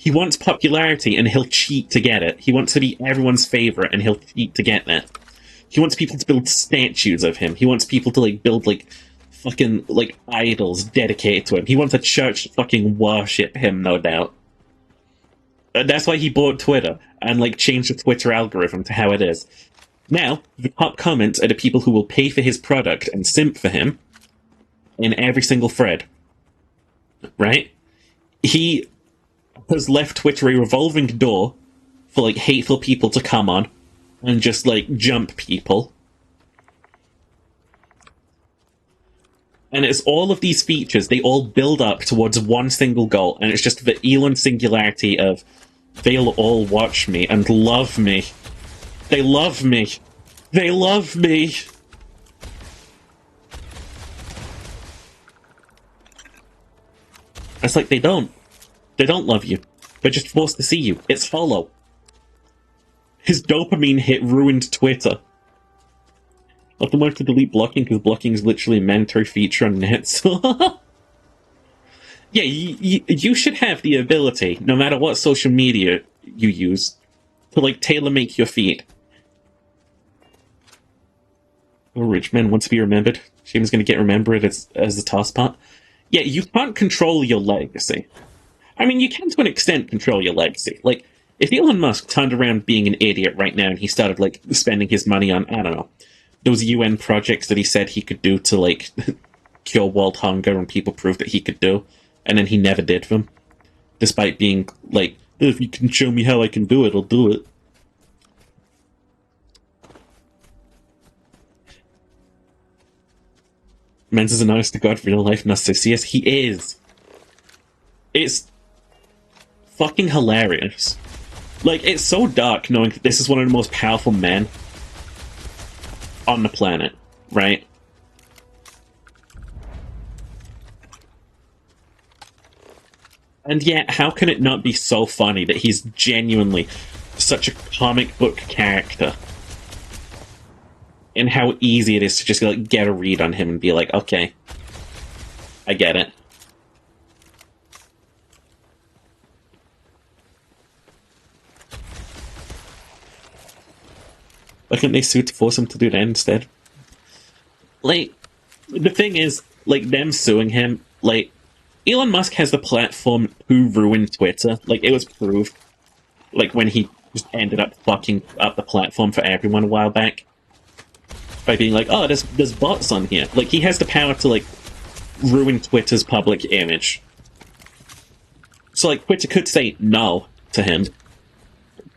wants popularity, and he'll cheat to get it. He wants to be everyone's favorite, and he'll cheat to get that. He wants people to build statues of him. He wants people to, like, build, like, fucking, like, idols dedicated to him. He wants a church to fucking worship him, no doubt. That's why he bought Twitter, and, like, changed the Twitter algorithm to how it is. Now, the top comments are the people who will pay for his product and simp for him in every single thread. Right? He has left Twitter a revolving door for, like, hateful people to come on and just, like, jump people. And it's all of these features, they all build up towards one single goal, and it's just the Elon singularity of, they'll all watch me and love me. They love me. They love me. It's like they don't. They don't love you. They're just forced to see you. It's hollow. His dopamine hit ruined Twitter. I'll have to learn to delete blocking because blocking is literally a mandatory feature on nets. Yeah, you should have the ability, no matter what social media you use, to, like, tailor-make your feed. Oh, rich man wants to be remembered. Shane's gonna get remembered as the tosspot. Yeah, you can't control your legacy. I mean, you can to an extent control your legacy. Like, if Elon Musk turned around being an idiot right now and he started, like, spending his money on, I don't know, those UN projects that he said he could do to, like, cure world hunger and people proved that he could do, and then he never did them, despite being, like, if you can show me how I can do it, I'll do it. Menz is an honest to God real life narcissist. He is. It's fucking hilarious. Like, it's so dark knowing that this is one of the most powerful men on the planet, right? And yet, how can it not be so funny that he's genuinely such a comic book character? And how easy it is to just, like, get a read on him and be like, okay, I get it. Why can't they sue to force him to do that instead? Like, the thing is, like, them suing him, like, Elon Musk has the platform to ruin Twitter. Like, it was proved. Like, when he just ended up fucking up the platform for everyone a while back. By being like, oh, there's bots on here. Like, he has the power to, like, ruin Twitter's public image. So, like, Twitter could say no to him.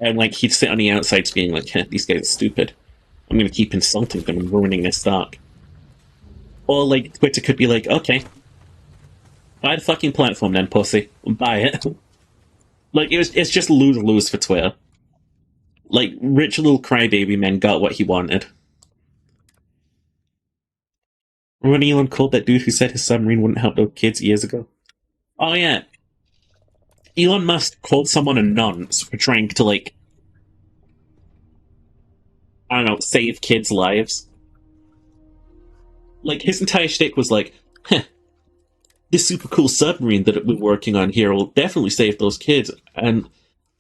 And, like, he'd sit on the outside being like, these guys are stupid. I'm gonna keep insulting them and ruining their stock. Or, like, Twitter could be like, okay, buy the fucking platform then, pussy. Buy it. Like, it's just lose-lose for Twitter. Like, rich little crybaby men got what he wanted. Remember when Elon called that dude who said his submarine wouldn't help those kids years ago? Oh, yeah. Elon Musk called someone a nonce for trying to, like, I don't know, save kids' lives. Like, his entire shtick was like, this super cool submarine that we're working on here will definitely save those kids. And,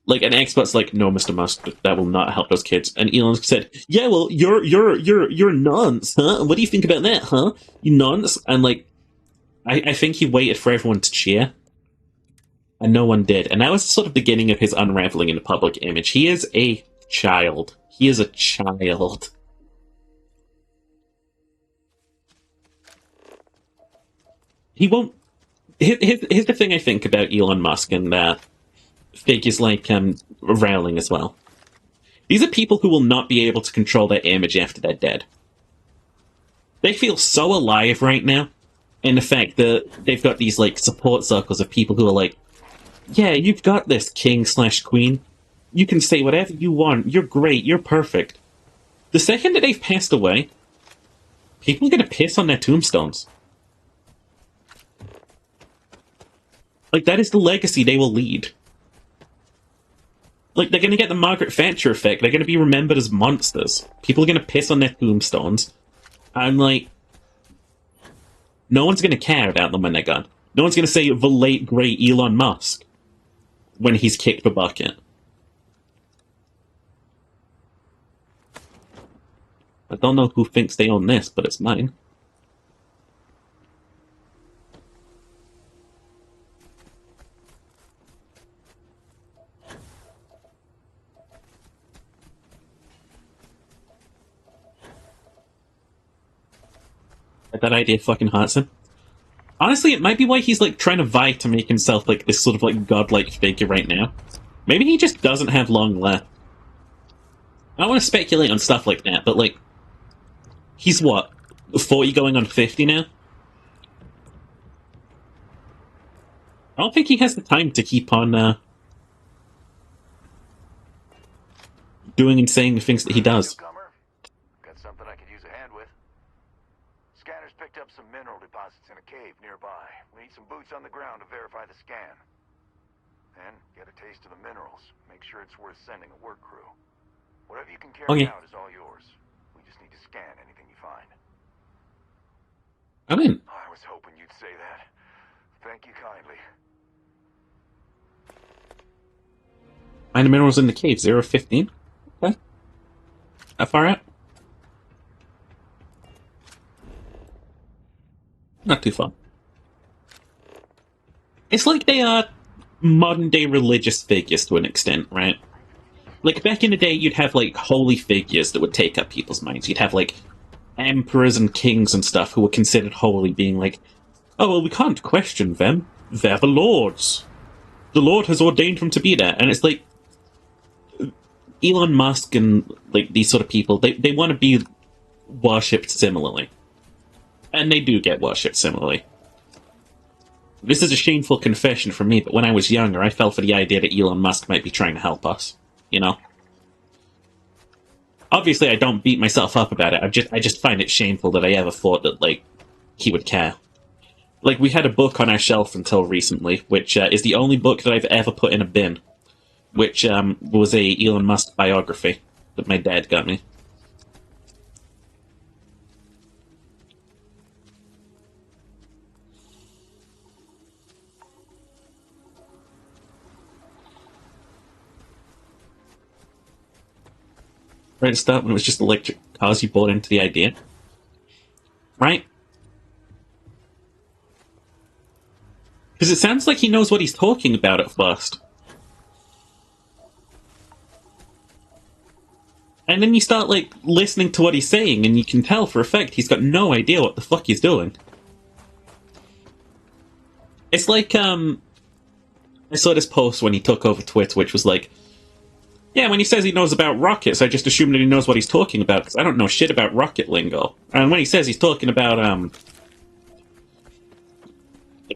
like, an expert's like, no, Mr. Musk, that will not help those kids. And Elon said, yeah, well, you're nonce, huh? What do you think about that, huh? You nonce? And, like, I think he waited for everyone to cheer. And no one did. And that was sort of the beginning of his unraveling in the public image. He is a child. He is a child. He won't... Here's the thing I think about Elon Musk and figures like Rowling as well. These are people who will not be able to control their image after they're dead. They feel so alive right now in the fact that they've got these like support circles of people who are like, yeah, you've got this, king/queen. You can say whatever you want. You're great. You're perfect. The second that they've passed away, people are going to piss on their tombstones. Like, that is the legacy they will lead. Like, they're going to get the Margaret Thatcher effect. They're going to be remembered as monsters. People are going to piss on their tombstones. And, like, no one's going to care about them when they're gone. No one's going to say the late, great Elon Musk when he's kicked the bucket. I don't know who thinks they own this, but it's mine. That idea fucking haunts him. Honestly, it might be why he's like trying to vie to make himself like this sort of like godlike figure right now. Maybe he just doesn't have long left. I don't want to speculate on stuff like that, but like, he's what, 40 going on 50 now? I don't think he has the time to keep on doing and saying the things that he does. Newcomer, got something I could use a hand with. Scanners picked up some mineral deposits in a cave nearby. We need some boots on the ground to verify the scan. Then get a taste of the minerals. Make sure it's worth sending a work crew. Whatever you can carry out is all yours. We just need to scan anything you find. I'm in. I was hoping you'd say that. Thank you kindly. Find the minerals in the cave, 0-15. Okay. How far out? Not too far. It's like they are modern day religious figures to an extent, right? Like back in the day, you'd have like holy figures that would take up people's minds. You'd have like emperors and kings and stuff who were considered holy, being like, oh, well, we can't question them. They're the lords. The Lord has ordained them to be there. And it's like, Elon Musk and like these sort of people, they want to be worshipped similarly. And they do get worshipped similarly. This is a shameful confession from me, but when I was younger, I fell for the idea that Elon Musk might be trying to help us. You know? Obviously, I don't beat myself up about it. I just find it shameful that I ever thought that, like, he would care. Like, we had a book on our shelf until recently, which is the only book that I've ever put in a bin, which was a Elon Musk biography that my dad got me. Right at the start, when it was just electric cars, you bought into the idea. Right? Because it sounds like he knows what he's talking about at first. And then you start, like, listening to what he's saying, and you can tell for a fact he's got no idea what the fuck he's doing. It's like, I saw this post when he took over Twitter, which was like, yeah, when he says he knows about rockets, I just assume that he knows what he's talking about, because I don't know shit about rocket lingo. And when he says he's talking about,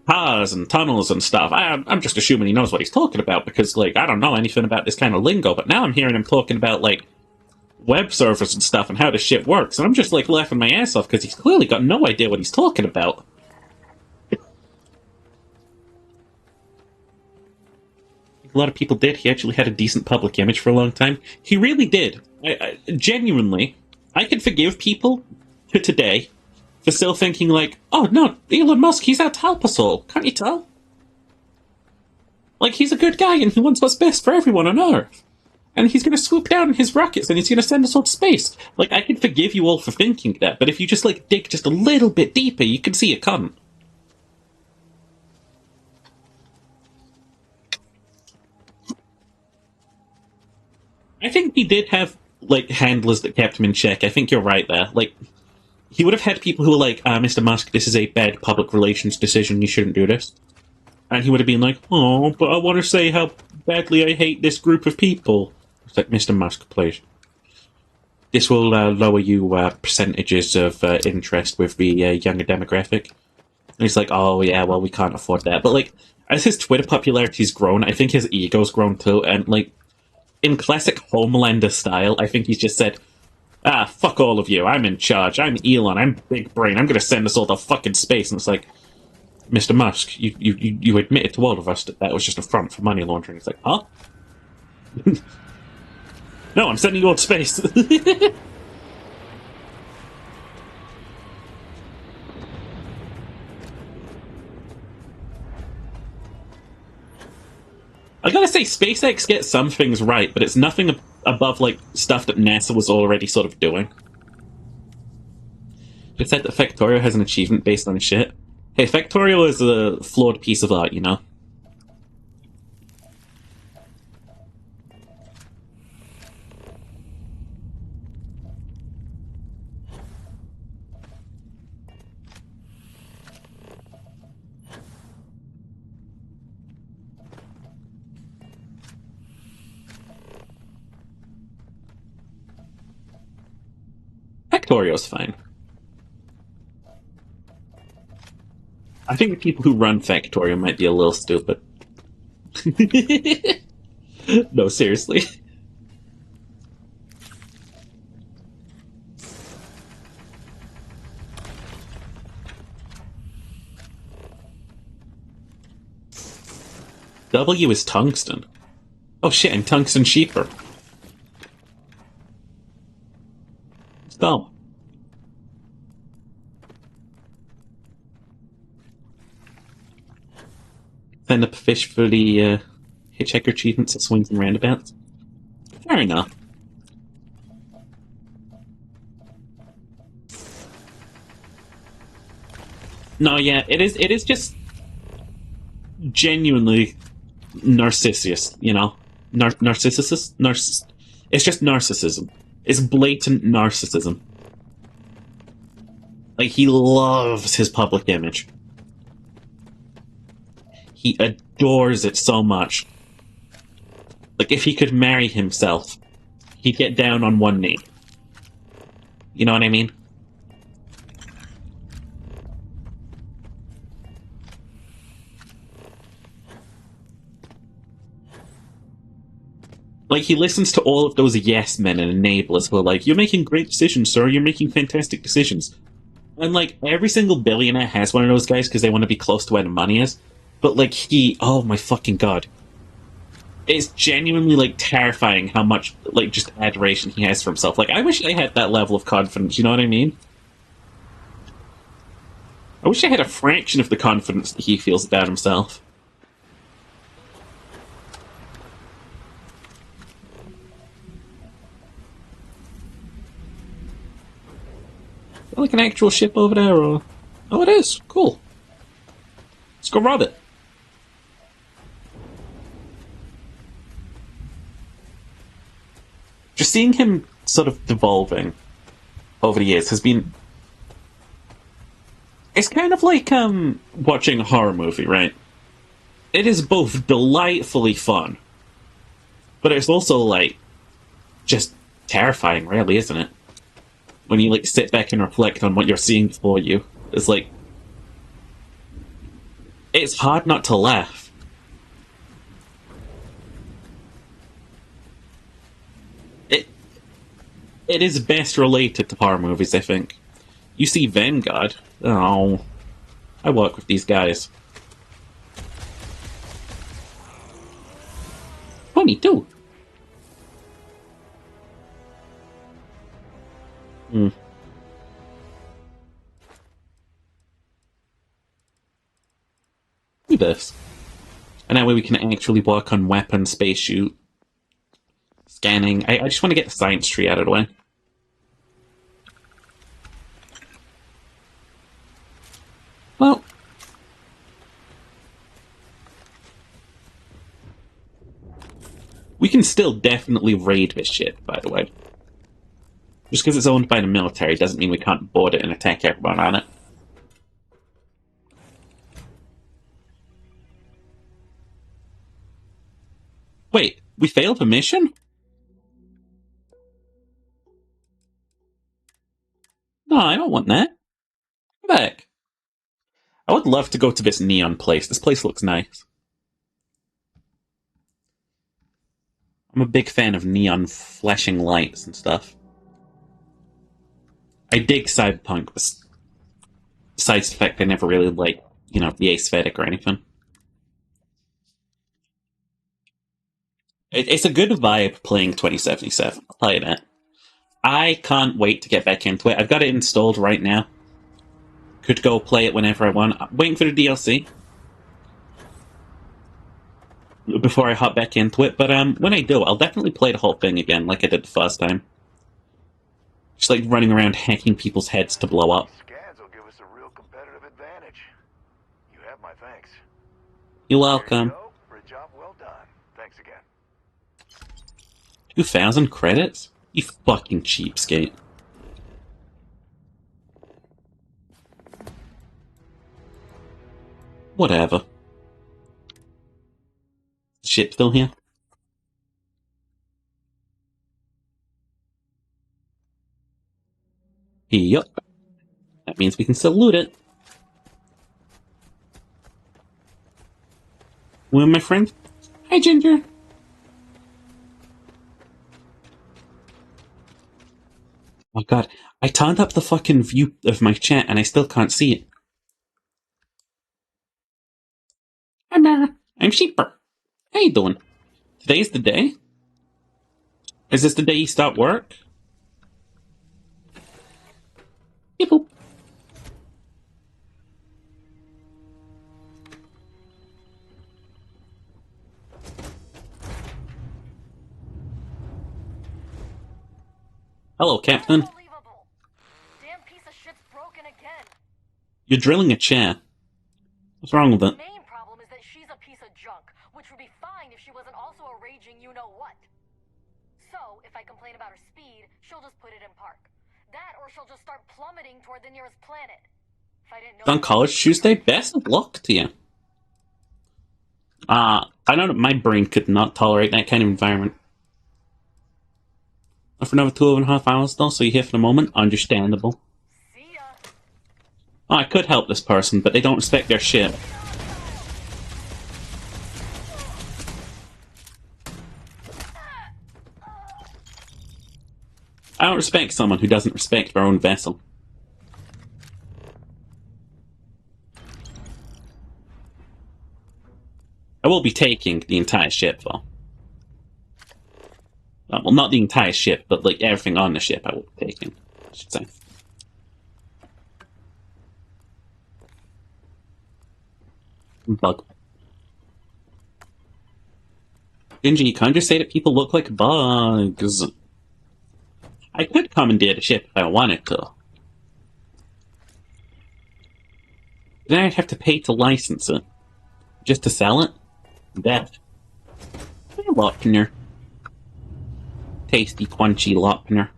cars and tunnels and stuff, I'm just assuming he knows what he's talking about, because, like, I don't know anything about this kind of lingo, but now I'm hearing him talking about, like, web servers and stuff and how this shit works, and I'm just, like, laughing my ass off, because he's clearly got no idea what he's talking about. A lot of people did. He actually had a decent public image for a long time. He really did. Genuinely, I could forgive people to today for still thinking like, oh no, Elon Musk, he's out to help us all. Can't you tell? Like, he's a good guy and he wants what's best for everyone on Earth. And he's going to swoop down in his rockets and he's going to send us all to space. Like, I can forgive you all for thinking that, but if you just, like, dig just a little bit deeper, you can see a cunt. I think he did have, like, handlers that kept him in check. I think you're right there. Like, he would have had people who were like, Mr. Musk, this is a bad public relations decision, you shouldn't do this. And he would have been like, oh, but I want to say how badly I hate this group of people. It's like, Mr. Musk, please. This will lower you percentages of interest with the younger demographic. And he's like, oh, yeah, well, we can't afford that. But, like, as his Twitter popularity's grown, I think his ego's grown too, and, like, in classic Homelander style, I think he's just said, fuck all of you, I'm in charge, I'm Elon, I'm big brain, I'm gonna send us all to fucking space. And it's like, Mr. Musk, you admitted to all of us that was just a front for money laundering. It's like, huh? No, I'm sending you all to space. I gotta say, SpaceX gets some things right, but it's nothing above, like, stuff that NASA was already sort of doing. It said that Factorio has an achievement based on shit. Hey, Factorio is a flawed piece of art, you know? Factorio's fine. I think the people who run Factorio might be a little stupid. No, seriously. W is tungsten. Oh shit, and tungsten cheaper. Dumb. Send up a fish for the hitchhiker achievements at swings and roundabouts. Fair enough. No, yeah, it is just genuinely narcissus, you know? Narcissus? It's just narcissism. It's blatant narcissism. Like, he loves his public image. He adores it so much. Like, if he could marry himself, he'd get down on one knee. You know what I mean? Like, he listens to all of those yes men and enablers who are like, you're making great decisions, sir, you're making fantastic decisions. And, like, every single billionaire has one of those guys because they want to be close to where the money is. But, like, oh my fucking god. It's genuinely, like, terrifying how much, like, just adoration he has for himself. Like, I wish I had that level of confidence, you know what I mean? I wish I had a fraction of the confidence that he feels about himself. Like an actual ship over there, or... Oh, it is. Cool. Let's go rob it. just seeing him sort of devolving over the years has been... It's kind of like watching a horror movie, right? It is both delightfully fun, but it's also, like, just terrifying, really, isn't it? When you, like, sit back and reflect on what you're seeing before you. It's like... It's hard not to laugh. It is best related to horror movies, I think. You see Vanguard. Oh, I work with these guys. 22. Do this. And that way we can actually work on weapon, spacesuit, scanning. I just want to get the science tree out of the way. Well, we can still definitely raid this shit, by the way. Just because it's owned by the military doesn't mean we can't board it and attack everyone on it. Wait, we failed a mission? No, I don't want that. Come back. I would love to go to this neon place. This place looks nice. I'm a big fan of neon flashing lights and stuff. I dig cyberpunk, besides the fact I never really liked, you know, the aesthetic or anything. It's a good vibe playing 2077, I'll tell you that. I can't wait to get back into it. I've got it installed right now. Could go play it whenever I want. I'm waiting for the DLC before I hop back into it, but when I do, I'll definitely play the whole thing again like I did the first time. Just like running around hacking people's heads to blow up. Scans will give us a real competitive advantage. You have my thanks. You're There you welcome. go, for a job well done. Thanks again. 2,000 credits? You fucking cheapskate. Whatever. Ship still here? Yup. That means we can still loot it. Well, my friend? Hi, Ginger. Oh god, I turned up the fucking view of my chat and I still can't see it. Hi, Mara. I'm Sheeper. How you doing? Today's the day? Is this the day you start work? Beep boop. Hello, Captain. Unbelievable. Damn piece of shit's broken again. You're drilling a chair. What's wrong with The it? main problem is that she's a piece of junk, which would be fine if she wasn't also a raging you-know-what. So, if I complain about her speed, she'll just put it in park. That, or she'll just start plummeting toward the nearest planet. If I didn't know... On College Tuesday, best of luck to you. I know that my brain could not tolerate that kind of environment. For another 2.5 hours though, so you're here for the moment. Understandable. See ya. Oh, I could help this person, but they don't respect their shit. I don't respect someone who doesn't respect their own vessel. I will be taking the entire ship, though. Well, not the entire ship, but like everything on the ship I will be taking, I should say. Bug. Gingy, you can't just say that people look like bugs. I could commandeer the ship if I wanted to. Then I'd have to pay to license it. Just to sell it? Death. Hey, Lochner. Tasty, crunchy Lopner.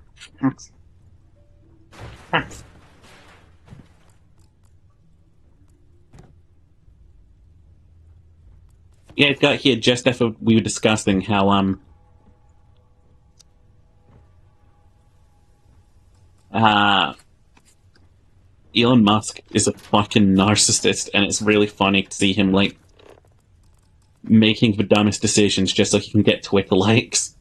Yeah, it got here just after we were discussing how, Elon Musk is a fucking narcissist, and it's really funny to see him, like, making the dumbest decisions just so he can get Twitter likes.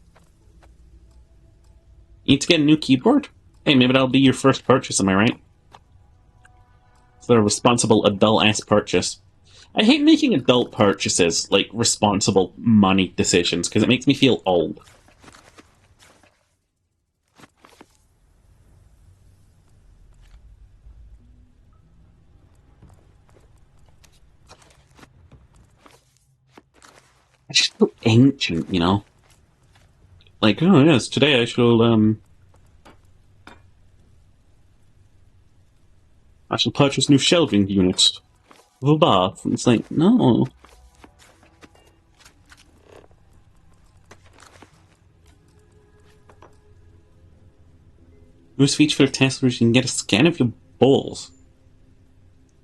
You need to get a new keyboard? Hey, maybe that'll be your first purchase, am I right? It's a responsible adult-ass purchase. I hate making adult purchases, like responsible money decisions, because it makes me feel old. I just feel ancient, you know? Like, oh yes, today I shall purchase new shelving units of a bath. It's like, no. Newest feature for Tesla is you can get a scan of your balls.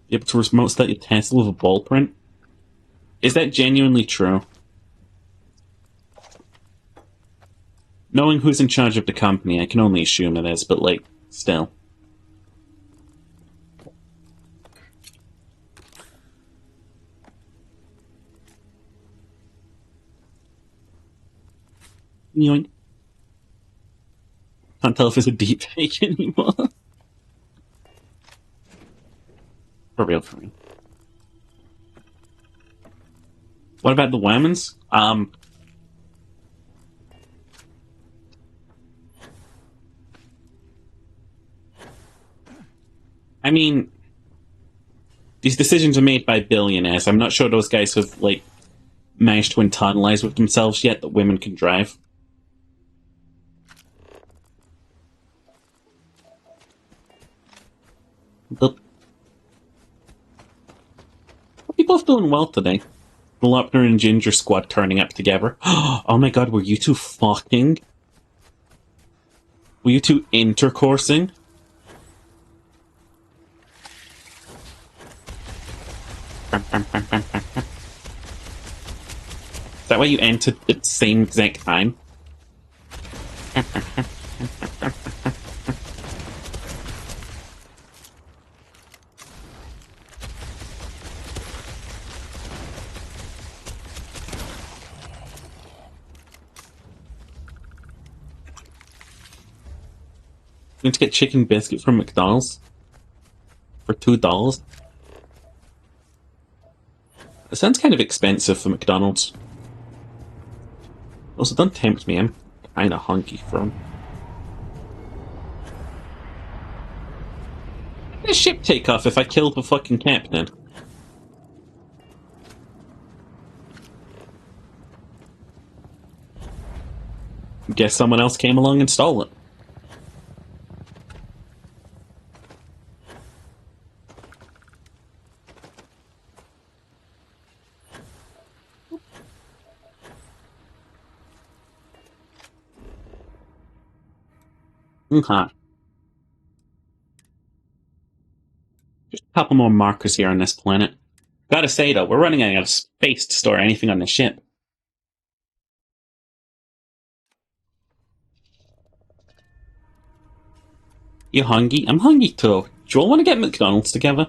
Be able to remote start your Tesla with a ball print. Is that genuinely true? Knowing who's in charge of the company, I can only assume it is, but like, still. Yoink. Can't tell if it's a deep fake anymore. For real, for real. What about the women's? I mean, these decisions are made by billionaires. I'm not sure those guys have, like, managed to internalize with themselves yet that women can drive. Are we both doing well today? The Lopner and Ginger squad turning up together. Oh my god, were you two fucking? Were you two intercoursing? Is that why you entered at the same exact time? Going to get chicken biscuit from McDonald's for $2. It sounds kind of expensive for McDonald's. Also, don't tempt me. I'm kind of hungry for them. How does ship take off if I kill the fucking captain? Guess someone else came along and stole it. Okay. Just a couple more markers here on this planet. Gotta say though, we're running out of space to store anything on the ship. You hungry? I'm hungry too. Do you all want to get McDonald's together?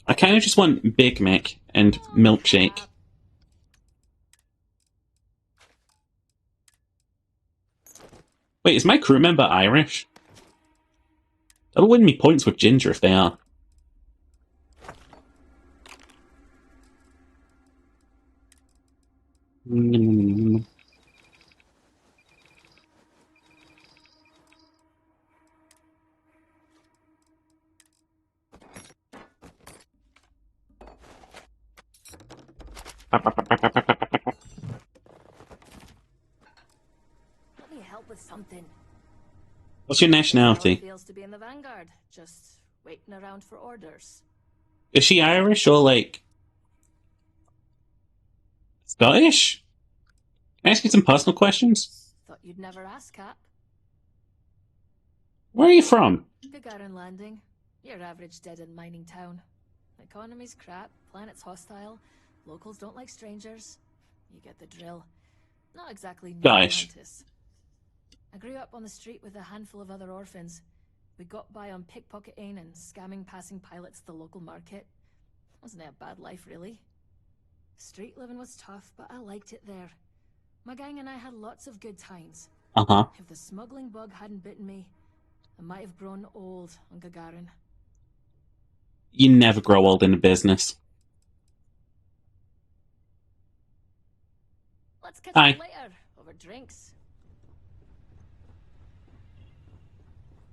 I kind of just want Big Mac and milkshake. Wait, is my crew member Irish? That'll win me points with Ginger if they are. Let me help with something. What's your nationality? Feels to be in the vanguard, just waiting around for orders. Is she Irish or like Scottish? Can I ask you some personal questions? Thought you'd never ask, Cap. Where are you from? Gagarin Landing. Your average dead-end mining town. Economy's crap, planet's hostile, locals don't like strangers. You get the drill. Not exactly New Gosh. Atlantis. I grew up on the street with a handful of other orphans. We got by on pickpocketing and scamming passing pilots at the local market. Wasn't it a bad life, really? Street living was tough, but I liked it there. My gang and I had lots of good times. Uh-huh. If the smuggling bug hadn't bitten me, I might have grown old on Gagarin. You never grow old in a business. Let's catch Hi. up later, over drinks.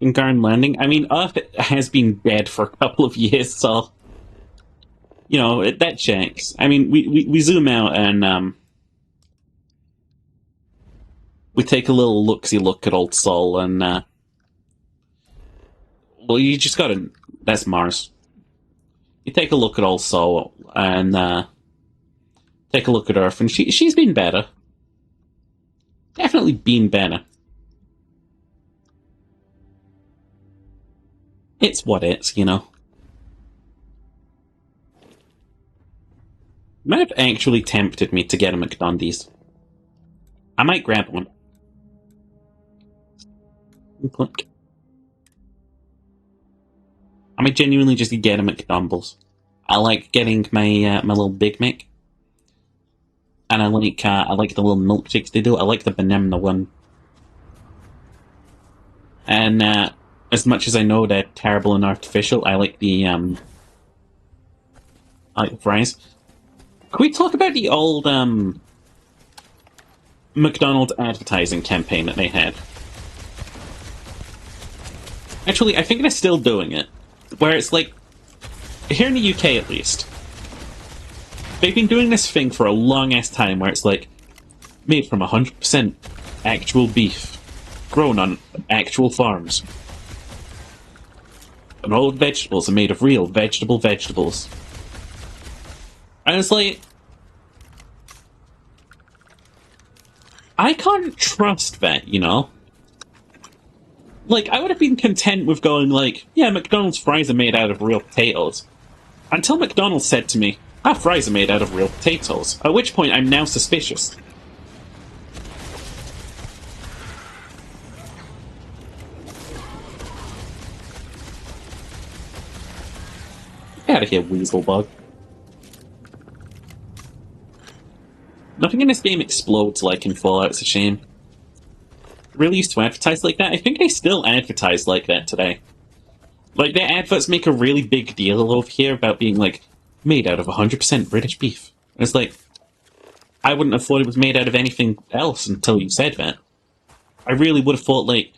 In Garden Landing, I mean, Earth has been dead for a couple of years, so... You know, that checks. I mean, we zoom out and, we take a little look-see look at old Sol, and, well, you just gotta... That's Mars. You take a look at old Sol, and, take a look at Earth, and she's been better. Definitely been better. It's what it's, you know. Might have actually tempted me to get a McDonald's. I might grab one. Click. I might genuinely just get a McDonald's. I like getting my my little Big Mac, and I like the little milkshakes they do. I like the banana one, and as much as I know they're terrible and artificial, I like the fries. Can we talk about the old McDonald's advertising campaign that they had? Actually, I think they're still doing it. Where it's like, here in the UK at least, they've been doing this thing for a long-ass time where it's like, made from 100% actual beef, grown on actual farms. And all the vegetables are made of real vegetables. And it's like, I can't trust that, you know? Like, I would have been content with going like, yeah, McDonald's fries are made out of real potatoes. Until McDonald's said to me, our fries are made out of real potatoes. At which point I'm now suspicious. Get out of here, Weaselbug. Nothing in this game explodes like in Fallout, it's a shame. Really used to advertise like that? I think they still advertise like that today. Like, their adverts make a really big deal over here about being, like, made out of 100% British beef. And it's like, I wouldn't have thought it was made out of anything else until you said that. I really would have thought, like...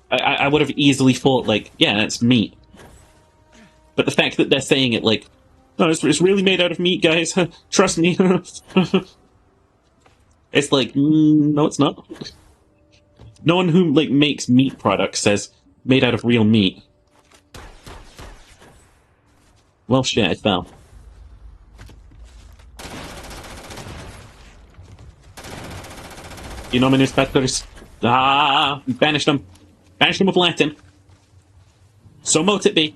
I would have easily thought, like, yeah, it's meat. But the fact that they're saying it like, no, it's really made out of meat, guys. Trust me. It's like, no, it's not. No one who like makes meat products says made out of real meat. Well, shit, I fell. You know, inspectors. Banished them. Banished them with Latin. So mote it be.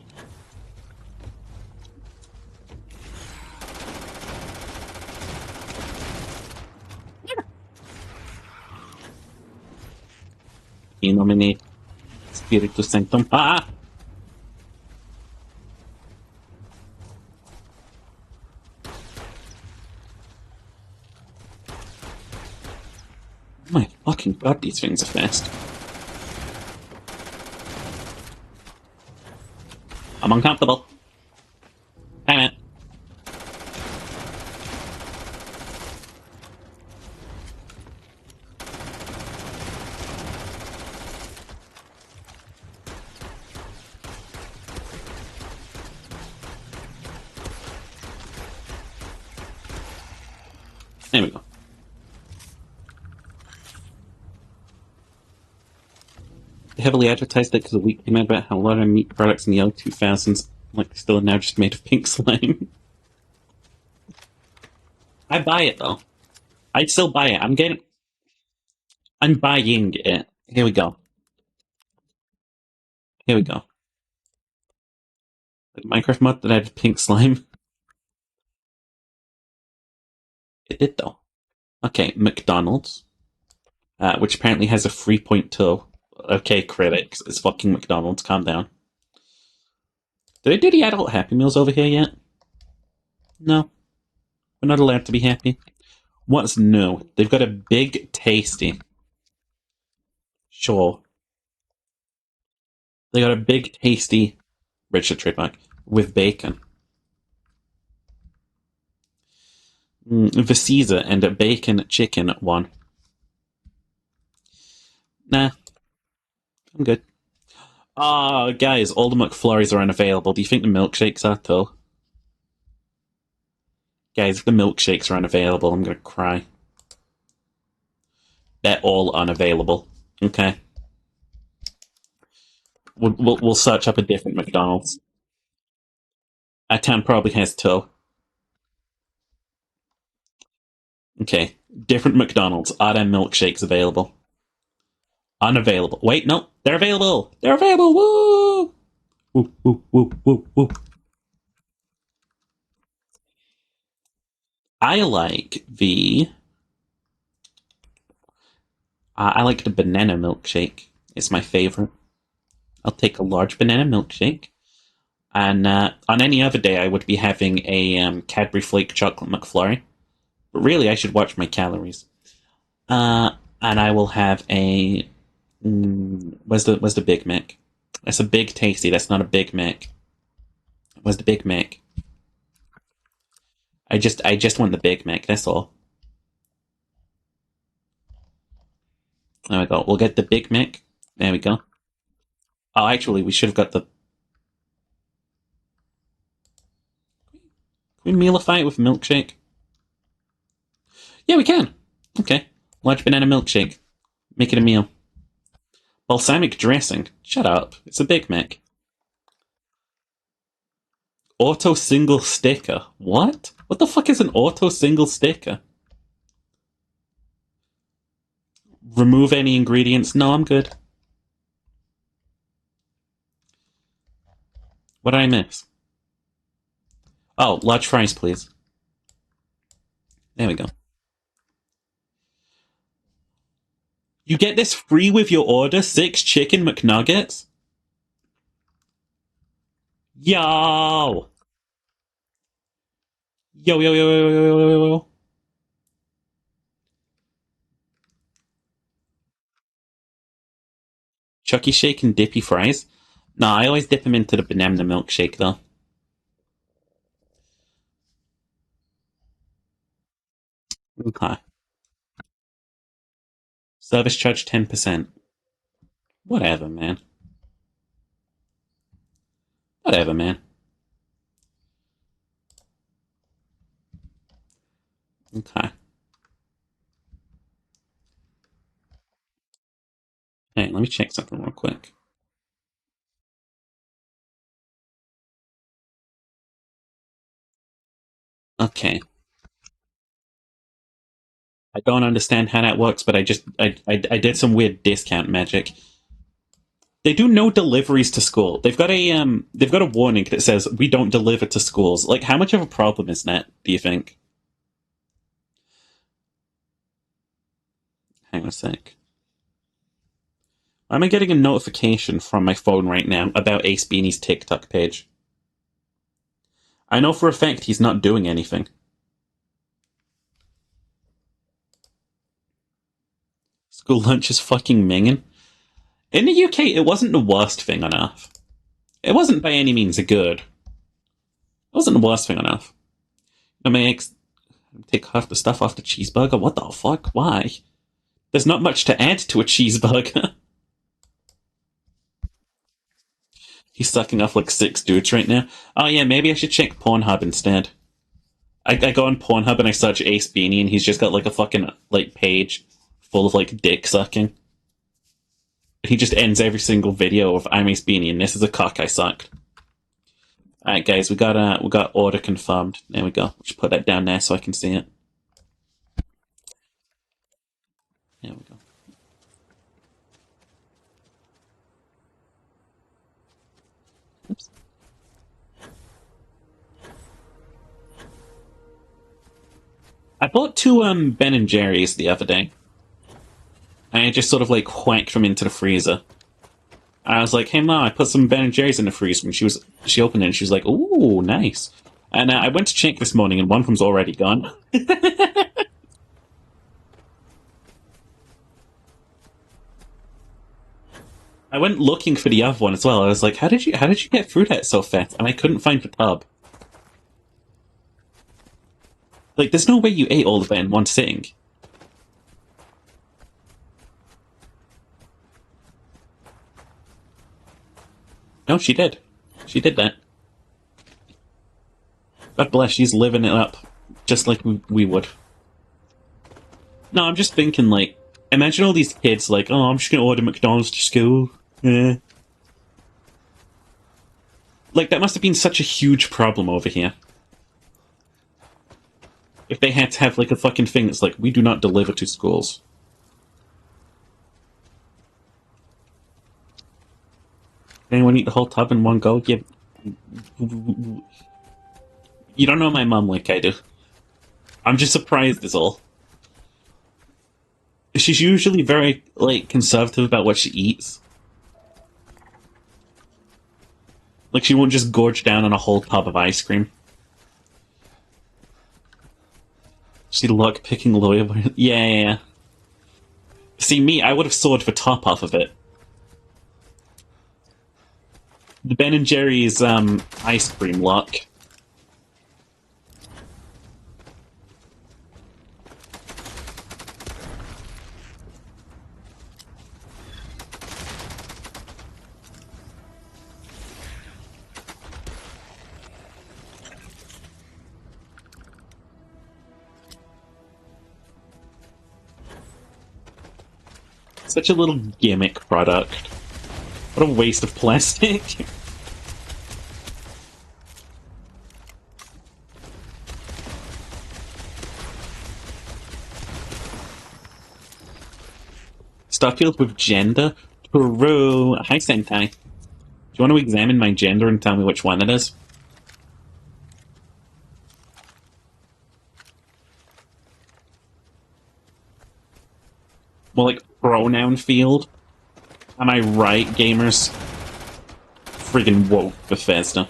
In nomine Spiritus Sanctum. Oh my fucking god, these things are fast. I'm uncomfortable. Damn it. There we go. They heavily advertised it because a week came out about how a lot of meat products in the early 2000s Like, still now just made of pink slime. I buy it, though. I'd still buy it. I'm buying it. Here we go. Here we go. Like Minecraft mod that had pink slime. It did, though. Okay, McDonald's. Which apparently has a 3.2. Okay, critics. It's fucking McDonald's. Calm down. Did I do the adult Happy Meals over here yet? No. We're not allowed to be happy. What's new? They've got a big tasty. Sure. They got a big tasty Richard trademark with bacon. The Caesar and a bacon chicken one. Nah. I'm good. Guys, all the McFlurries are unavailable. Do you think the milkshakes are too? Guys, if the milkshakes are unavailable, I'm gonna cry. They're all unavailable. Okay. We'll search up a different McDonald's. Our town probably has two. Okay. Different McDonald's. Are there milkshakes available? Unavailable. Wait, no. They're available! They're available! Woo! Woo, woo, woo, woo, woo. I like the... I like the banana milkshake. It's my favorite. I'll take a large banana milkshake. And on any other day, I would be having a Cadbury Flake Chocolate McFlurry. But really, I should watch my calories. And I will have a... where's the Big Mac? That's a Big Tasty. That's not a Big Mac. Where's the Big Mac? I just want the Big Mac. That's all. There we go. We'll get the Big Mac. There we go. Oh, actually, we should have got the... Can we mealify it with milkshake? Yeah, we can. Okay. Large banana milkshake. Make it a meal. Balsamic dressing. Shut up. It's a Big Mac. Auto single sticker. What? What the fuck is an auto single sticker? Remove any ingredients. No, I'm good. What did I miss? Oh, large fries, please. There we go. You get this free with your order? 6 chicken McNuggets? Yo! Yo, yo, yo, yo, yo, yo, yo. Chucky Shake and dippy fries? Nah, I always dip them into the banana milkshake, though. Okay. Service charge 10%. Whatever, man. Whatever, man. Okay. Hey, let me check something real quick. Okay. I don't understand how that works, but I did some weird discount magic. They do no deliveries to school. They've got a warning that says we don't deliver to schools. Like, how much of a problem is that, do you think? Hang on a sec. Why am I getting a notification from my phone right now about Ace Beanie's TikTok page? I know for a fact he's not doing anything. School lunch is fucking minging. In the UK, it wasn't the worst thing on earth. It wasn't by any means a good. It wasn't the worst thing on earth. I mean, take half the stuff off the cheeseburger? What the fuck? Why? There's not much to add to a cheeseburger. He's sucking off like 6 dudes right now. Oh yeah, maybe I should check Pornhub instead. I go on Pornhub and I search Ace Beanie and he's just got like a fucking like page full of like dick sucking. He just ends every single video of I'm Ace Beanie and this is a cock I sucked. Alright, guys, we got order confirmed. There we go. Just put that down there so I can see it. There we go. Oops. I bought two Ben and Jerry's the other day. And I just sort of like whacked them into the freezer. I was like, "Hey Ma, I put some Ben and Jerry's in the freezer." And she opened it and she was like, "Ooh, nice." And I went to check this morning and one of them's already gone. I went looking for the other one as well. I was like, how did you get through that so fast? And I couldn't find the tub. Like, there's no way you ate all of it in one sitting. No, she did. She did that. God bless, she's living it up. Just like we would. No, I'm just thinking, like, imagine all these kids like, "Oh, I'm just gonna order McDonald's to school." Yeah. Like, that must have been such a huge problem over here. If they had to have, like, a fucking thing that's like, "We do not deliver to schools." Anyone eat the whole tub in one go? Yeah. You don't know my mum like I do. I'm just surprised is all. She's usually very, like, conservative about what she eats. Like, she won't just gorge down on a whole tub of ice cream. She luck picking lawyer. Yeah. See, me, I would have sawed the top off of it. The Ben and Jerry's ice cream luck. Such a little gimmick product. What a waste of plastic. Starfield with gender? True. Hi, Sentai. Do you want to examine my gender and tell me which one it is? More like pronoun field? Am I right, gamers? Friggin' woke Bethesda.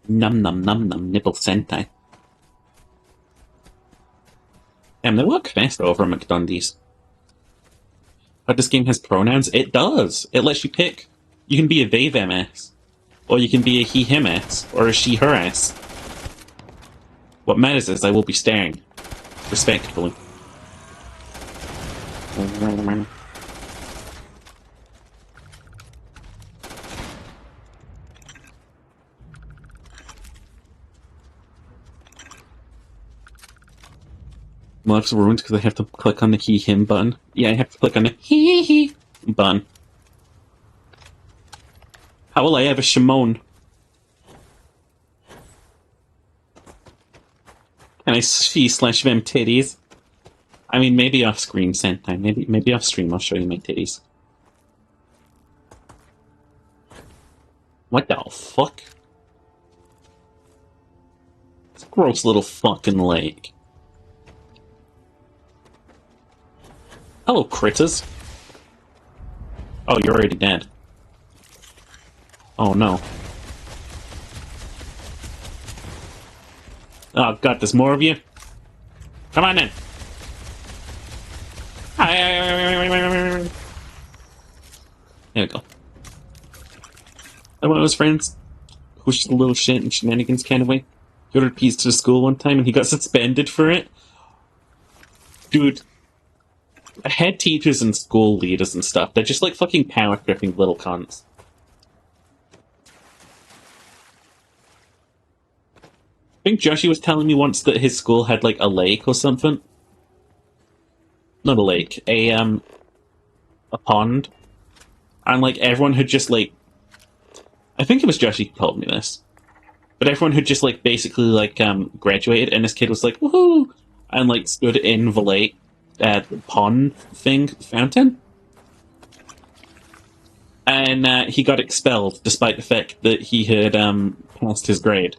Num num num num nibble Sentai. Damn, they work fast over at McDonald's. But this game has pronouns? It does! It lets you pick. You can be a they them ass. Or you can be a he him ass. Or a she her ass. What matters is I will be staring. Respectfully. My life's ruined because I have to click on the he him button. Yeah, I have to click on the he button. How will I ever Shimon? Can I see slash them titties? I mean, maybe off screen, Sentai. Maybe off stream I'll show you my titties. What the fuck? It's a gross little fucking lake. Hello, critters. Oh, you're already dead. Oh no. Oh god, there's more of you? Come on in! There we go. And one of his friends, who's just a little shit and shenanigans kind of way, he ordered pizza to school one time and he got suspended for it. Dude, head teachers and school leaders and stuff, they're just like fucking power tripping little cunts. I think Joshi was telling me once that his school had like a lake or something. Not a lake, a pond, and like everyone had just like, I think it was Josh who told me this, but everyone had just like basically like graduated, and this kid was like woohoo, and like stood in the lake, the pond thing fountain, and he got expelled despite the fact that he had passed his grade.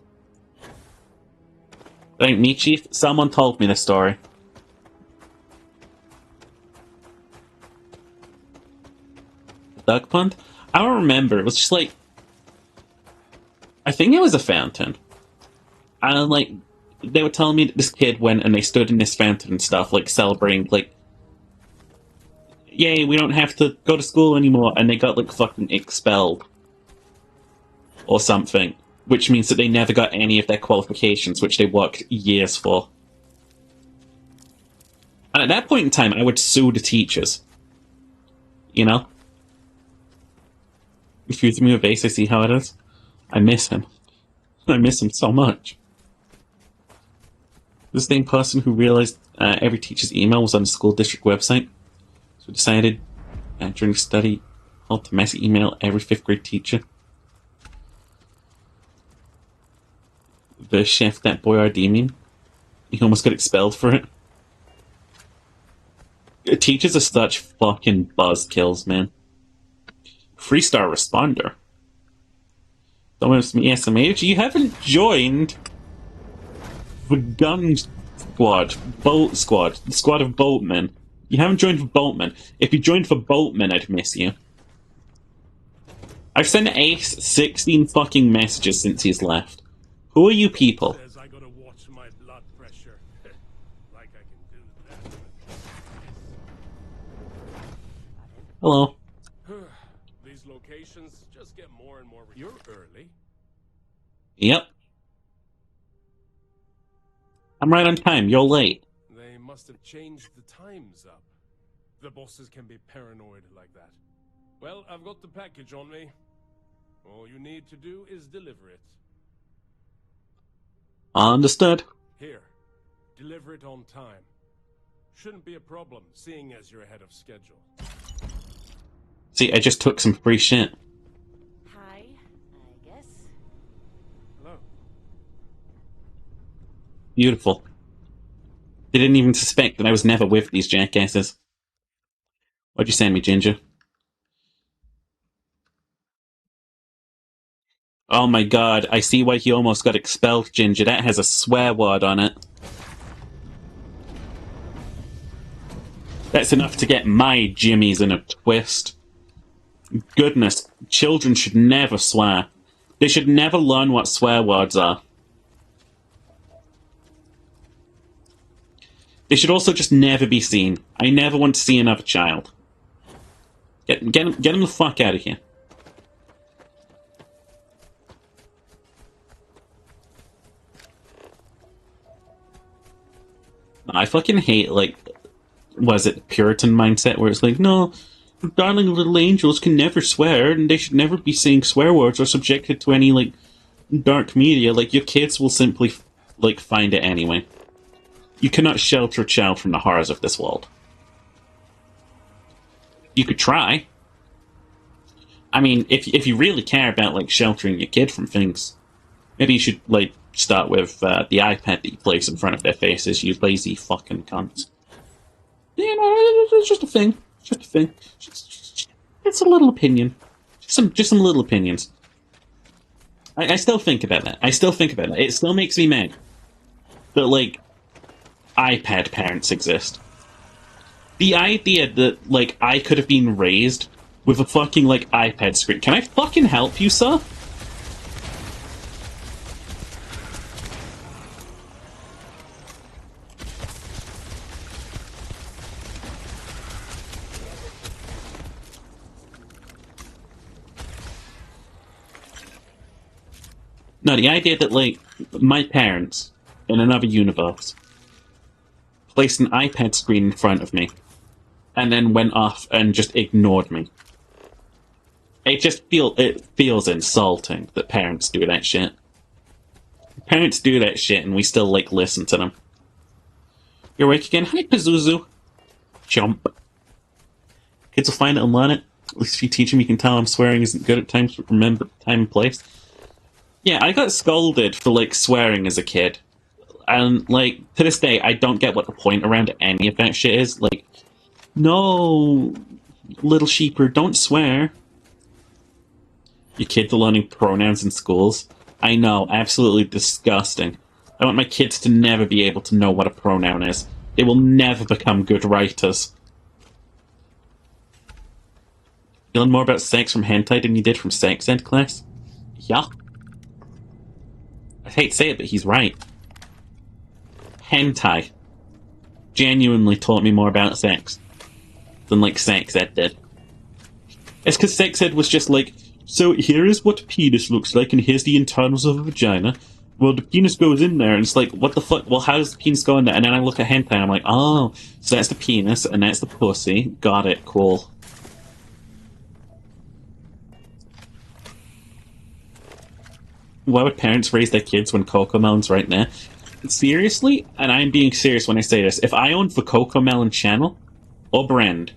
Thank me, Chief. Someone told me this story. Duck pond? I don't remember. It was just like, I think it was a fountain. And like, they were telling me that this kid went and they stood in this fountain and stuff, like celebrating, like, yay, we don't have to go to school anymore. And they got like fucking expelled. Or something. Which means that they never got any of their qualifications, which they worked years for. And at that point in time, I would sue the teachers. You know? Refuse me with base, I see how it is. I miss him. I miss him so much. The same person who realized every teacher's email was on the school district website, so decided during study how to mass email every 5th grade teacher. The chef that Boyardee mean. He almost got expelled for it. Teachers are such fucking buzzkills, man. 3-star responder. Someone asked me, SMH, you haven't joined the gun squad, boat squad, the squad of boatmen. You haven't joined for boatmen. If you joined for boatmen, I'd miss you. I've sent Ace 16 fucking messages since he's left. Who are you people? Says I gotta watch my blood pressure. Like I can do that. Hello. These locations just get more and more. You're early. Yep. I'm right on time. You're late. They must have changed the times up. The bosses can be paranoid like that. Well, I've got the package on me. All you need to do is deliver it. Understood. Here. Deliver it on time. Shouldn't be a problem, seeing as you're ahead of schedule. See, I just took some free shit. Hi, I guess. Hello. Beautiful. They didn't even suspect that I was never with these jackasses. What'd you send me, Ginger? Oh my god, I see why he almost got expelled, Ginger. That has a swear word on it. That's enough to get my jimmies in a twist. Goodness, children should never swear. They should never learn what swear words are. They should also just never be seen. I never want to see another child. Get him the fuck out of here. I fucking hate, like, was it Puritan mindset where it's like, no, darling little angels can never swear and they should never be saying swear words or subjected to any, like, dark media. Like, your kids will simply, like, find it anyway. You cannot shelter a child from the horrors of this world. You could try. I mean, if you really care about, like, sheltering your kid from things, maybe you should, like, start with the iPad that you place in front of their faces, you lazy fucking cunts. You know, it's just a thing. Just a thing. It's a little opinion. Just some little opinions. I still think about that. It still makes me mad that, like, iPad parents exist. The idea that, like, I could have been raised with a fucking, like, iPad screen. Can I fucking help you, sir? No, the idea that, like, my parents, in another universe, placed an iPad screen in front of me, and then went off and just ignored me. It feels insulting that parents do that shit. Parents do that shit, and we still, like, listen to them. You're awake again? Hi, Pazuzu. Chump. Kids will find it and learn it. At least if you teach them, you can tell them swearing isn't good at times, but remember time and place. Yeah, I got scolded for, like, swearing as a kid. And, like, to this day, I don't get what the point around any of that shit is. Like, no, little sheeper, don't swear. Your kids are learning pronouns in schools. I know, absolutely disgusting. I want my kids to never be able to know what a pronoun is. They will never become good writers. You learn more about sex from hentai than you did from sex ed class? Yeah. I hate to say it, but he's right. Hentai genuinely taught me more about sex than, like, sex ed did. It's because sex ed was just like, so here is what a penis looks like, and here's the internals of a vagina. Well, the penis goes in there, and it's like, what the fuck? Well, how does the penis go in there? And then I look at hentai, and I'm like, oh, so that's the penis, and that's the pussy. Got it, cool. Why would parents raise their kids when Cocomelon's right there? Seriously? And I'm being serious when I say this. If I owned the Cocomelon channel, or brand,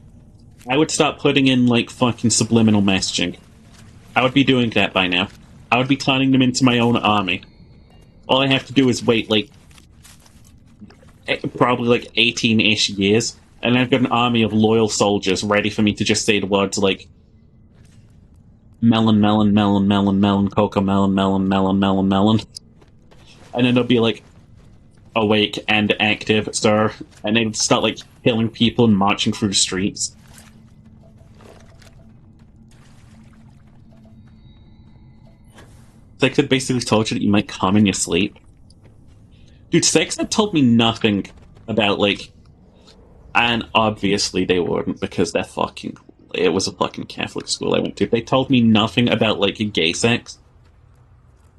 I would start putting in, like, fucking subliminal messaging. I would be doing that by now. I would be turning them into my own army. All I have to do is wait, like, probably, like, 18-ish years, and I've got an army of loyal soldiers ready for me to just say the words, like, melon, melon, melon, melon, melon, Cocomelon, melon, melon, melon, melon. And then they'll be like, awake and active, sir. And they'd start, like, killing people and marching through the streets. Sex Ed basically told you that you might come in your sleep. Dude, Sex Ed told me nothing about, like... And obviously they wouldn't, because they're fucking... It was a fucking Catholic school I went to. They told me nothing about, like, gay sex.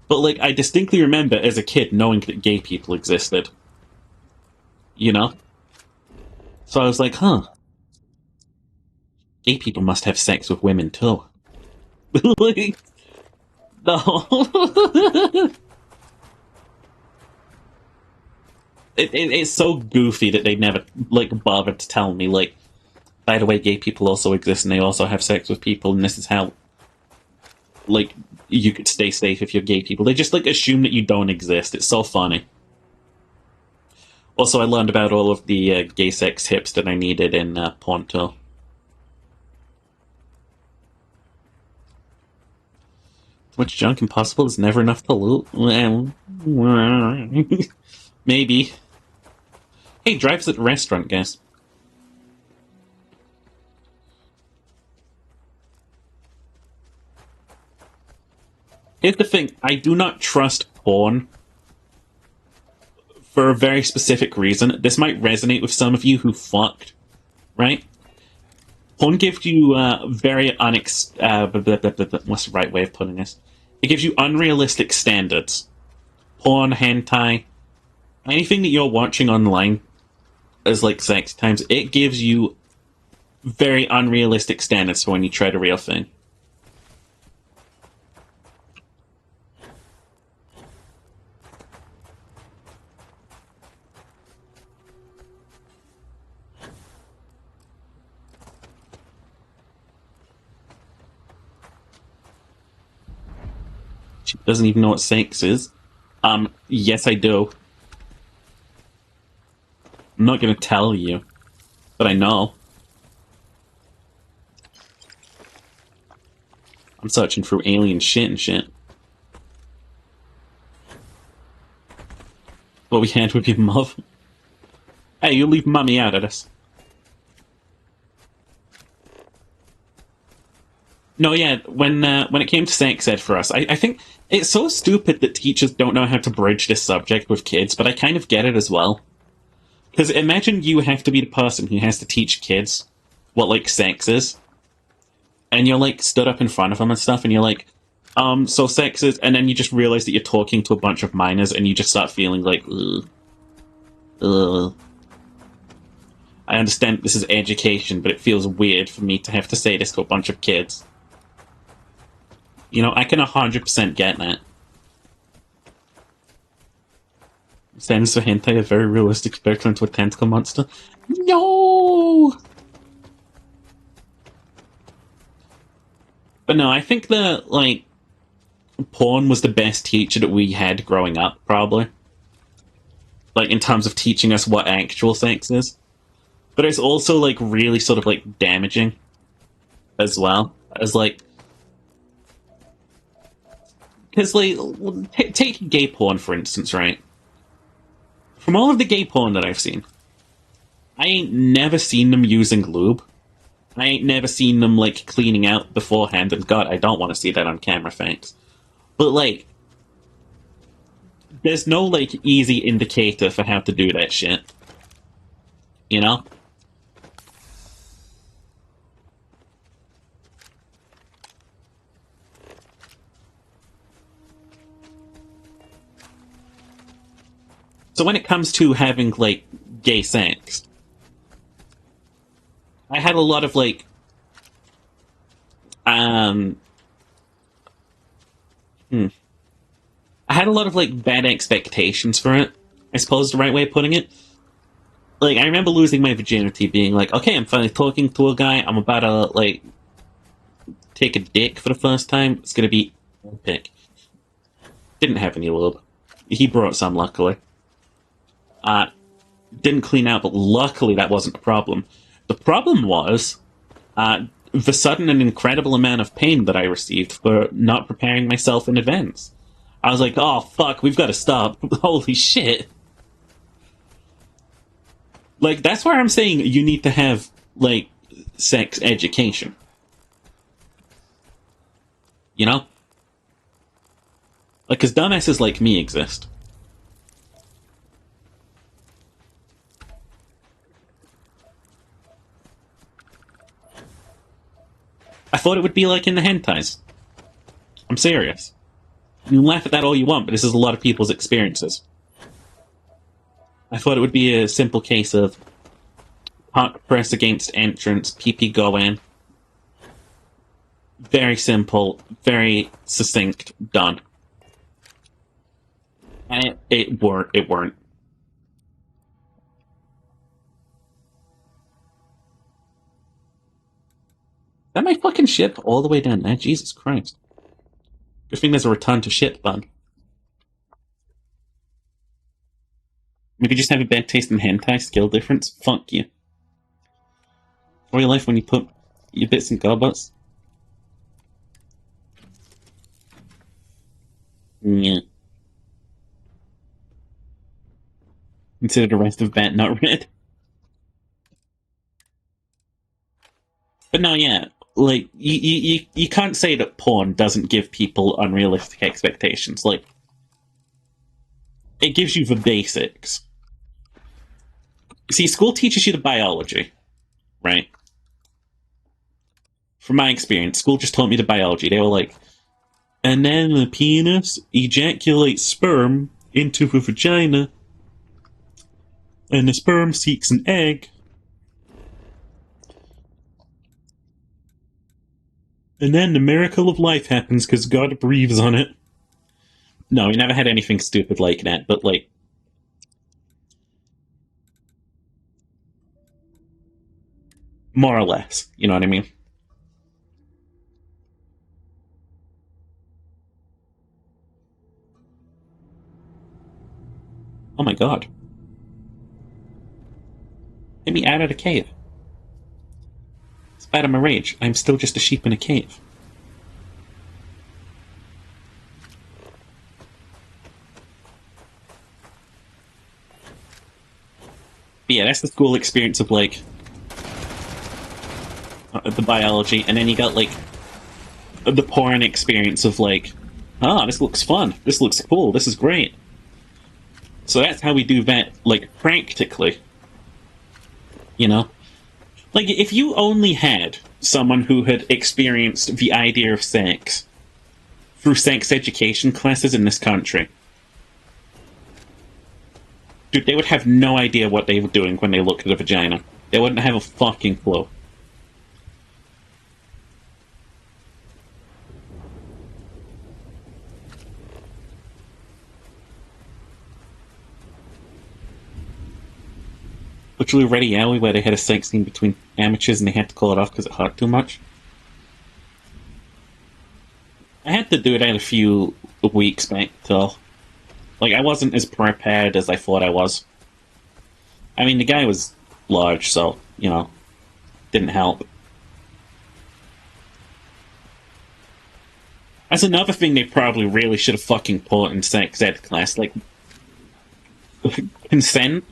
But, like, I distinctly remember as a kid knowing that gay people existed. You know? So I was like, huh. Gay people must have sex with women, too. Like... No. It's so goofy that they never, like, bothered to tell me, like, by the way, gay people also exist and they also have sex with people, and this is how, like, you could stay safe if you're gay people. They just, like, assume that you don't exist. It's so funny. Also, I learned about all of the gay sex tips that I needed in Ponto. Too much junk impossible is never enough to loot? Well, maybe. Hey, drives at the restaurant, guys. Here's the thing, I do not trust porn for a very specific reason. This might resonate with some of you who fucked, right? Porn gives you very what's the right way of putting this? It gives you unrealistic standards. Porn, hentai, anything that you're watching online as, like, sex times, it gives you very unrealistic standards for when you try the real thing. She doesn't even know what sex is. Yes, I do. I'm not gonna tell you, but I know. I'm searching through alien shit and shit. What we had with your mother. Hey, you leave mummy out of this. No, yeah, when it came to sex ed for us, I think it's so stupid that teachers don't know how to bridge this subject with kids, but I kind of get it as well. Because imagine you have to be the person who has to teach kids what, like, sex is. And you're, like, stood up in front of them and stuff, and you're like, so sex is... And then you just realize that you're talking to a bunch of minors, and you just start feeling like, ugh. Ugh. I understand this is education, but it feels weird for me to have to say this to a bunch of kids. You know, I can 100% get that. Standards for hentai, a very realistic spectrum into a tentacle monster. No! But no, I think that, like, porn was the best teacher that we had growing up, probably. Like, in terms of teaching us what actual sex is. But it's also, like, really sort of, like, damaging as well. As, like... Because, like, take gay porn, for instance, right? From all of the gay porn that I've seen, I ain't never seen them using lube. I ain't never seen them, like, cleaning out beforehand, and God, I don't want to see that on camera, thanks. But, like, there's no, like, easy indicator for how to do that shit. You know? So when it comes to having, like, gay sex, I had a lot of, like, I had a lot of, like, bad expectations for it, I suppose is the right way of putting it. Like, I remember losing my virginity, being like, okay, I'm finally talking to a guy, I'm about to, like, take a dick for the first time, it's gonna be epic. Didn't have any lube. He brought some, luckily. Didn't clean out, but luckily that wasn't a problem. The problem was the sudden and incredible amount of pain that I received for not preparing myself in advance. I was like, oh fuck, we've got to stop. Holy shit. Like, that's where I'm saying you need to have, like, sex education. You know? Like, because dumbasses like me exist. I thought it would be like in the hentais. I'm serious. You can laugh at that all you want, but this is a lot of people's experiences. I thought it would be a simple case of hot press against entrance, PP go in. Very simple, very succinct, done. And it weren't. That my fucking ship all the way down there? Jesus Christ. Good thing there's a return to ship button. Maybe just have a bad taste in hentai, skill difference? Fuck you. Or your life when you put your bits in gobbets? Yeah. Consider the rest of that not read. But no, yeah. Like, you can't say that porn doesn't give people unrealistic expectations. Like, it gives you the basics. See, school teaches you the biology, right? From my experience, school just taught me the biology. They were like, and then the penis ejaculates sperm into the vagina, and the sperm seeks an egg, and then the miracle of life happens because God breathes on it. No, we never had anything stupid like that, but like... more or less, you know what I mean? Oh my god. Get me out of the cave. Spite of my rage, I'm still just a sheep in a cave. But yeah, that's the school experience of, like, the biology, and then you got, like, the porn experience of, like, ah, this looks fun, this looks cool, this is great. So that's how we do that, like, practically. You know? Like, if you only had someone who had experienced the idea of sex through sex education classes in this country, dude, they would have no idea what they were doing when they looked at a vagina. They wouldn't have a fucking clue. Literally Ready Alley, where they had a sex scene between amateurs and they had to call it off because it hurt too much. I had to do it a few weeks back, though. Like, I wasn't as prepared as I thought I was. I mean, the guy was large, so, you know, didn't help. That's another thing they probably really should have fucking taught in sex ed class, like, consent.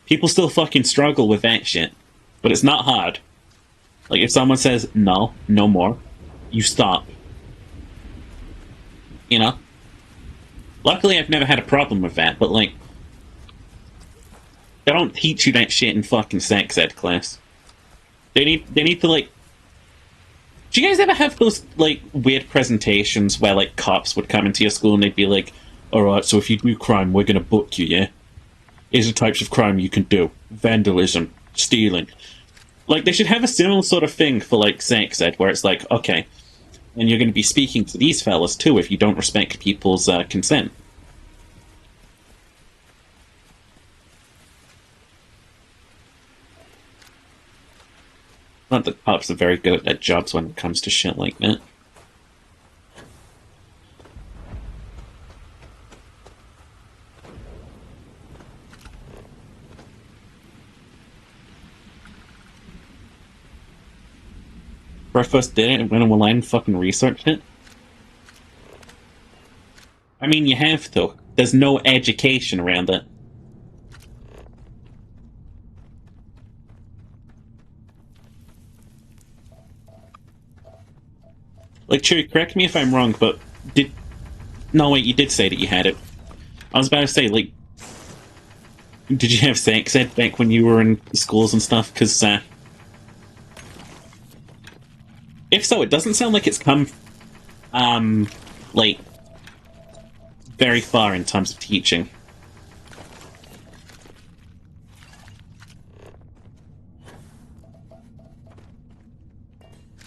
People still fucking struggle with that shit. But it's not hard. Like, if someone says, no, no more, you stop. You know? Luckily, I've never had a problem with that, but, like, they don't teach you that shit in fucking sex ed class. They need to, like... Do you guys ever have those, like, weird presentations where, like, cops would come into your school and they'd be like, alright, so if you do crime, we're gonna book you, yeah? Here's the types of crime you can do. Vandalism. Stealing. Like, they should have a similar sort of thing for, like, sex ed, where it's like, okay, and you're gonna be speaking to these fellas, too, if you don't respect people's, consent. Not that cops are very good at their jobs when it comes to shit like that. When I first did it and went online and fucking researched it. I mean, you have to. There's no education around it. Like, Chewie, correct me if I'm wrong, but did... No, wait, you did say that you had it. I was about to say, like... Did you have sex ed back when you were in schools and stuff? Because, if so, it doesn't sound like it's come, like, very far in terms of teaching.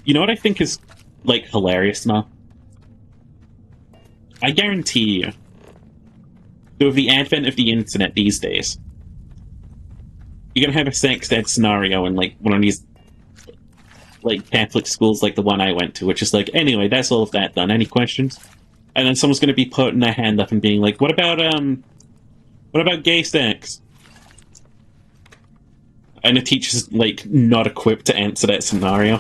You know what I think is, like, hilarious now? I guarantee you that with the advent of the internet these days, you're gonna have a sex ed scenario in, like, one of these, like, Catholic schools like the one I went to, which is like, anyway, that's all of that done. Any questions? And then someone's gonna be putting their hand up and being like, what about gay sex? And the teacher's, like, not equipped to answer that scenario.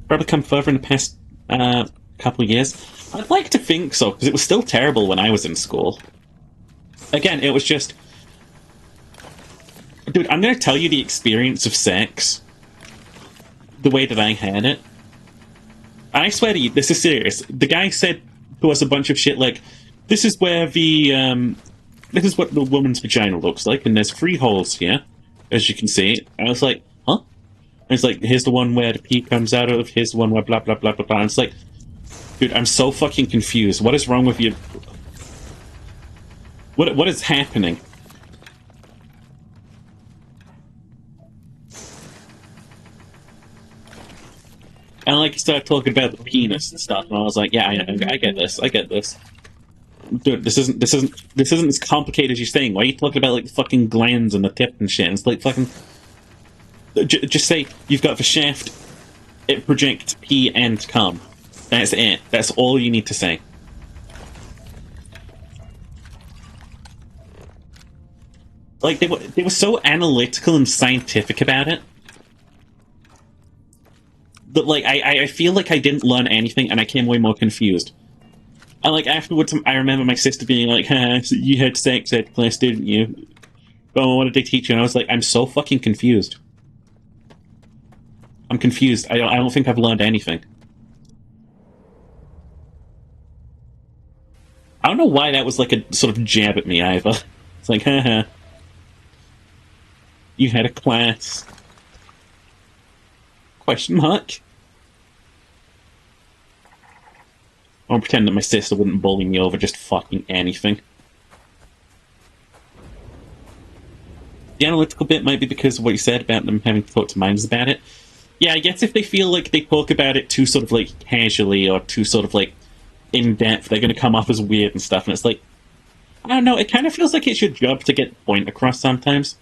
Probably come further in the past couple of years. I'd like to think so, because it was still terrible when I was in school. Again, it was just... Dude, I'm gonna tell you the experience of sex. The way that I had it. I swear to you, this is serious. The guy said to us a bunch of shit like, this is where the, this is what the woman's vagina looks like, and there's 3 holes here, as you can see. I was like, huh? And it's like, here's the one where the pee comes out of, here's the one where blah blah blah blah blah. And it's like, dude, I'm so fucking confused. What is wrong with you? What is happening? And like, he started talking about the penis and stuff, and I was like, yeah, I get this, I get this. Dude, this isn't as complicated as you're saying. Why are you talking about, like, the fucking glands and the tip and shit? And it's like, fucking... just say, you've got the shaft, it projects pee and cum. That's it. That's all you need to say. Like, they were so analytical and scientific about it. But, like, I feel like I didn't learn anything, and I came away more confused. And, like, afterwards, I remember my sister being like, so you had sex ed class, didn't you? Oh, what did they teach you? And I was like, I'm so fucking confused. I'm confused. I don't think I've learned anything. I don't know why that was like a sort of jab at me either. It's like, haha. You had a class. Question mark? I'll pretend that my sister wouldn't bully me over just fucking anything. The analytical bit might be because of what you said about them having thoughts and minds about it. Yeah, I guess if they feel like they talk about it too sort of like casually or too sort of like in depth, they're going to come off as weird and stuff. And it's like, I don't know, it kind of feels like it's your job to get the point across sometimes.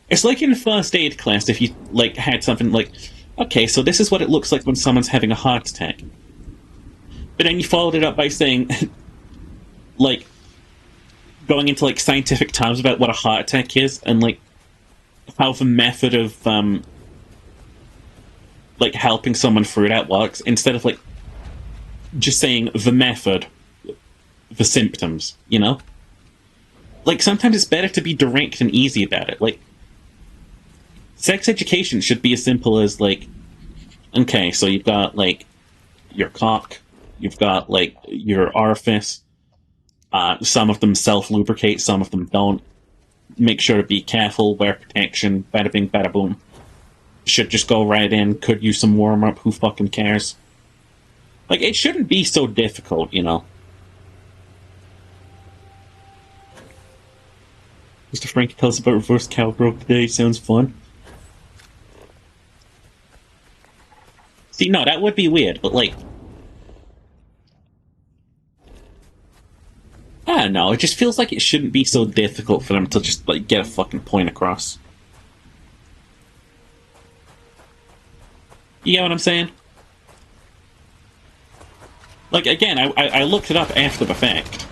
It's like in first aid class, if you, like, had something like, okay, so this is what it looks like when someone's having a heart attack. But then you followed it up by saying, like, going into, like, scientific terms about what a heart attack is, and, like, how the method of, like, helping someone through that works, instead of, like, just saying the method, the symptoms, you know? Like, sometimes it's better to be direct and easy about it. Like, sex education should be as simple as, like, okay, so you've got, like, your cock, you've got, like, your orifice, some of them self-lubricate, some of them don't. Make sure to be careful, wear protection, bada bing, bada boom. Should just go right in, could use some warm-up, who fucking cares? Like, it shouldn't be so difficult, you know? Mr. Frankie tells us about reverse cowgirl today, sounds fun. See, no, that would be weird, but, like... I don't know, it just feels like it shouldn't be so difficult for them to just, like, get a fucking point across. You get what I'm saying? Like, again, I looked it up after the fact.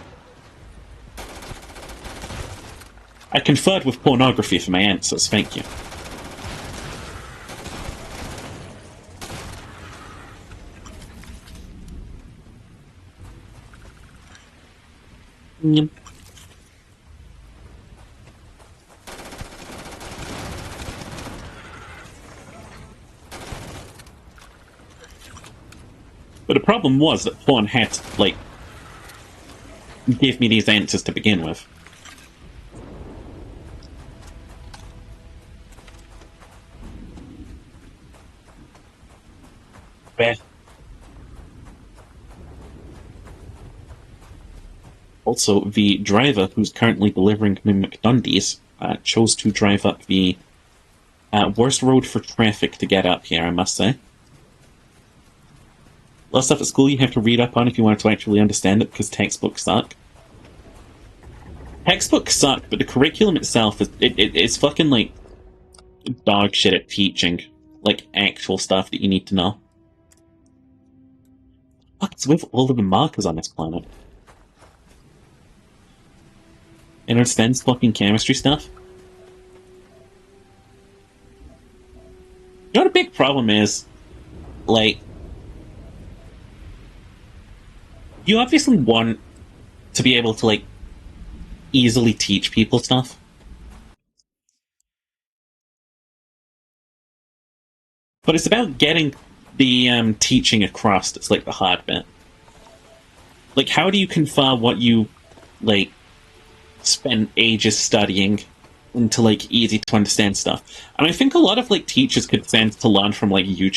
I conferred with pornography for my answers, thank you. Yep. But the problem was that porn had to, like, give me these answers to begin with. Beth. Also, the driver who's currently delivering me McDundies chose to drive up the worst road for traffic to get up here, I must say. A lot of stuff at school you have to read up on if you want to actually understand it, because textbooks suck. Textbooks suck, but the curriculum itself it's fucking, like, dog shit at teaching, like, actual stuff that you need to know. What's with all of the markers on this planet? It understands fucking chemistry stuff? You know what a big problem is? Like, you obviously want to be able to, like, easily teach people stuff. But it's about getting the teaching across that's, like, the hard bit. Like, how do you confer what you, like, spend ages studying into, like, easy to understand stuff? And I think a lot of, like, teachers could stand to learn from, like, YouTube